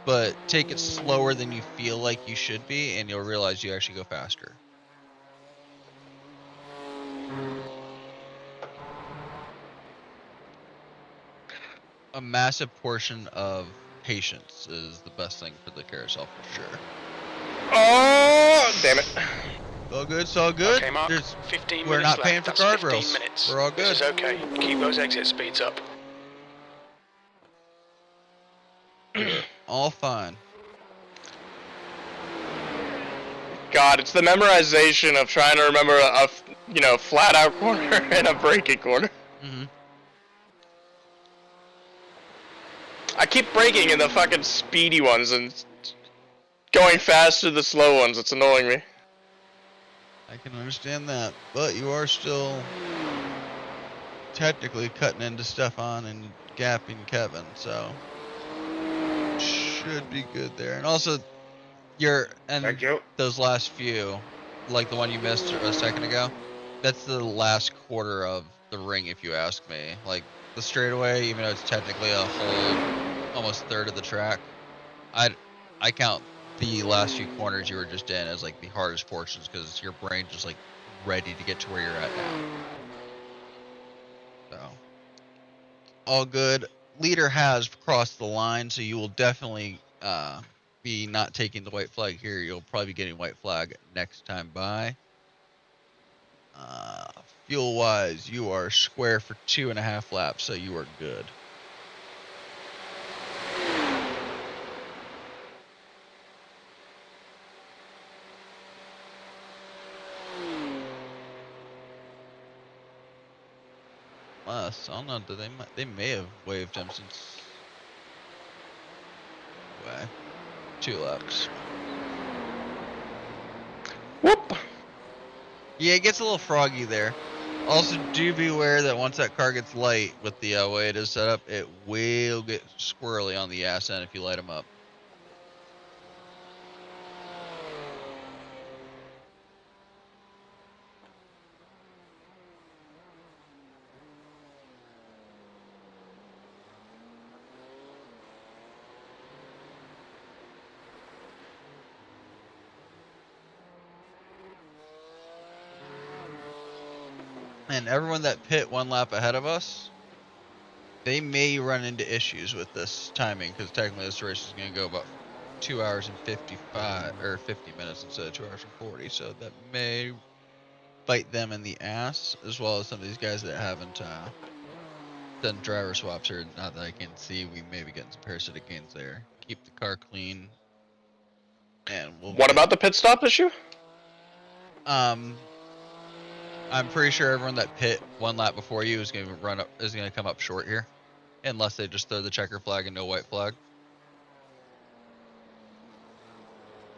but take it slower than you feel like you should be, and you'll realize you actually go faster. A massive portion of patience is the best thing for the carousel for sure. Oh, damn it. All good, it's all good. Okay, Mark, 15 we're minutes not paying left. for That's guardrails. 15 minutes. We're all good. This is okay. Keep those exit speeds up. We're all fine. God, it's the memorization of trying to remember a flat out corner and a braking corner. Mm-hmm. I keep braking in the fucking speedy ones and going fast through the slow ones. It's annoying me. I can understand that, but you are still technically cutting into Stefan and gapping Kevin, so should be good there. And also, Thank you. those last few, like the one you missed a second ago, that's the last quarter of the ring, if you ask me. Like the straightaway, even though it's technically a whole almost third of the track, I count the last few corners you were just in as like the hardest portions because your brain's just like ready to get to where you're at now. So all good. Leader has crossed the line, so you will definitely be not taking the white flag here. You'll probably be getting white flag next time by. Fuel wise, you are square for 2.5 laps, so you are good. Unless, I don't know, they may have waived him since anyway, 2 laps. Whoop! Yeah, it gets a little froggy there. Also, do be aware that once that car gets light with the way it is set up, it will get squirrely on the ass end if you light them up. And everyone that pit 1 lap ahead of us, they may run into issues with this timing because technically this race is going to go about 2 hours and 55 or 50 minutes instead of 2 hours and 40. So that may bite them in the ass, as well as some of these guys that haven't done driver swaps, or not that I can see. We may be getting some parasitic gains there. Keep the car clean, and What about the pit stop issue? I'm pretty sure everyone that pit 1 lap before you is going to come up short here, unless they just throw the checker flag and no white flag.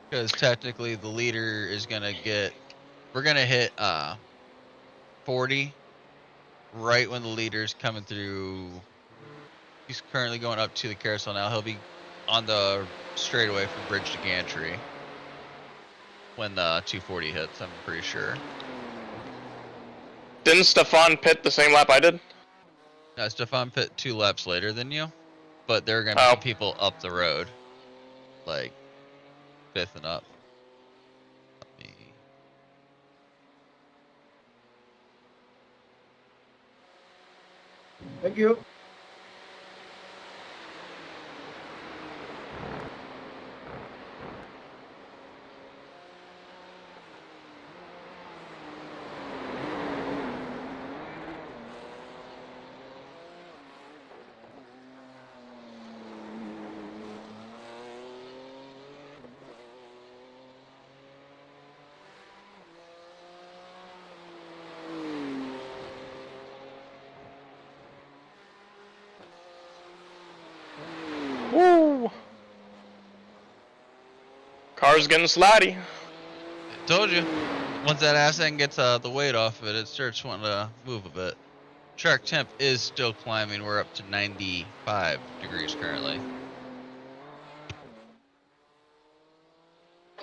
Because technically the leader is going to get, we're going to hit 40 right when the leader's coming through. He's currently going up to the carousel now. He'll be on the straightaway from Bridge to Gantry when the 240 hits, I'm pretty sure. Didn't Stefan pit the same lap I did? No, Stefan pit 2 laps later than you, but there are going to be people up the road, like 5th and up. Let me... Thank you. Car's getting slidey. I told you. Once that ass end gets the weight off of it, it starts wanting to move a bit. Track temp is still climbing. We're up to 95 degrees currently.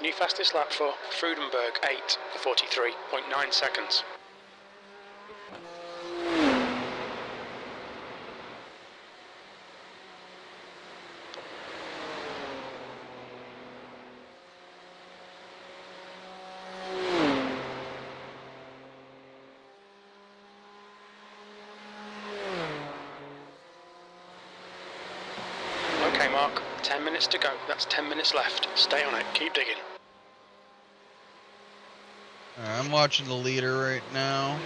New fastest lap for Frudenberg, 8:43.9 seconds. Okay, Mark, 10 minutes to go. That's 10 minutes left. Stay on it. Keep digging. Alright, I'm watching the leader right now.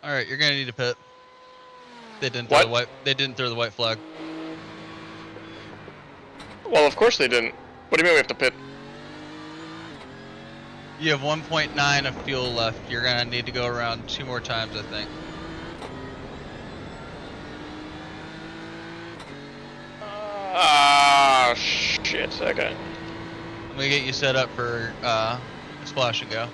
Alright, you're gonna need a pit. They didn't throw What? the white. They didn't throw the white flag. Well, of course they didn't. What do you mean we have to pit? You have 1.9 of fuel left. You're gonna need to go around 2 more times, I think. Ah, shit. Okay. I'm gonna get you set up for splash and go.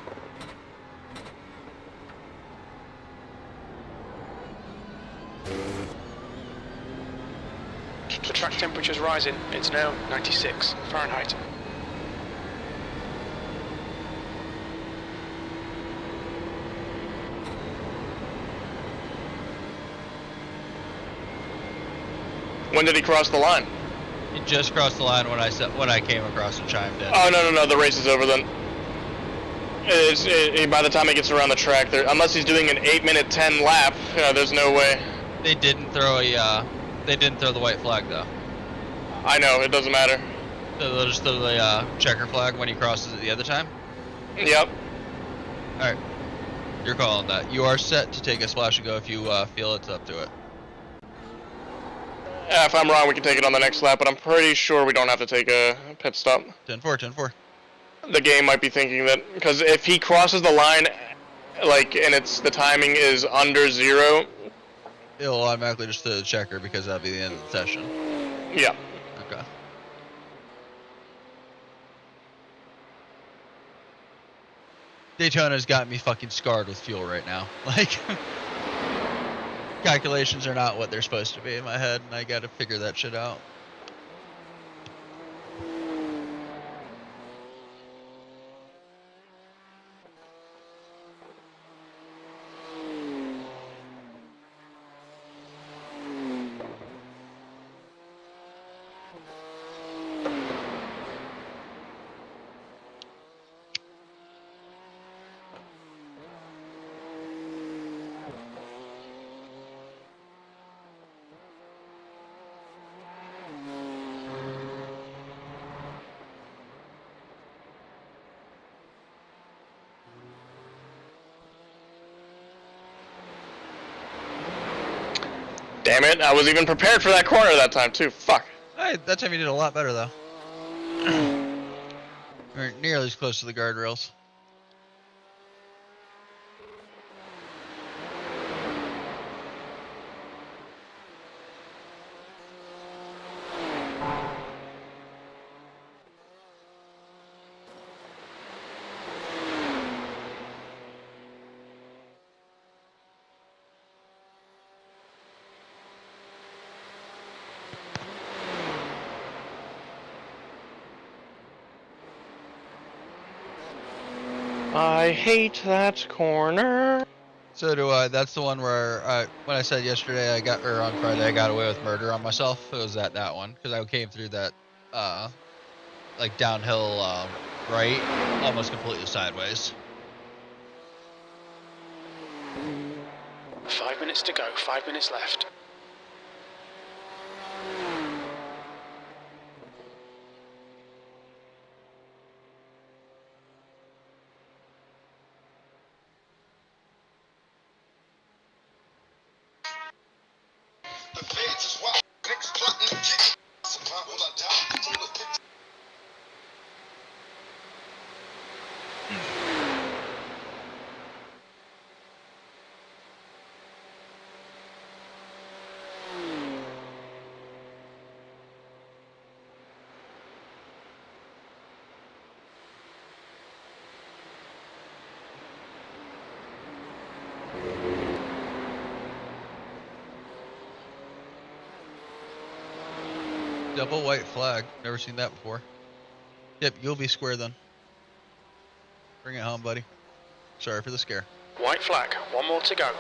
The track temperature's rising. It's now 96 Fahrenheit. When did he cross the line? He just crossed the line when I came across and chimed in. Oh, no. The race is over then. By the time he gets around the track, unless he's doing an 8-minute 10 lap, there's no way. They didn't throw the white flag though. I know, it doesn't matter. So they'll just throw the checker flag when he crosses it the other time? Yep. Alright. You're calling that. You are set to take a splash and go if you feel it's up to it. Yeah, if I'm wrong, we can take it on the next lap, but I'm pretty sure we don't have to take a pit stop. 10-4, 10-4. The game might be thinking that, because if he crosses the line, and the timing is under 0. It'll automatically just throw the checker because that'll be the end of the session. Yeah. Okay. Daytona's got me fucking scarred with fuel right now. Like, calculations are not what they're supposed to be in my head, and I gotta figure that shit out. Damn it, I was even prepared for that corner that time too. Fuck. Hey, that time you did a lot better though. You weren't nearly as close to the guardrails. I hate that corner. So do I. That's the one where when I said yesterday or on Friday I got away with murder on myself. It was that one because I came through that like downhill right, almost completely sideways. 5 minutes to go, 5 minutes left. Double white flag. Never seen that before. Yep, you'll be square then. Bring it home, buddy. Sorry for the scare. White flag, 1 more to go.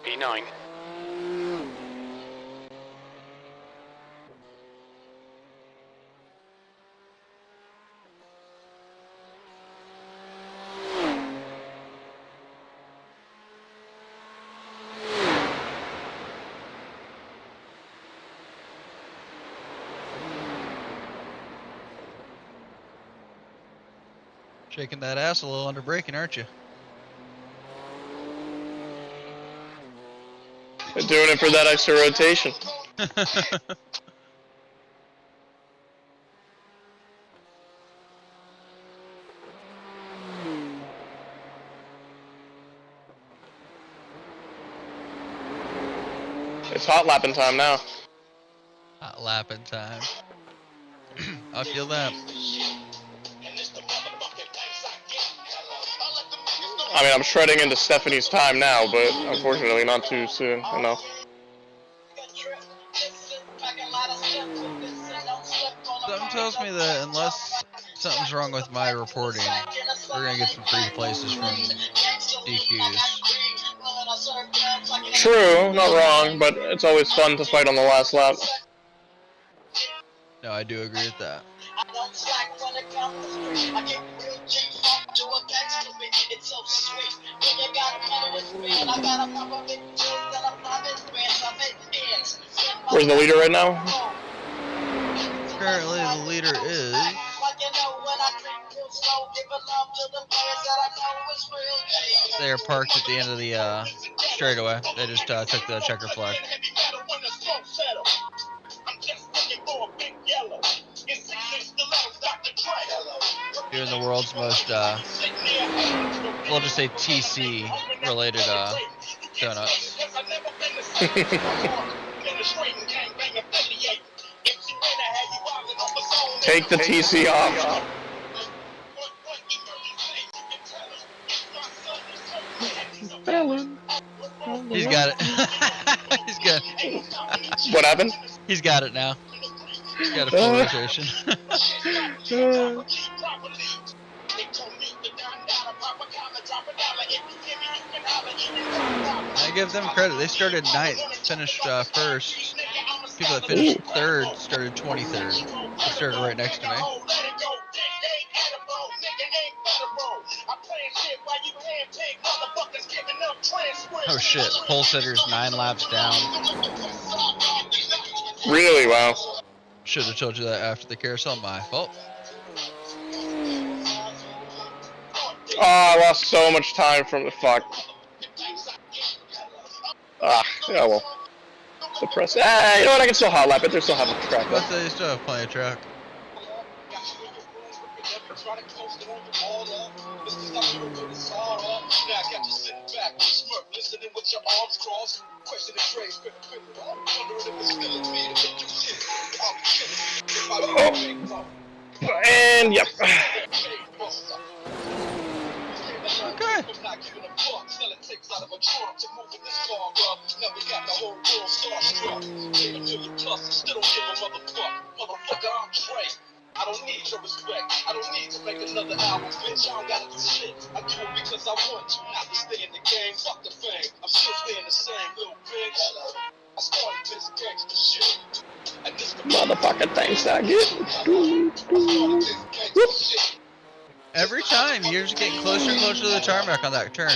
E9. Shaking that ass a little under braking, aren't you? Doing it for that extra rotation. hot lapping time now. Hot lapping time. I feel that. I mean, I'm shredding into Stephanie's time now, but unfortunately not too soon enough. Something tells me that unless something's wrong with my reporting, we're gonna get some free places from DQs. True, not wrong, but it's always fun to fight on the last lap. No, I do agree with that. Where's the leader right now? Currently, the leader is. They are parked at the end of the straightaway. They just took the checker flag. Doing the world's most, we'll just say TC related donuts. Take the TC off. He's got it. He's got it. What happened? He's got it now. He's got a full rotation. I give them credit. They started 9th, finished first. People that finished 3rd started 23rd. They started right next to me. Oh shit, pole sitter's 9 laps down. Really? Wow. Should have told you that after the carousel. My fault. Oh, I lost so much time from the fuck. Ah, yeah, well. Suppress. Ah, you know what? I can still hot lap it. They still have a track. But they still have plenty of track. Oh. And yep. Okay. I don't need your respect. I don't need to make another album, bitch. I don't gotta do shit. I do it because I want to. Not to stay in the game, fuck the fame. I'm still staying the same, little bitch. I started this gangsta shit. And this the Motherfucking thanks I get. Every time you're just getting closer and closer to the tarmac on that turn.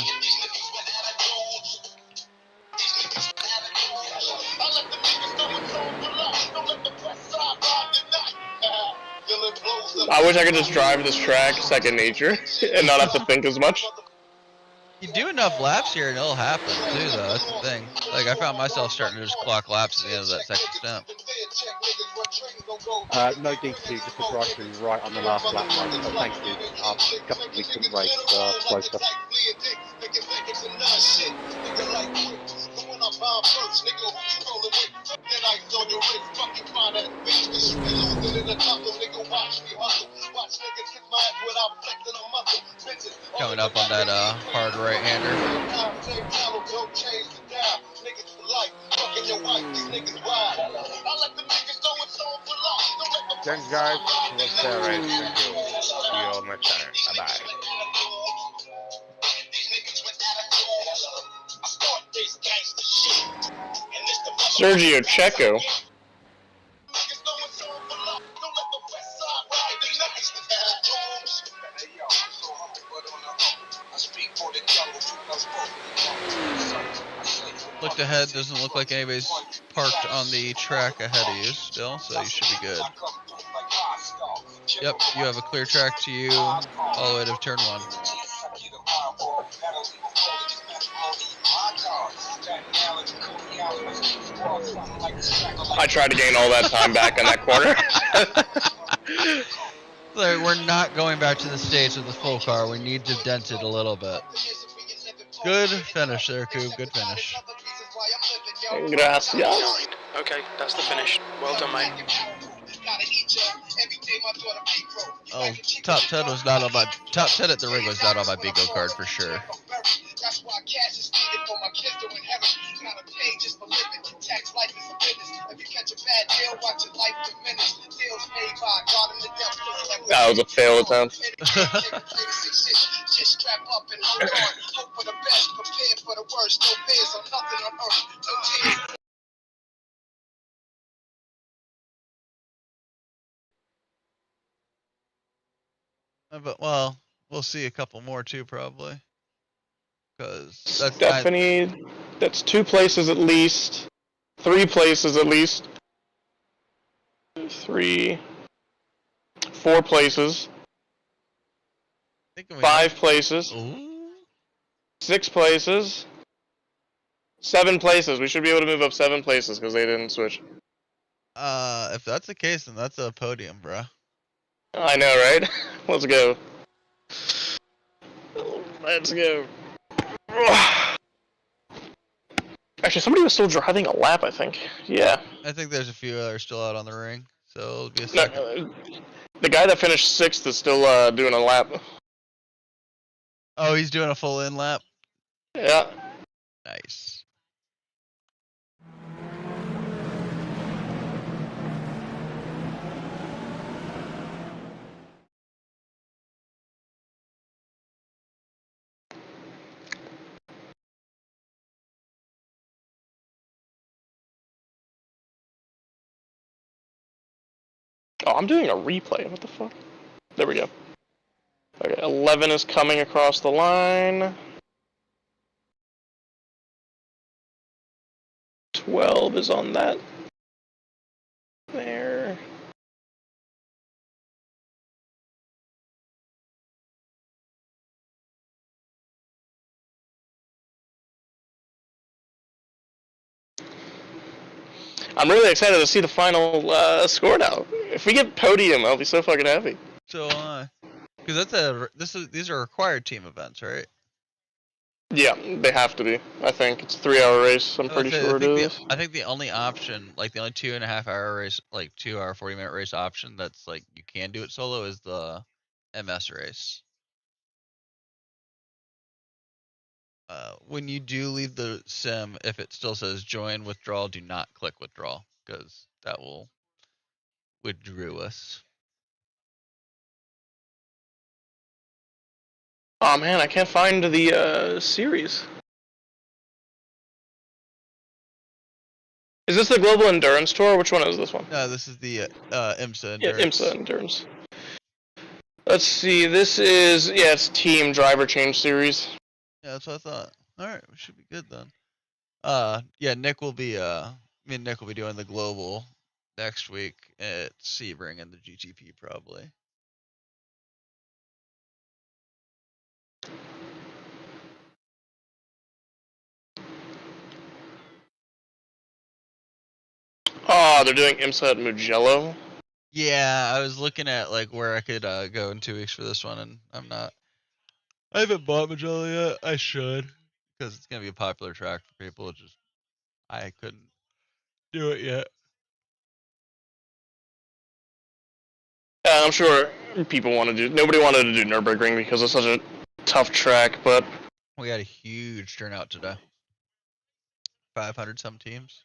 I wish I could just drive this track second nature and not have to think as much. You do enough laps here and it'll happen too, though. That's the thing. Like, I found myself starting to just clock laps at the end of that second stump. No DQ, just a drive through right on the last lap. Thank you. We couldn't race closer. Coming up on that hard right-hander. Thanks guys, was the race. Thank you. See you all next time. Bye bye. Sergio Checo. Looked ahead, doesn't look like anybody's parked on the track ahead of you still, so you should be good. Yep, you have a clear track to you all the way to turn 1. I tried to gain all that time back in that corner. We're not going back to the stage of the full car. We need to dent it a little bit. Good finish there, Coob. Good finish. Gracias. 9. Okay, that's the finish. Well done, mate. Oh, top 10 was not on my top 10 at the ring was not on my bingo card for sure. That's why cash is needed for my kids to inherit. Gotta pay just for living. Tax life is a business. If you catch a bad deal, watch your life diminish. Deals made by God in the devil. That was a fail attempt. Just strap up and hold on. Hope for the best, prepare for the worst. No fears on nothing on earth. No tears. But well, we'll see a couple more too probably. Cause that's Stephanie, that's 2 places at least. 3 places at least. 3, 4 places. 5 places. Ooh. 6 places. 7 places. We should be able to move up 7 places because they didn't switch. If that's the case, then that's a podium, bro. I know, right? Let's go. Let's go. Actually, somebody was still driving a lap, I think. Yeah. I think there's a few that are still out on the ring, so it'll be a No, second. the guy that finished 6th is still doing a lap. Oh, he's doing a full in lap. Yeah. Nice. Oh, I'm doing a replay. What the fuck? There we go. Okay, 11 is coming across the line. 12 is on that. There. I'm really excited to see the final score now. If we get podium, I'll be so fucking happy. So, because these are required team events, right? Yeah, they have to be. I think it's a 3-hour race. I'm pretty sure it is. I think the only option, like the only 2.5 hour race, like 2 hour 40-minute race option that's like you can do it solo is the MS race. When you do leave the sim, if it still says join withdrawal, do not click withdrawal because that will withdraw us. Oh man, I can't find the series. Is this the Global Endurance Tour? Which one is this one? No, this is the IMSA Yeah, endurance. IMSA Endurance. Let's see, this is, yeah, it's Team Driver Change Series. Yeah, that's what I thought. Alright, we should be good then. Yeah, Nick will be me and Nick will be doing the global next week at Sebring and the GTP probably. Oh, they're doing IMSA at Mugello. Yeah, I was looking at like where I could go in 2 weeks for this one, and I'm not. I haven't bought Magellan yet. I should, because it's gonna be a popular track for people. It's just I couldn't do it yet. Yeah, I'm sure people want to do. Nobody wanted to do Nürburgring because it's such a tough track, but We had a huge turnout today. 500 some teams.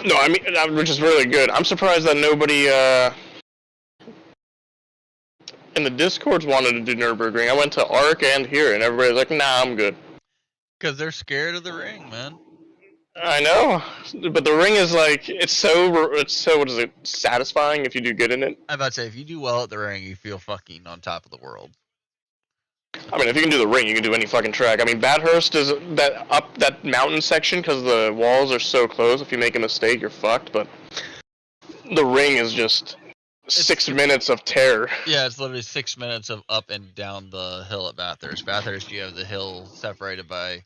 no, I mean, which is really good. I'm surprised that nobody in the Discords wanted to do Nürburgring. I went to ARC and here, and everybody's like, "Nah, I'm good." Because they're scared of the ring, man. I know, but the ring is like it's so what is it, satisfying if you do good in it. I'm about to say, if you do well at the ring, you feel fucking on top of the world. I mean, if you can do the ring, you can do any fucking track. I mean, Bathurst is that mountain section because the walls are so close. If you make a mistake, you're fucked. But the ring is just 6 minutes of terror. Yeah, it's literally 6 minutes of up and down the hill at Bathurst. Bathurst, you have the hill separated by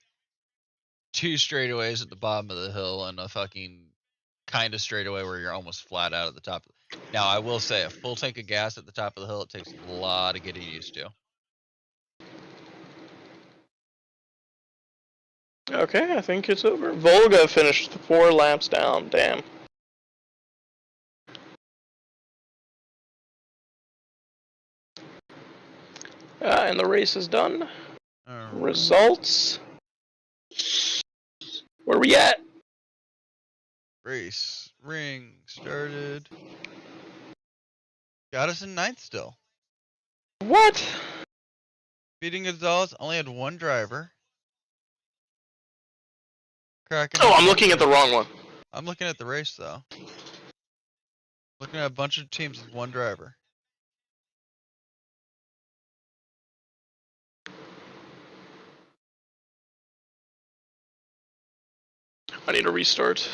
2 straightaways at the bottom of the hill and a fucking kind of straightaway where you're almost flat out at the top. Now, I will say, a full tank of gas at the top of the hill, it takes a lot of getting used to. Okay, I think it's over. Volga finished 4 laps down. Damn. And the race is done. Results. Where we at? Race ring started. Got us in ninth still. What? Beating Gonzalez only had one driver. Cracking. Oh, I'm looking at the wrong one. I'm looking at the race though. Looking at a bunch of teams with one driver. I need to restart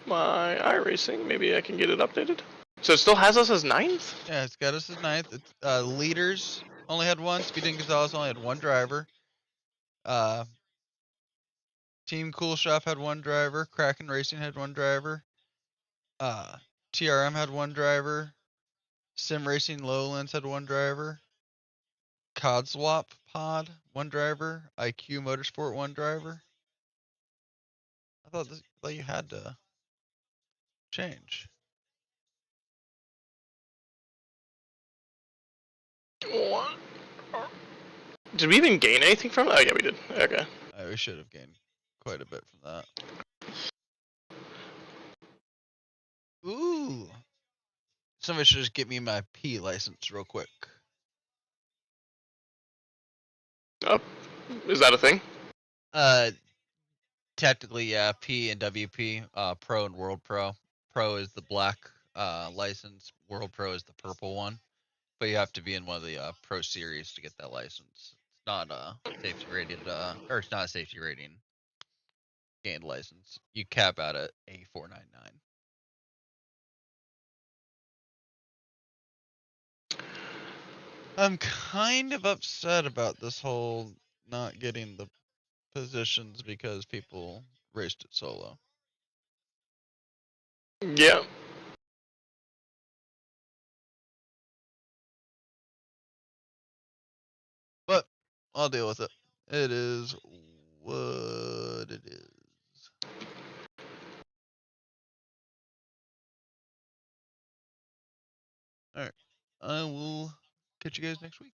my iRacing. Maybe I can get it updated. So it still has us as 9th? Yeah, it's got us as ninth. It's, leaders only had one. Speeding Gonzalez only had one driver. Team Cool Shop had one driver. Kraken Racing had one driver. TRM had one driver. Sim Racing Lowlands had one driver. Codswap Pod one driver. IQ Motorsport one driver. I thought you had to change. What? Did we even gain anything from it? Oh yeah, we did. Okay. We should have gained quite a bit from that. Ooh. Somebody should just get me my P license real quick. Oh, is that a thing? Technically, yeah. P and WP, Pro and World Pro. Pro is the black license. World Pro is the purple one. But you have to be in one of the Pro Series to get that license. It's not a safety rated, or it's not a safety rating gained license. You cap out at A499. I'm kind of upset about this whole not getting the positions because people raced it solo. Yeah. But I'll deal with it. It is what it is. Alright. I will catch you guys next week.